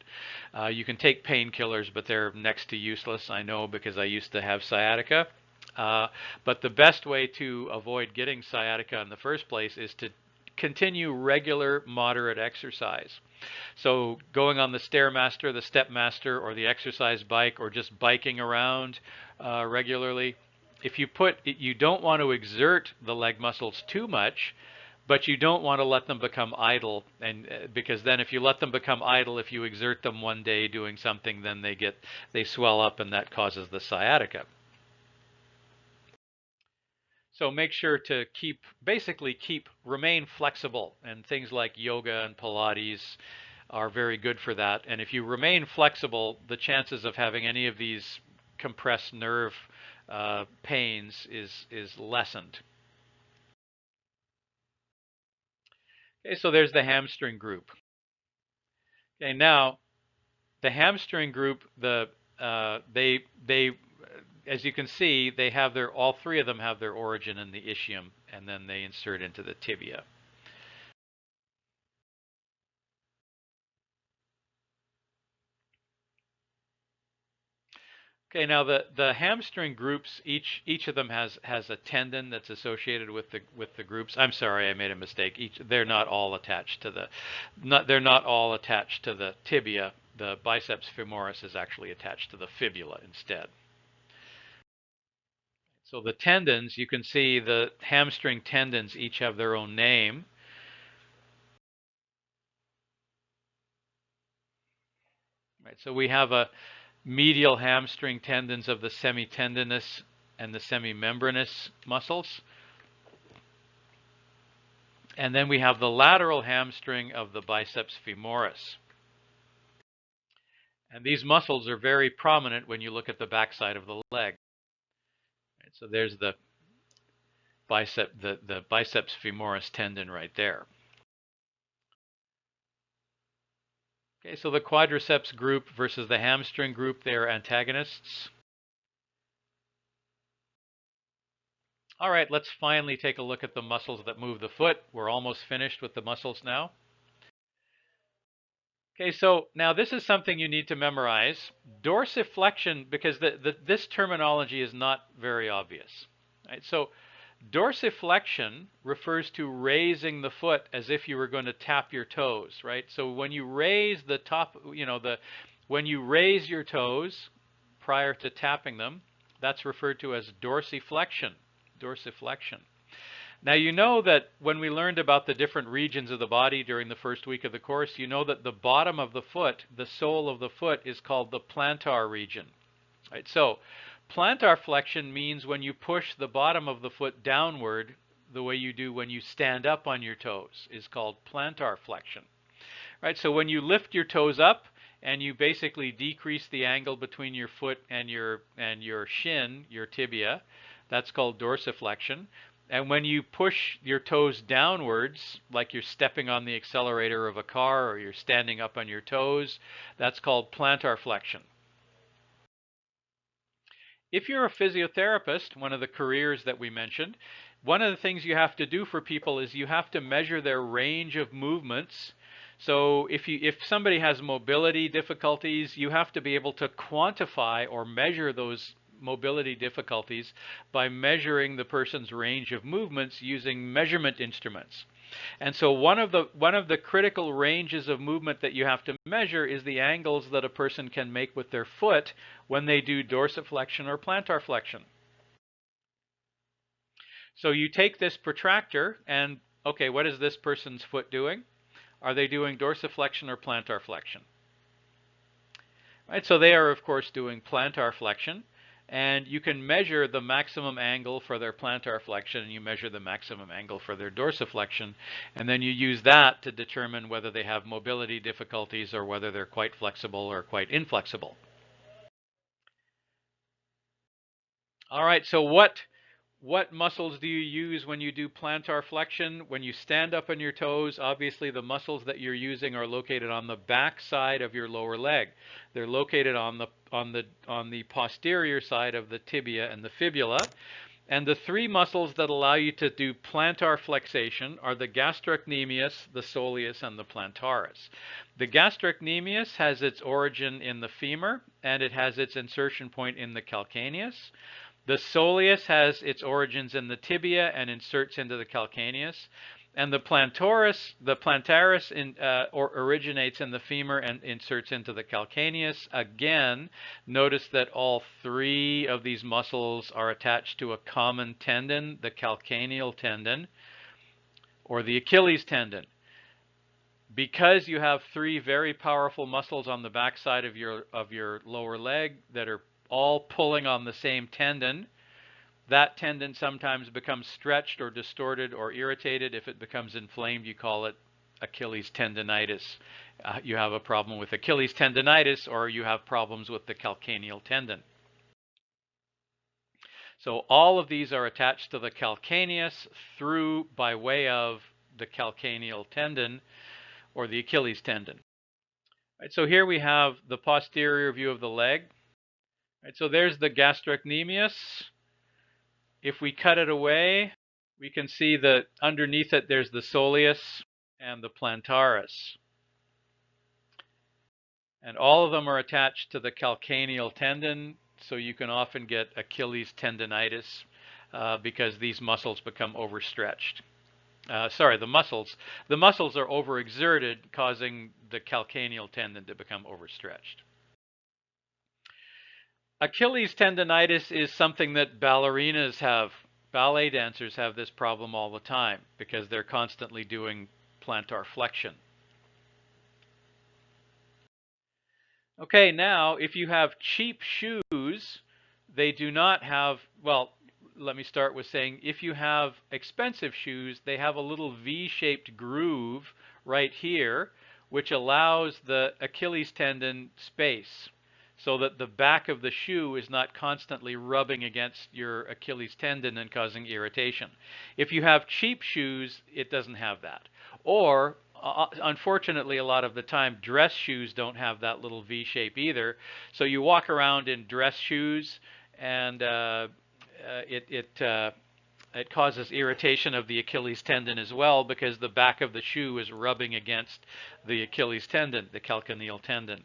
You can take painkillers, but they're next to useless. I know because I used to have sciatica. But the best way to avoid getting sciatica in the first place is to continue regular, moderate exercise. So going on the Stairmaster, the Stepmaster, or the exercise bike, or just biking around regularly. If you don't want to exert the leg muscles too much, but you don't want to let them become idle, and because then if you let them become idle, if you exert them one day doing something, then they swell up, and that causes the sciatica. So make sure to remain flexible, and things like yoga and Pilates are very good for that. And if you remain flexible, the chances of having any of these compressed nerve pains is lessened. Okay, so there's the hamstring group. Okay, now the hamstring group, they as you can see, they have all three of them have their origin in the ischium, and then they insert into the tibia. Okay, now the hamstring groups, each of them has a tendon that's associated with the groups. I'm sorry, I made a mistake. They're not all attached to the tibia. The biceps femoris is actually attached to the fibula instead. So the tendons, you can see the hamstring tendons each have their own name. Right, so we have a medial hamstring tendons of the semitendinous and the semimembranous muscles. And then we have the lateral hamstring of the biceps femoris. And these muscles are very prominent when you look at the backside of the leg. Right, so there's the biceps femoris tendon right there. Okay, so the quadriceps group versus the hamstring group, they are antagonists. All right, let's finally take a look at the muscles that move the foot. We're almost finished with the muscles now. Okay, so now this is something you need to memorize. Dorsiflexion, because this terminology is not very obvious. Right? So dorsiflexion refers to raising the foot as if you were going to tap your toes, right? So when you raise the top, when you raise your toes prior to tapping them, that's referred to as dorsiflexion. Dorsiflexion. Now you know that when we learned about the different regions of the body during the first week of the course, you know that the bottom of the foot, the sole of the foot, is called the plantar region. Right? So plantar flexion means when you push the bottom of the foot downward, the way you do when you stand up on your toes, is called plantar flexion. Right? So when you lift your toes up and you basically decrease the angle between your foot and your shin, your tibia, that's called dorsiflexion. And when you push your toes downwards, like you're stepping on the accelerator of a car or you're standing up on your toes, that's called plantar flexion. If you're a physiotherapist, one of the careers that we mentioned, one of the things you have to do for people is you have to measure their range of movements. So if somebody has mobility difficulties, you have to be able to quantify or measure those mobility difficulties by measuring the person's range of movements using measurement instruments. And so one of the critical ranges of movement that you have to measure is the angles that a person can make with their foot when they do dorsiflexion or plantar flexion. So you take this protractor and, okay, what is this person's foot doing? Are they doing dorsiflexion or plantar flexion? Right, so they are, of course, doing plantar flexion. And you can measure the maximum angle for their plantar flexion, and you measure the maximum angle for their dorsiflexion. And then you use that to determine whether they have mobility difficulties or whether they're quite flexible or quite inflexible. All right, so what muscles do you use when you do plantar flexion? When you stand up on your toes, obviously the muscles that you're using are located on the back side of your lower leg. They're located on the posterior side of the tibia and the fibula. And the three muscles that allow you to do plantar flexation are the gastrocnemius, the soleus, and the plantaris. The gastrocnemius has its origin in the femur, and it has its insertion point in the calcaneus. The soleus has its origins in the tibia and inserts into the calcaneus. And the plantaris originates in the femur and inserts into the calcaneus. Again, notice that all three of these muscles are attached to a common tendon, the calcaneal tendon, or the Achilles tendon. Because you have three very powerful muscles on the backside of your lower leg that are all pulling on the same tendon, that tendon sometimes becomes stretched or distorted or irritated. If it becomes inflamed, you call it Achilles tendonitis. You have a problem with Achilles tendonitis, or you have problems with the calcaneal tendon. So all of these are attached to the calcaneus by way of the calcaneal tendon or the Achilles tendon. Right, so here we have the posterior view of the leg. Right, so there's the gastrocnemius. If we cut it away, we can see that underneath it there's the soleus and the plantaris. And all of them are attached to the calcaneal tendon, so you can often get Achilles tendonitis because these muscles become overstretched. The muscles are overexerted, causing the calcaneal tendon to become overstretched. Achilles tendonitis is something that ballerinas have. Ballet dancers have this problem all the time because they're constantly doing plantar flexion. Okay, now if you have cheap shoes, they do not have, well, let me start with saying if you have expensive shoes, they have a little V-shaped groove right here, which allows the Achilles tendon space, so that the back of the shoe is not constantly rubbing against your Achilles tendon and causing irritation. If you have cheap shoes, it doesn't have that. Or, unfortunately, a lot of the time, dress shoes don't have that little V shape either. So you walk around in dress shoes, and it causes irritation of the Achilles tendon as well, because the back of the shoe is rubbing against the Achilles tendon, the calcaneal tendon.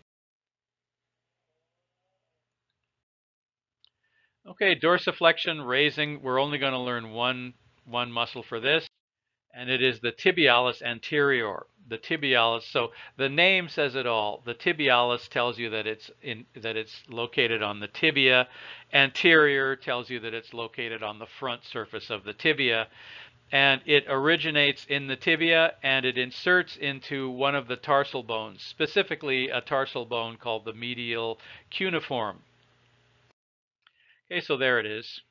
Okay, dorsiflexion, raising. We're only going to learn one muscle for this, and it is the tibialis anterior. The tibialis. So the name says it all. The tibialis tells you that it's located on the tibia. Anterior tells you that it's located on the front surface of the tibia, and it originates in the tibia and it inserts into one of the tarsal bones, specifically a tarsal bone called the medial cuneiform. Okay, so there it is.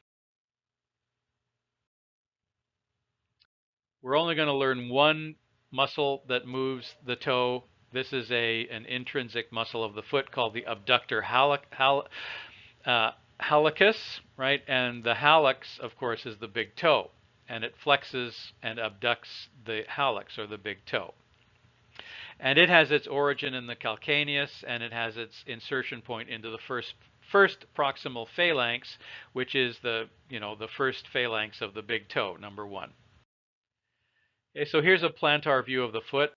We're only going to learn one muscle that moves the toe. This is an intrinsic muscle of the foot called the abductor hallucis, right? And the hallux, of course, is the big toe, and it flexes and abducts the hallux, or the big toe. And it has its origin in the calcaneus, and it has its insertion point into the first proximal phalanx, which is the first phalanx of the big toe, number 1. Okay, so here's a plantar view of the foot.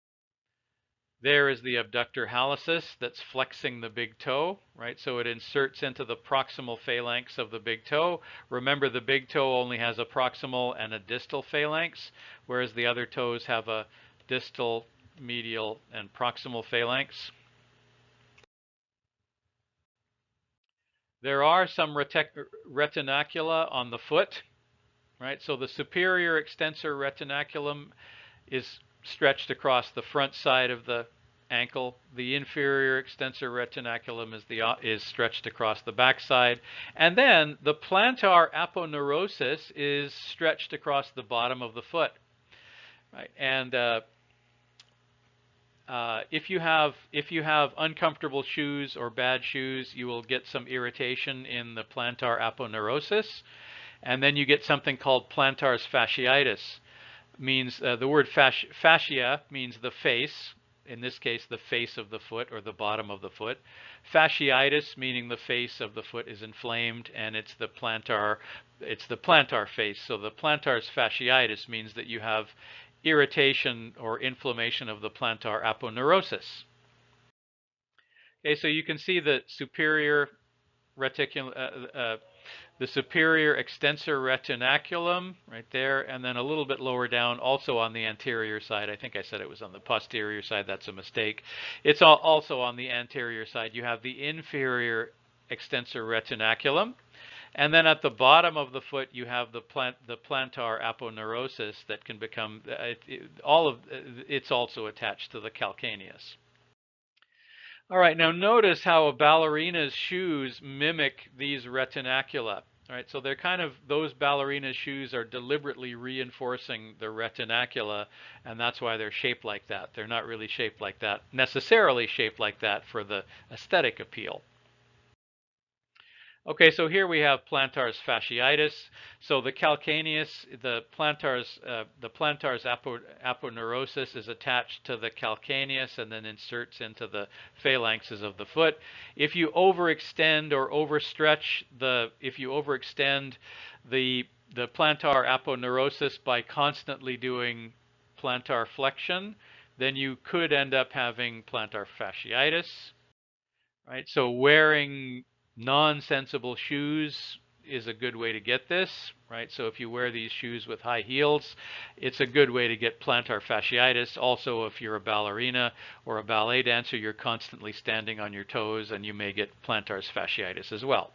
There is the abductor hallucis that's flexing the big toe, right? So it inserts into the proximal phalanx of the big toe. Remember, the big toe only has a proximal and a distal phalanx, whereas the other toes have a distal, medial, and proximal phalanx. There are some retinacula on the foot, right? So the superior extensor retinaculum is stretched across the front side of the ankle. The inferior extensor retinaculum is stretched across the back side. And then the plantar aponeurosis is stretched across the bottom of the foot, right? And if you have uncomfortable shoes or bad shoes, you will get some irritation in the plantar aponeurosis, and then you get something called plantar fasciitis. Means the word fascia means the face, in this case, the face of the foot or the bottom of the foot. Fasciitis, meaning the face of the foot is inflamed, and it's the plantar face. So the plantar's fasciitis means that you have irritation or inflammation of the plantar aponeurosis. Okay, so you can see the superior reticulum, the superior extensor retinaculum right there, and then a little bit lower down, also on the anterior side. I think I said it was on the posterior side. That's a mistake. It's also on the anterior side. You have the inferior extensor retinaculum. And then at the bottom of the foot, you have the plantar aponeurosis that can become, it's also attached to the calcaneus. All right, now notice how a ballerina's shoes mimic these retinacula. All right, so they're kind of, those ballerina's shoes are deliberately reinforcing the retinacula, and that's why they're shaped like that. They're not really shaped like that, necessarily shaped like that for the aesthetic appeal. Okay, so here we have plantar's fasciitis. So the calcaneus, the plantar's aponeurosis is attached to the calcaneus and then inserts into the phalanxes of the foot. If you overextend or overstretch the plantar aponeurosis by constantly doing plantar flexion, then you could end up having plantar fasciitis. Right? So wearing non-sensible shoes is a good way to get this, right? So if you wear these shoes with high heels, it's a good way to get plantar fasciitis. Also, if you're a ballerina or a ballet dancer, you're constantly standing on your toes and you may get plantar fasciitis as well.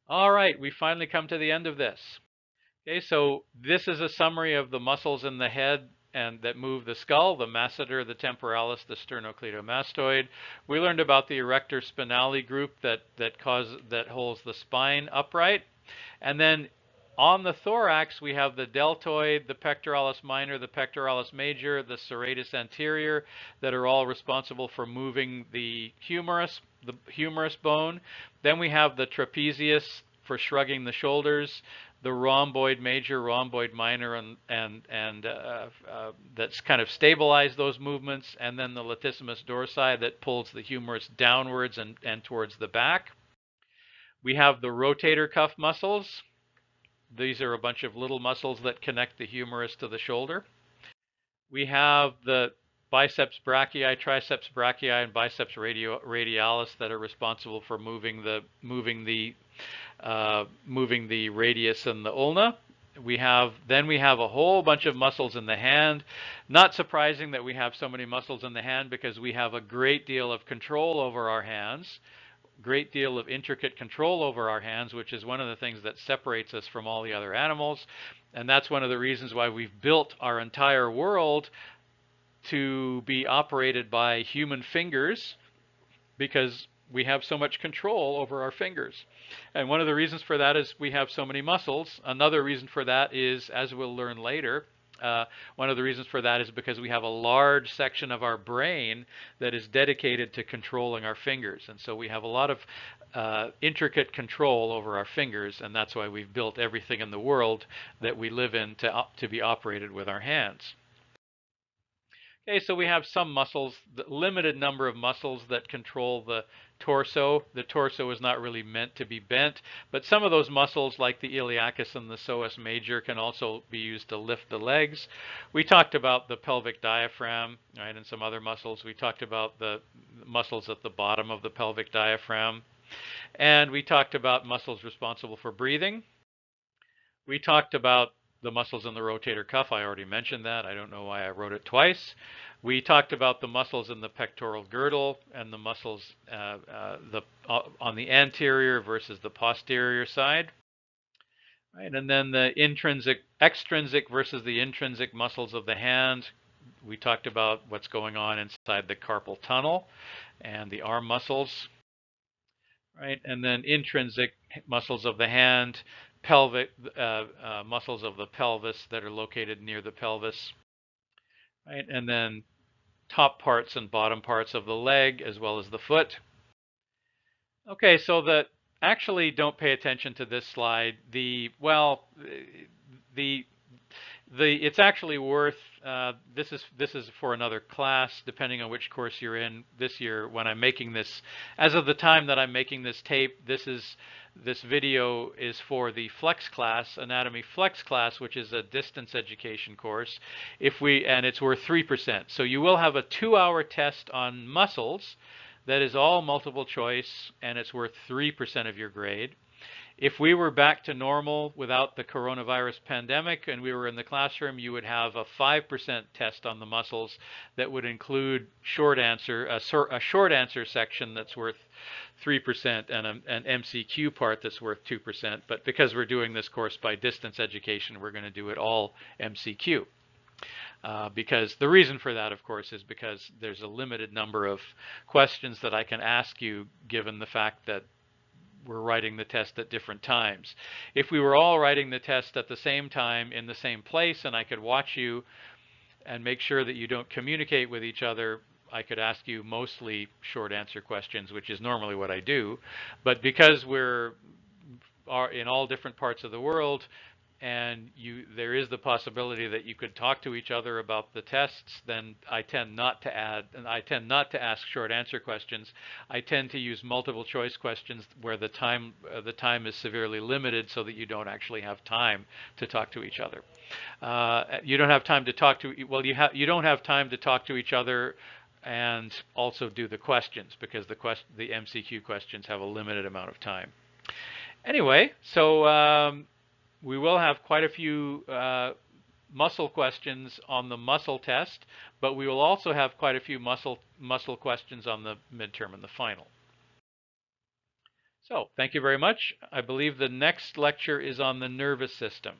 All right, we finally come to the end of this. Okay, so this is a summary of the muscles in the head and that move the skull, the masseter, the temporalis, the sternocleidomastoid. We learned about the erector spinale group that holds the spine upright. And then on the thorax, we have the deltoid, the pectoralis minor, the pectoralis major, the serratus anterior that are all responsible for moving the humerus bone. Then we have the trapezius for shrugging the shoulders, the rhomboid major, rhomboid minor, and that's kind of stabilize those movements, and then the latissimus dorsi that pulls the humerus downwards and towards the back. We have the rotator cuff muscles. These are a bunch of little muscles that connect the humerus to the shoulder. We have the biceps brachii, triceps brachii, and biceps radialis that are responsible for moving the radius and the ulna. We have a whole bunch of muscles in the hand. Not surprising that we have so many muscles in the hand because we have a great deal of control over our hands, great deal of intricate control over our hands, which is one of the things that separates us from all the other animals. And that's one of the reasons why we've built our entire world to be operated by human fingers, because we have so much control over our fingers. And one of the reasons for that is we have so many muscles. Another reason for that is, as we'll learn later, one of the reasons for that is because we have a large section of our brain that is dedicated to controlling our fingers. And so we have a lot of intricate control over our fingers, and that's why we've built everything in the world that we live in to be operated with our hands. Okay, so we have some muscles, the limited number of muscles that control the torso. The torso is not really meant to be bent, but some of those muscles, like the iliacus and the psoas major, can also be used to lift the legs. We talked about the pelvic diaphragm, right, and some other muscles. We talked about the muscles at the bottom of the pelvic diaphragm, and we talked about muscles responsible for breathing. We talked about the muscles in the rotator cuff. I already mentioned that. I don't know why I wrote it twice. We talked about the muscles in the pectoral girdle and the muscles on the anterior versus the posterior side. Right, and then the extrinsic versus the intrinsic muscles of the hand. We talked about what's going on inside the carpal tunnel and the arm muscles. Right, and then intrinsic muscles of the hand, pelvic muscles of the pelvis that are located near the pelvis, right? And then top parts and bottom parts of the leg as well as the foot. Okay, so actually don't pay attention to this slide. It's actually worth this is for another class, depending on which course you're in this year. When I'm making this, as of the time that I'm making this tape, this video is for the flex class, anatomy flex class, which is a distance education course. And it's worth 3%. So you will have a 2-hour test on muscles that is all multiple choice, and it's worth 3% of your grade. If we were back to normal without the coronavirus pandemic and we were in the classroom, you would have a 5% test on the muscles that would include a short answer section that's worth 3% and an MCQ part that's worth 2%. But because we're doing this course by distance education, we're going to do it all MCQ. Because the reason for that, of course, is because there's a limited number of questions that I can ask you given the fact that we're writing the test at different times. If we were all writing the test at the same time in the same place and I could watch you and make sure that you don't communicate with each other, I could ask you mostly short answer questions, which is normally what I do. But because we're in all different parts of the world, and there is the possibility that you could talk to each other about the tests, then I tend not to ask short answer questions. I tend to use multiple choice questions where the time is severely limited, so that you don't actually have time to talk to each other. You don't have time to talk to you don't have time to talk to each other and also do the questions, because the MCQ questions have a limited amount of time. Anyway, so we will have quite a few muscle questions on the muscle test, but we will also have quite a few muscle questions on the midterm and the final. So thank you very much. I believe the next lecture is on the nervous system.